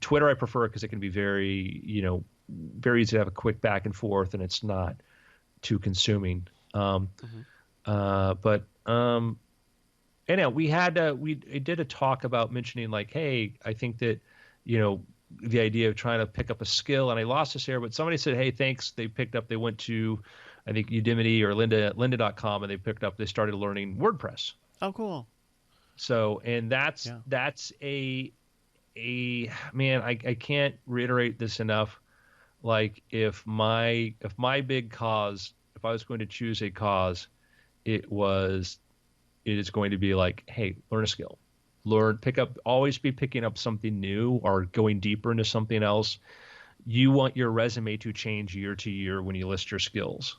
Twitter, I prefer because it can be very, very easy to have a quick back and forth and it's not too consuming. But anyhow, we did a talk about mentioning like, hey, I think that, the idea of trying to pick up a skill, and I lost this here, but somebody said, hey, thanks. They went to, I think Udemy or lynda.com, and they started learning WordPress. Oh, cool. So, and that's a man, I can't reiterate this enough. Like if my big cause, if I was going to choose a cause, it is going to be like, hey, learn a skill. Always be picking up something new or going deeper into something else. You want your resume to change year to year when you list your skills,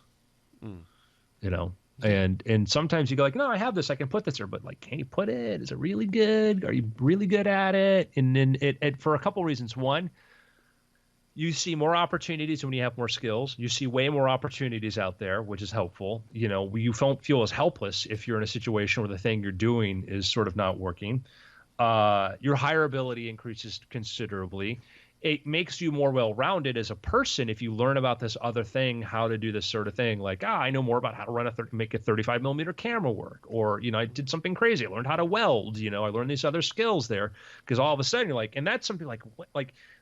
and sometimes you go like, no, I have this, I can put this there, but like, can you put it? Is it really good? Are you really good at it? And then it for a couple reasons. One, you see more opportunities when you have more skills. You see way more opportunities out there, which is helpful. You don't feel as helpless if you're in a situation where the thing you're doing is sort of not working. Your hireability increases considerably. It makes you more well-rounded as a person if you learn about this other thing, how to do this sort of thing. Like, I know more about how to make a 35 millimeter camera work, or I did something crazy. I learned how to weld. I learned these other skills there because all of a sudden you're like, and that's something like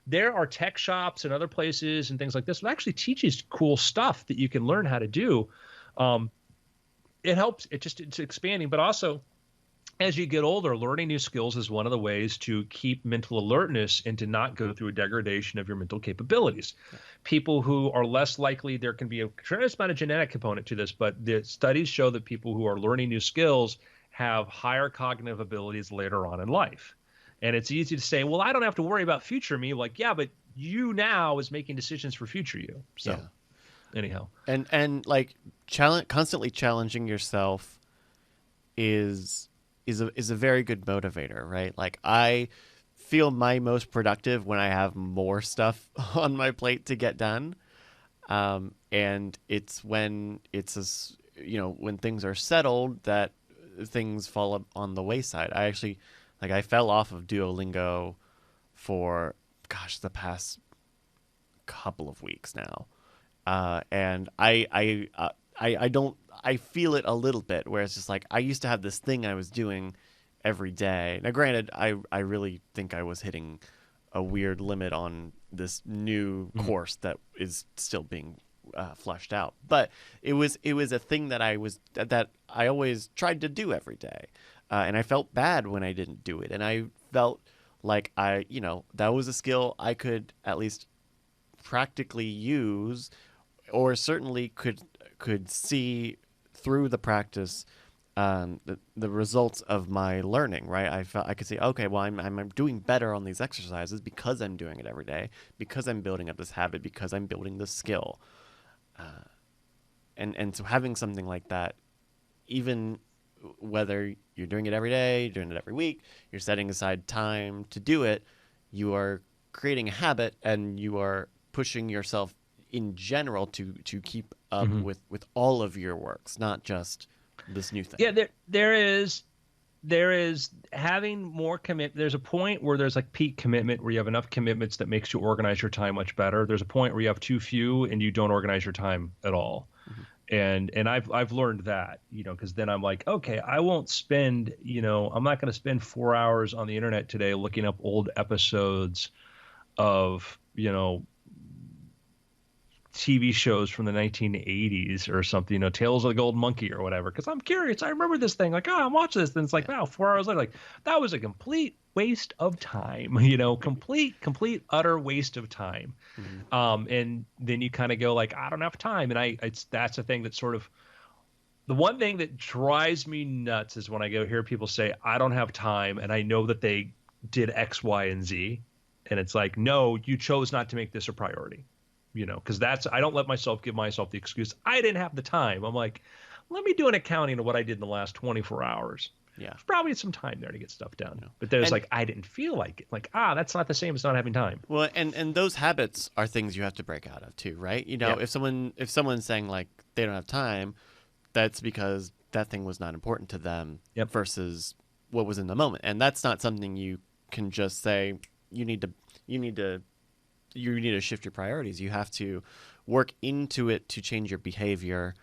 there are tech shops and other places and things like this that actually teaches cool stuff that you can learn how to do. It helps. It's expanding, but also as you get older, learning new skills is one of the ways to keep mental alertness and to not go through a degradation of your mental capabilities. Yeah. People who are less likely, there can be a tremendous amount of genetic component to this, but the studies show that people who are learning new skills have higher cognitive abilities later on in life. And it's easy to say, well, I don't have to worry about future me. Like, yeah, but you now is making decisions for future you. So anyhow. And like constantly challenging yourself is a very good motivator, right? Like I feel my most productive when I have more stuff on my plate to get done. And it's when when things are settled that things fall on the wayside. I fell off of Duolingo for, the past couple of weeks now. And I feel it a little bit where it's just like, I used to have this thing I was doing every day. Now, granted, I really think I was hitting a weird limit on this new course that is still being flushed out. But it was a thing that I always tried to do every day. And I felt bad when I didn't do it. And I felt like that was a skill I could at least practically use, or certainly could see through the practice the results of my learning, right? I could say, okay, well, I'm doing better on these exercises because I'm doing it every day, because I'm building up this habit, because I'm building this skill. And so having something like that, even whether you're doing it every day, you're doing it every week, you're setting aside time to do it, you are creating a habit and you are pushing yourself in general to keep up with all of your works, not just this new thing. Yeah, there is having more commit. There's a point where there's like peak commitment where you have enough commitments that makes you organize your time much better. There's a point where you have too few and you don't organize your time at all. And I've learned that, because then I'm like, okay, I won't spend, I'm not going to spend 4 hours on the internet today looking up old episodes of, TV shows from the 1980s or something, you know, Tales of the Golden Monkey or whatever. Because I'm curious. I remember this thing. Like, oh, I'm watching this. Then it's like, wow, 4 hours later, like that was a complete waste of time. You know, complete, utter waste of time. And then you kind of go like, I don't have time. And that's a thing that sort of, the one thing that drives me nuts is when I go hear people say, I don't have time, and I know that they did X, Y, and Z. And it's like, no, you chose not to make this a priority. You know, because I don't let myself give myself the excuse, I didn't have the time. I'm like, let me do an accounting of what I did in the last 24 hours. Yeah. There's probably some time there to get stuff done. But there's like, I didn't feel like it. Like, that's not the same as not having time. Well, and those habits are things you have to break out of too, right? You know, if someone's saying like they don't have time, that's because that thing was not important to them versus what was in the moment. And that's not something you can just say you need to shift your priorities. You have to work into it to change your behavior,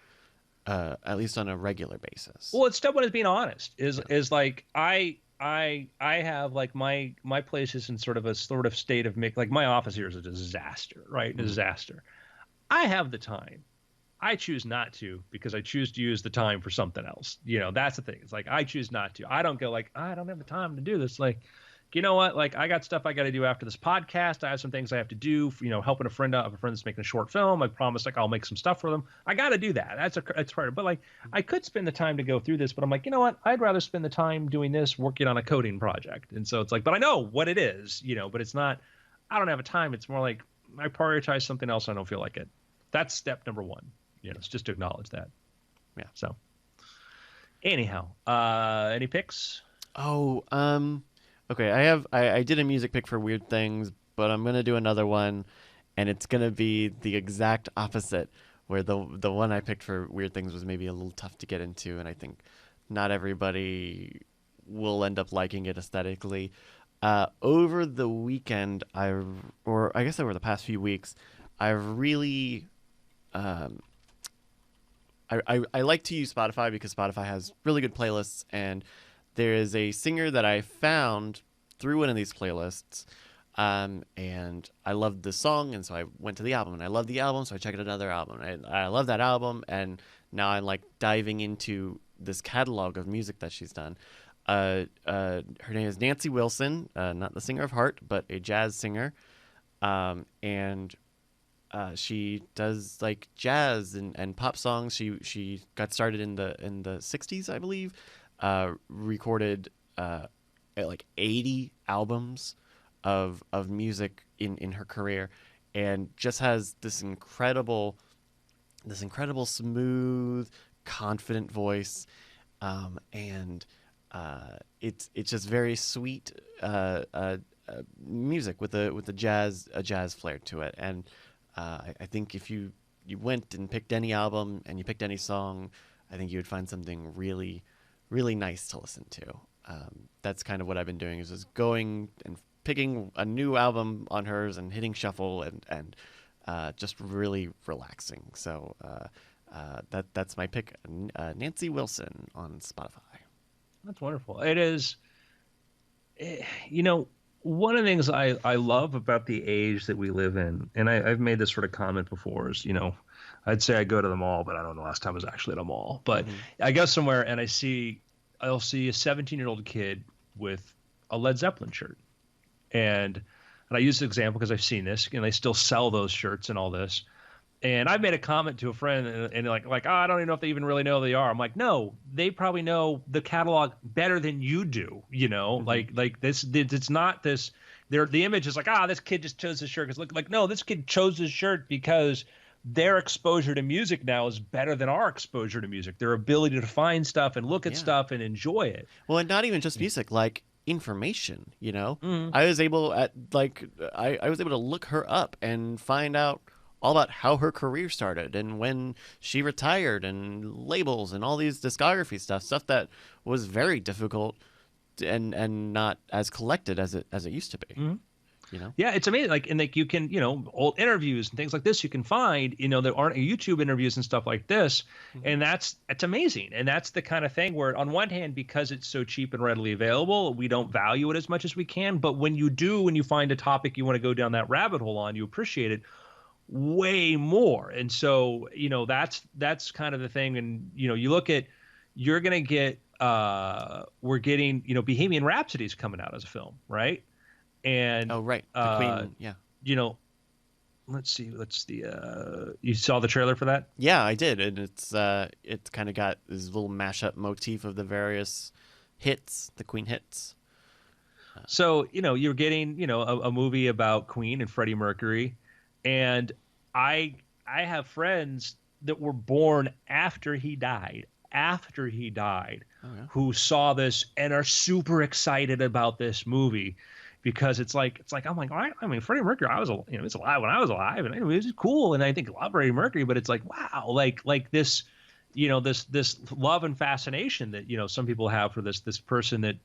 at least on a regular basis. Well, it's step one is being honest. Is like I have like my place is in sort of state of like my office here is a disaster, right? A disaster. I have the time. I choose not to because I choose to use the time for something else. You know, that's the thing. It's like I choose not to. I don't go like I don't have the time to do this. Like, you know what? Like, I got stuff I got to do after this podcast. I have some things I have to do. You know, helping a friend out. A friend that's making a short film. I promised like I'll make some stuff for them. I got to do that. That's part. But like, I could spend the time to go through this, but I'm like, you know what? I'd rather spend the time doing this, working on a coding project. And so it's like, but I know what it is, you know. But it's not. I don't have a time. It's more like I prioritize something else. I don't feel like it. That's step number one. You know, it's just to acknowledge that. Yeah. So, anyhow, any picks? Oh, okay. I did a music pick for Weird Things, but I'm gonna do another one, and it's gonna be the exact opposite. Where the one I picked for Weird Things was maybe a little tough to get into, and I think not everybody will end up liking it aesthetically. Over the weekend, or I guess over the past few weeks, I really. I like to use Spotify because Spotify has really good playlists, and there is a singer that I found through one of these playlists, and I loved the song, and so I went to the album, and I loved the album, so I checked out another album. I love that album, and now I'm like diving into this catalog of music that she's done. Her name is Nancy Wilson, not the singer of Heart, but a jazz singer, and she does like jazz and pop songs. She got started in the 60s, I believe. Recorded like 80 albums of music in her career, and just has this incredible smooth, confident voice, and it's just very sweet music with a jazz flair to it. And I think if you went and picked any album and you picked any song, I think you would find something really, really nice to listen to. That's kind of what I've been doing, is just going and picking a new album on hers and hitting shuffle and just really relaxing. So that's my pick, Nancy Wilson on Spotify. That's wonderful. It is, you know, one of the things I love about the age that we live in, and I've made this sort of comment before, is, you know, I'd say I go to the mall, but I don't know the last time I was actually at a mall. But I go somewhere and I'll see a 17-year-old kid with a Led Zeppelin shirt. And I use this example because I've seen this, and they still sell those shirts and all this. And I've made a comment to a friend, and like, oh, I don't even know if they even really know who they are. I'm like, no, they probably know the catalog better than you do. You know, like this, it's not this. The image is like, this kid just chose this shirt because no, this kid chose this shirt because their exposure to music now is better than our exposure to music. Their ability to find stuff and look at stuff and enjoy it. Well, and not even just music, like information. You know, I was able I was able to look her up and find out all about how her career started and when she retired, and labels and all these discography stuff that was very difficult and not as collected as it used to be. You know? Yeah, it's amazing. Like, and like you can, you know, old interviews and things like this you can find, you know, there aren't YouTube interviews and stuff like this. And that's amazing. And that's the kind of thing where, on one hand, because it's so cheap and readily available, we don't value it as much as we can. But when you do, when you find a topic you want to go down that rabbit hole on, you appreciate it. way more. And so, that's kind of the thing. And, you look at, you're going to get, we're getting, Bohemian Rhapsody's coming out as a film, right? And, Oh, right. The Queen. Yeah. Let's see, you saw the trailer for that? Yeah, I did. And it's kind of got this little mashup motif of the various hits, the Queen hits. So, you're getting, a movie about Queen and Freddie Mercury. And I have friends that were born after he died, Oh, yeah. who saw this and are super excited about this movie, because it's like I'm like, all right, I mean, Freddie Mercury, I was he's alive when I was alive, and it was cool, and I think a lot of Freddie Mercury, but it's like, wow, like this, this love and fascination that some people have for this person that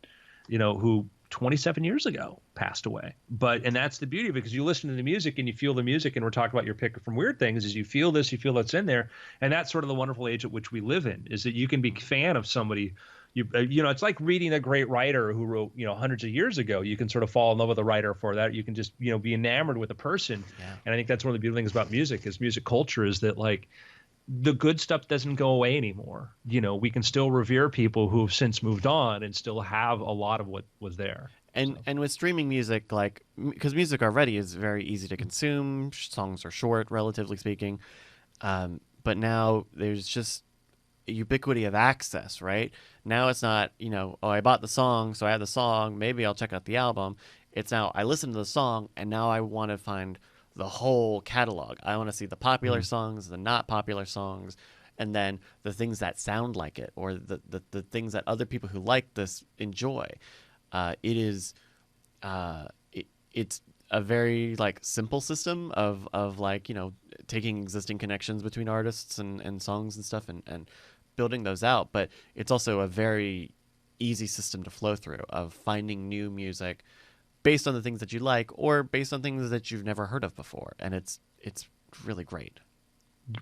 who 27 years ago passed away. And that's the beauty of it, because you listen to the music and you feel the music, and we're talking about your pick from Weird Things, is you feel this, you feel that's in there. And that's sort of the wonderful age at which we live in, is that you can be a fan of somebody. It's like reading a great writer who wrote, hundreds of years ago. You can sort of fall in love with a writer for that. You can just, be enamored with a person. Yeah. And I think that's one of the beautiful things about music, is music culture, is that, like, the good stuff doesn't go away anymore. We can still revere people who have since moved on and still have a lot of what was there. And with streaming music, like, because music already is very easy to consume, songs are short, relatively speaking, but now there's just ubiquity of access, right? Now it's not, I bought the song, so I have the song, maybe I'll check out the album. It's now I listen to the song, and now I want to find the whole catalog. I want to see the popular songs, the not popular songs, and then the things that sound like it, or the things that other people who like this enjoy. It's a very, like, simple system of like, taking existing connections between artists and songs and stuff, and building those out. But it's also a very easy system to flow through, of finding new music based on the things that you like, or based on things that you've never heard of before. And it's really great.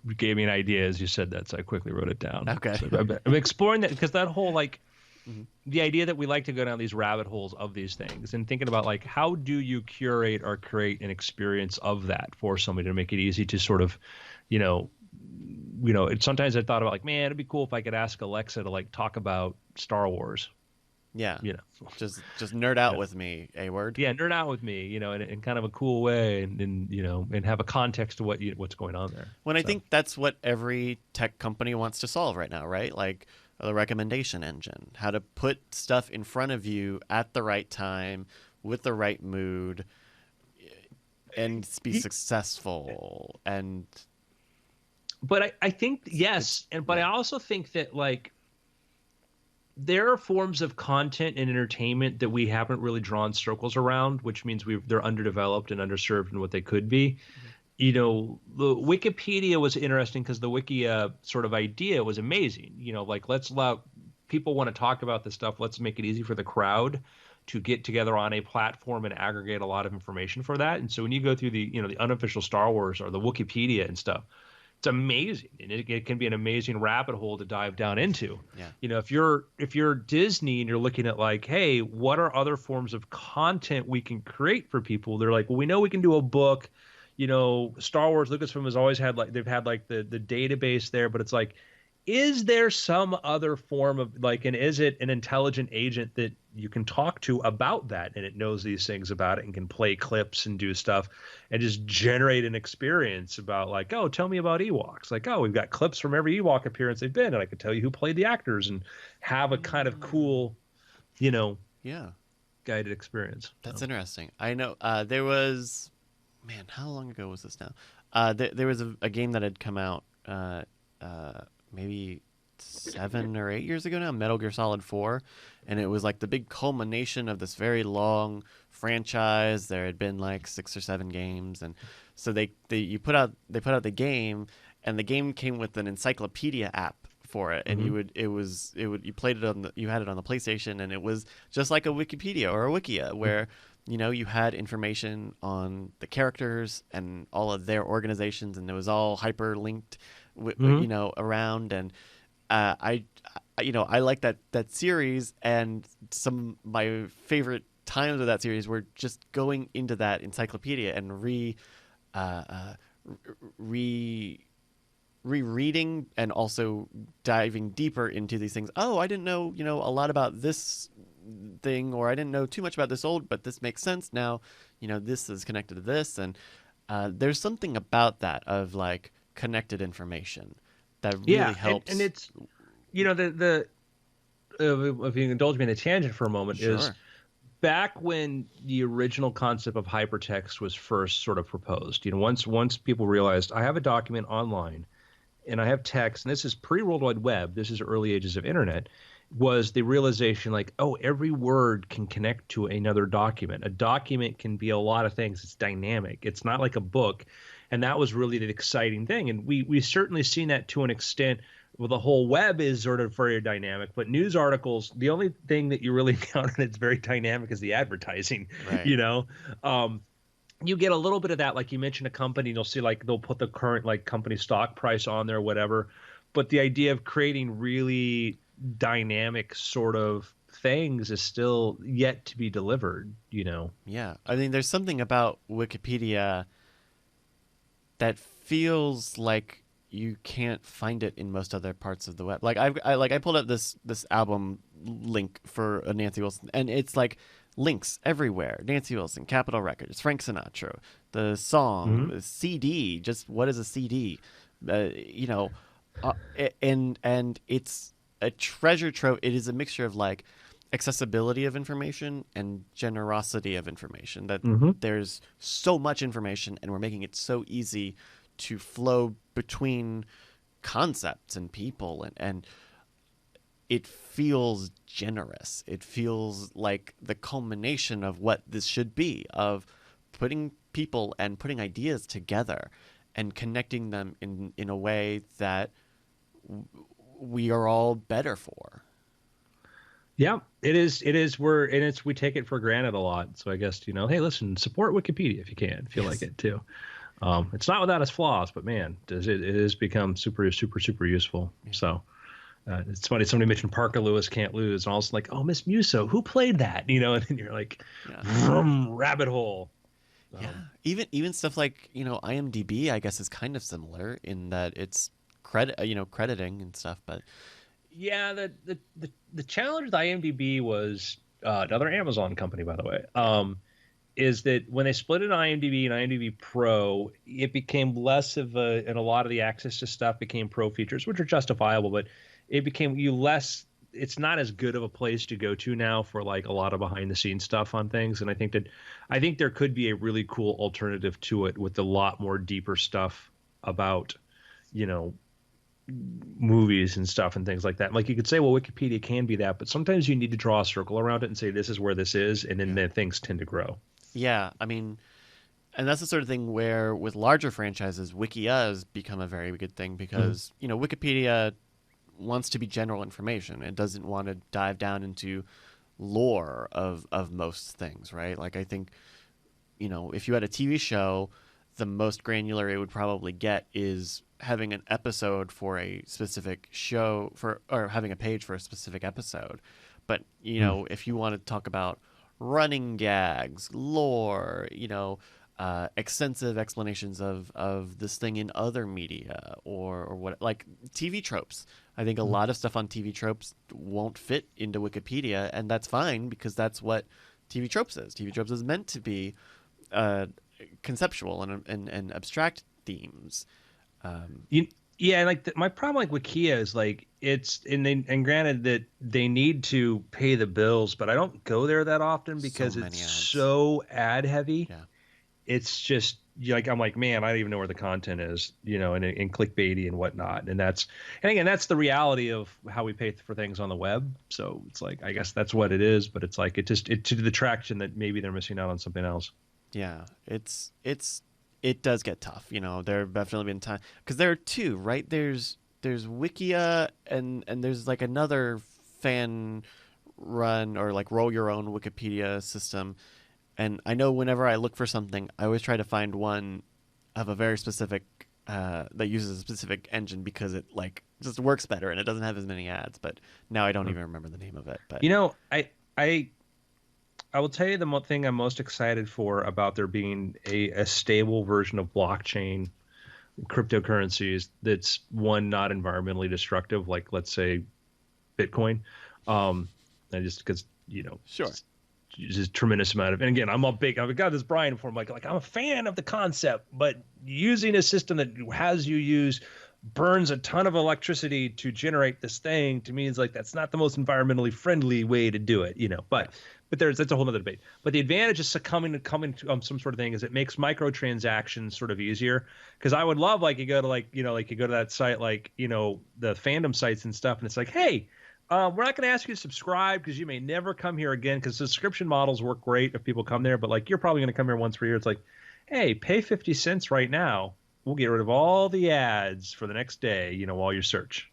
You gave me an idea as you said that, so I quickly wrote it down. Okay. So I'm exploring that, because that whole, like, the idea that we like to go down these rabbit holes of these things, and thinking about, like, how do you curate or create an experience of that for somebody to make it easy to sort of, sometimes I thought about, like, man, it'd be cool if I could ask Alexa to, like, talk about Star Wars. Yeah. Just nerd out with me, a word. Yeah, nerd out with me, in kind of a cool way, and have a context to what's going on there. I think that's what every tech company wants to solve right now, right? Like, the recommendation engine, how to put stuff in front of you at the right time with the right mood, and be successful. But I think, yes, I also think that, like, there are forms of content and entertainment that we haven't really drawn circles around, which means they're underdeveloped and underserved in what they could be. The Wikipedia was interesting, because the Wikia sort of idea was amazing. Like, let's allow people want to talk about this stuff. Let's make it easy for the crowd to get together on a platform and aggregate a lot of information for that. And so when you go through the unofficial Star Wars or the Wikipedia and stuff, it's amazing, and it can be an amazing rabbit hole to dive down into. Yeah. If you're Disney and you're looking at, like, hey, what are other forms of content we can create for people? They're like, well, we know we can do a book. Star Wars, Lucasfilm has always had, like, they've had, like, the database there, but it's like, is there some other form of, like, and is it an intelligent agent that you can talk to about that, and it knows these things about it and can play clips and do stuff and just generate an experience about, like, oh, tell me about Ewoks. Like, oh, we've got clips from every Ewok appearance they've been, and I could tell you who played the actors, and have a kind of cool, guided experience. That's interesting. I know there was, man, how long ago was this now? There was a game that had come out maybe 7 or 8 years ago now, Metal Gear Solid 4, and it was like the big culmination of this very long franchise. There had been like 6 or 7 games, and so they put out the game, and the game came with an encyclopedia app for it, and you played it you had it on the PlayStation, and it was just like a Wikipedia or a Wikia, where you had information on the characters and all of their organizations, and it was all hyperlinked around. And I like that series, and some of my favorite times of that series were just going into that encyclopedia and re rereading and also diving deeper into these things. Oh, I didn't know, a lot about this thing, or I didn't know too much about this old, but this makes sense now. This is connected to this, and there's something about that of like connected information that really helps. And it's, the if you indulge me in a tangent for a moment, Sure. is back when the original concept of hypertext was first sort of proposed. Once people realized I have a document online and I have text, and this is pre-World Wide Web, this is early ages of internet, was the realization like, oh, every word can connect to another document. A document can be a lot of things. It's dynamic. It's not like a book. And that was really the exciting thing. And we certainly seen that to an extent. Well, the whole web is sort of very dynamic, but news articles, the only thing that you really count on it's very dynamic is the advertising, Right. You get a little bit of that. Like you mentioned a company, and you'll see like they'll put the current like company stock price on there, whatever. But the idea of creating really dynamic sort of things is still yet to be delivered, Yeah. I mean, there's something about Wikipedia that feels like you can't find it in most other parts of the web. Like I pulled up this album link for Nancy Wilson, and it's like links everywhere. Nancy Wilson, Capitol Records, Frank Sinatra, the song, the CD. Just what is a CD? And it's a treasure trove. It is a mixture of like accessibility of information and generosity of information. That there's so much information, and we're making it so easy to flow between concepts and people, and it feels generous. It feels like the culmination of what this should be, of putting people and putting ideas together and connecting them in a way that we are all better for. Yeah, it is. We take it for granted a lot. So I guess, hey, listen, support Wikipedia if you can, if you like it too. It's not without its flaws, but man, it has become super, super, super useful. Yeah. So it's funny. Somebody mentioned Parker Lewis Can't Lose, and I was like, oh, Miss Musso, who played that? And then you're like, vroom, rabbit hole. Yeah, even stuff like IMDb, I guess, is kind of similar in that it's crediting and stuff, but yeah, the challenge with IMDb was another Amazon company, by the way. Is that when they split it IMDb and IMDb Pro, it became less of and a lot of the access to stuff became pro features, which are justifiable, but it became it's not as good of a place to go to now for like a lot of behind the scenes stuff on things. And I think there could be a really cool alternative to it with a lot more deeper stuff about, movies and stuff and things like that. Like you could say, well, Wikipedia can be that, but sometimes you need to draw a circle around it and say, this is where this is. And then things tend to grow. Yeah, I mean, and that's the sort of thing where with larger franchises, Wikia has become a very good thing because, Wikipedia wants to be general information. It doesn't want to dive down into lore of most things, right? Like I think, if you had a TV show, the most granular it would probably get is having an episode for a specific show or having a page for a specific episode. But, if you want to talk about running gags, lore, extensive explanations of this thing in other media or what, like TV tropes. I think a lot of stuff on TV tropes won't fit into Wikipedia, and that's fine because that's what TV tropes is. TV tropes is meant to be conceptual and abstract themes. My problem like Wikia is like and granted that they need to pay the bills, but I don't go there that often because it's so ad heavy. Yeah. It's just like I'm like, man, I don't even know where the content is, and clickbaity and whatnot. And again, that's the reality of how we pay for things on the web. So it's like I guess that's what it is, but it's like it to the traction that maybe they're missing out on something else. Yeah, it does get tough. There have definitely been times because there are two, right? There's Wikia and there's like another fan run or like roll your own Wikipedia system. And I know whenever I look for something, I always try to find one of a very specific that uses a specific engine because it like just works better and it doesn't have as many ads. But now I don't even remember the name of it. But I will tell you the thing I'm most excited for about there being a stable version of blockchain cryptocurrencies that's one not environmentally destructive, like let's say Bitcoin. And just because Sure. just tremendous amount of, and again, I've got this Brian form, like I'm a fan of the concept, but using a system that has you use burns a ton of electricity to generate this thing, to me is like that's not the most environmentally friendly way to do it, but that's a whole other debate. But the advantage of coming to some sort of thing is it makes microtransactions sort of easier, because I would love, like, you go to you go to that site, like the fandom sites and stuff, and it's like, hey, we're not going to ask you to subscribe because you may never come here again, because subscription models work great if people come there, but like you're probably going to come here once per year. It's like, hey, pay 50 cents right now. We'll get rid of all the ads for the next day, while you search.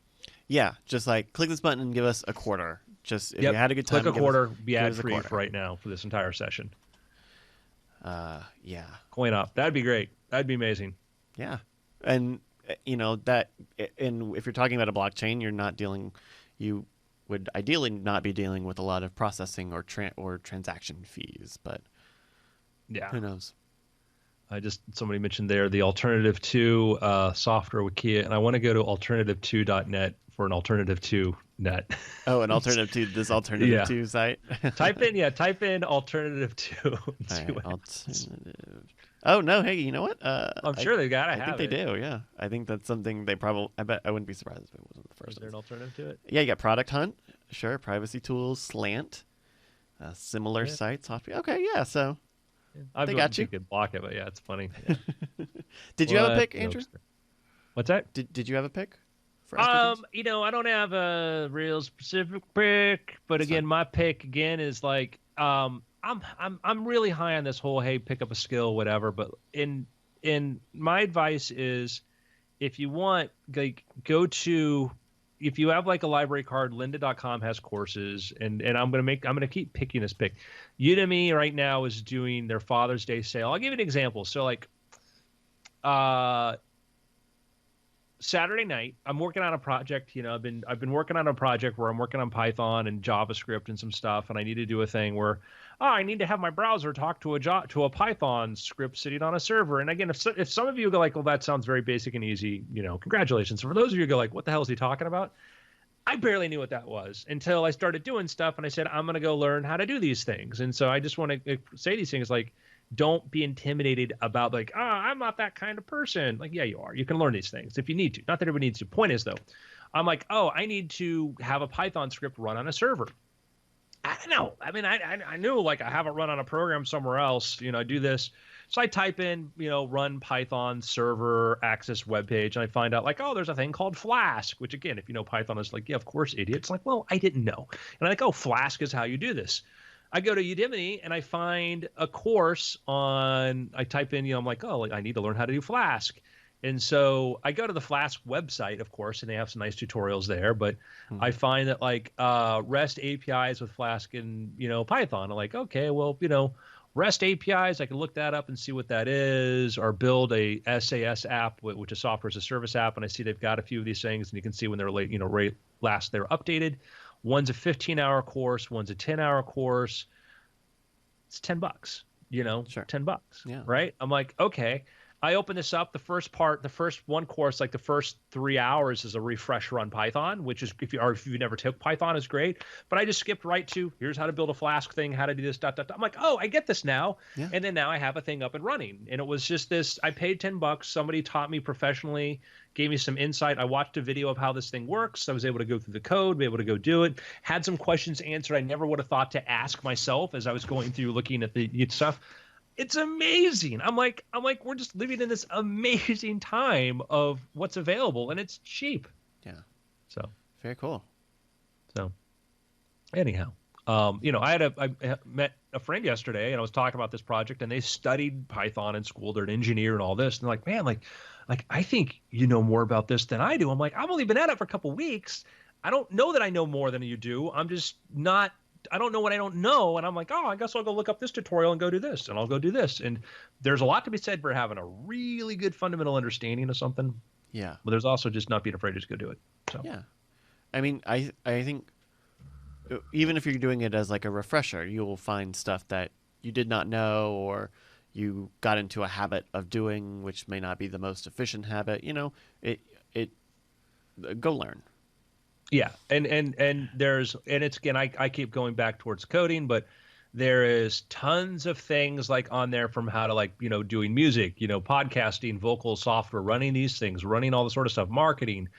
Yeah, just like click this button and give us a quarter. Just if you had a good time, click a quarter, be ad free for right now for this entire session. Yeah. Coin up. That'd be great. That'd be amazing. Yeah, and that, and if you're talking about a blockchain, you would ideally not be dealing with a lot of processing or transaction fees, but yeah, who knows? Somebody mentioned there the alternative to software Wikia, and I want to go to alternative2.net for an alternative to net. Oh, an alternative to this alternative to site. type in alternative to. Right, alternative. Oh no! Hey, you know what? I'm sure they got. I think they do. Yeah, I think that's something they probably. I bet I wouldn't be surprised if it wasn't the first. Is there an alternative to it? Yeah, you got Product Hunt, sure. Privacy Tools, Slant, similar sites. Okay, yeah. So they got you. You could block it, but yeah, it's funny. Yeah. Did you have a pick, Andrew? What's that? Did you have a pick? I don't have a real specific pick, but again, my pick again is like, I'm really high on this whole, hey, pick up a skill, whatever. But in my advice is, if you want, like, if you have like a library card, lynda.com has courses, and I'm gonna keep picking this pick. Udemy right now is doing their Father's Day sale. I'll give you an example. So like, Saturday night, I'm working on a project. I've been working on a project where I'm working on Python and JavaScript and some stuff, and I need to do a thing where I need to have my browser talk to a Python script sitting on a server. And again, if some of you go like, well, that sounds very basic and easy, congratulations. For those of you who go like, what the hell is he talking about? I barely knew what that was until I started doing stuff, and I said, I'm going to go learn how to do these things. And so I just want to say these things like, don't be intimidated about like, I'm not that kind of person. Like, yeah, you are. You can learn these things if you need to. Not that everybody needs to. Point is, though, I'm like, I need to have a Python script run on a server. I don't know. I mean, I knew, like, I have it run on a program somewhere else. I do this. So I type in, run Python server access web page, and I find out like, there's a thing called Flask, which again, if you know Python, is like, yeah, of course, idiot. It's like, well, I didn't know. And I'm like, Flask is how you do this. I go to Udemy and I find a course I type in, I'm like, I need to learn how to do Flask. And so I go to the Flask website, of course, and they have some nice tutorials there. But I find that like REST APIs with Flask and, Python. I'm like, okay, well, REST APIs, I can look that up and see what that is, or build a SAS app, which is software as a service app. And I see they've got a few of these things, and you can see when they're late, last they're updated. One's a 15-hour course. One's a 10-hour course. It's $10, Sure. $10, yeah. Right? I'm like, okay. I open this up. The first one course, like the first 3 hours is a refresh run Python, which is, if you never took Python, is great. But I just skipped right to, here's how to build a Flask thing, how to do this, ... I'm like, I get this now. Yeah. And then now I have a thing up and running. And it was just this, I paid $10. Somebody taught me professionally, gave me some insight. I watched a video of how this thing works. I was able to go through the code, be able to go do it. Had some questions answered I never would have thought to ask myself as I was going through looking at the stuff. It's amazing. I'm like, we're just living in this amazing time of what's available, and it's cheap. Yeah. So very cool. So anyhow, I met a friend yesterday, and I was talking about this project, and they studied Python in school. They're an engineer and all this. And they're like, man, like I think you know more about this than I do. I'm like, I've only been at it for a couple of weeks. I don't know that I know more than you do. I'm just not. I don't know what I don't know. And I'm like, I guess I'll go look up this tutorial and go do this, and I'll go do this. And there's a lot to be said for having a really good fundamental understanding of something. Yeah. But there's also just not being afraid to just go do it. So yeah. I mean, I think even if you're doing it as like a refresher, you will find stuff that you did not know, or you got into a habit of doing, which may not be the most efficient habit. Go learn. Yeah, and there's it's again I keep going back towards coding, but there is tons of things like on there from how to doing music, podcasting, vocal software, running these things, running all the sort of stuff, marketing,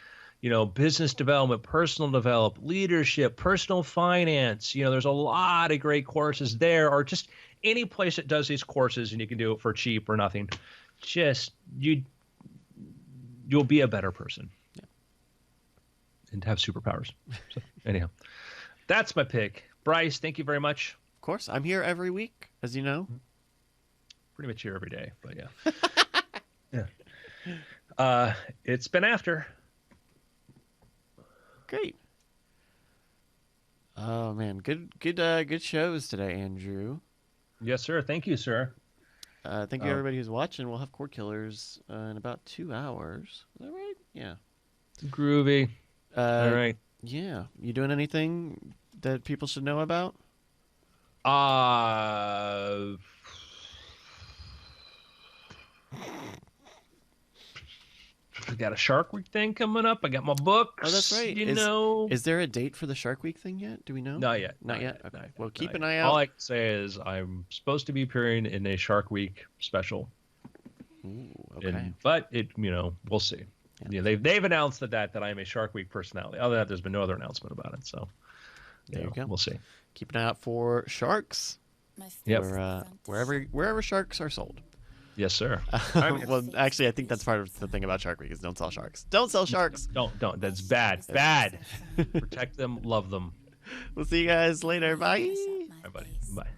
business development, personal development, leadership, personal finance. There's a lot of great courses there, or just any place that does these courses, and you can do it for cheap or nothing. Just you'll be a better person. And have superpowers. So anyhow, that's my pick. Bryce, thank you very much. Of course, I'm here every week, as you know. Pretty much here every day, but yeah. Yeah. It's been after. Great. Oh man, good shows today, Andrew. Yes, sir. Thank you, sir. Thank you everybody who's watching. We'll have Cord Killers in about 2 hours. Is that right? Yeah. Groovy. All right. Yeah. You doing anything that people should know about? I got a Shark Week thing coming up. I got my books. Oh, that's right. Is there a date for the Shark Week thing yet? Do we know? Not yet. Not yet. Okay. Not Well, keep yet. an eye out. All I can say is I'm supposed to be appearing in a Shark Week special. Ooh, okay. But we'll see. Yeah, they've announced that I am a Shark Week personality. Other than that, there's been no other announcement about it. So there you go. We'll see. Keep an eye out for sharks. Yep. Wherever sharks are sold. Yes, sir. Well, actually, I think that's part of the thing about Shark Week is don't sell sharks. Don't sell sharks. Don't. That's bad. Bad. Protect them. Love them. We'll see you guys later. Bye. Bye, buddy. Bye.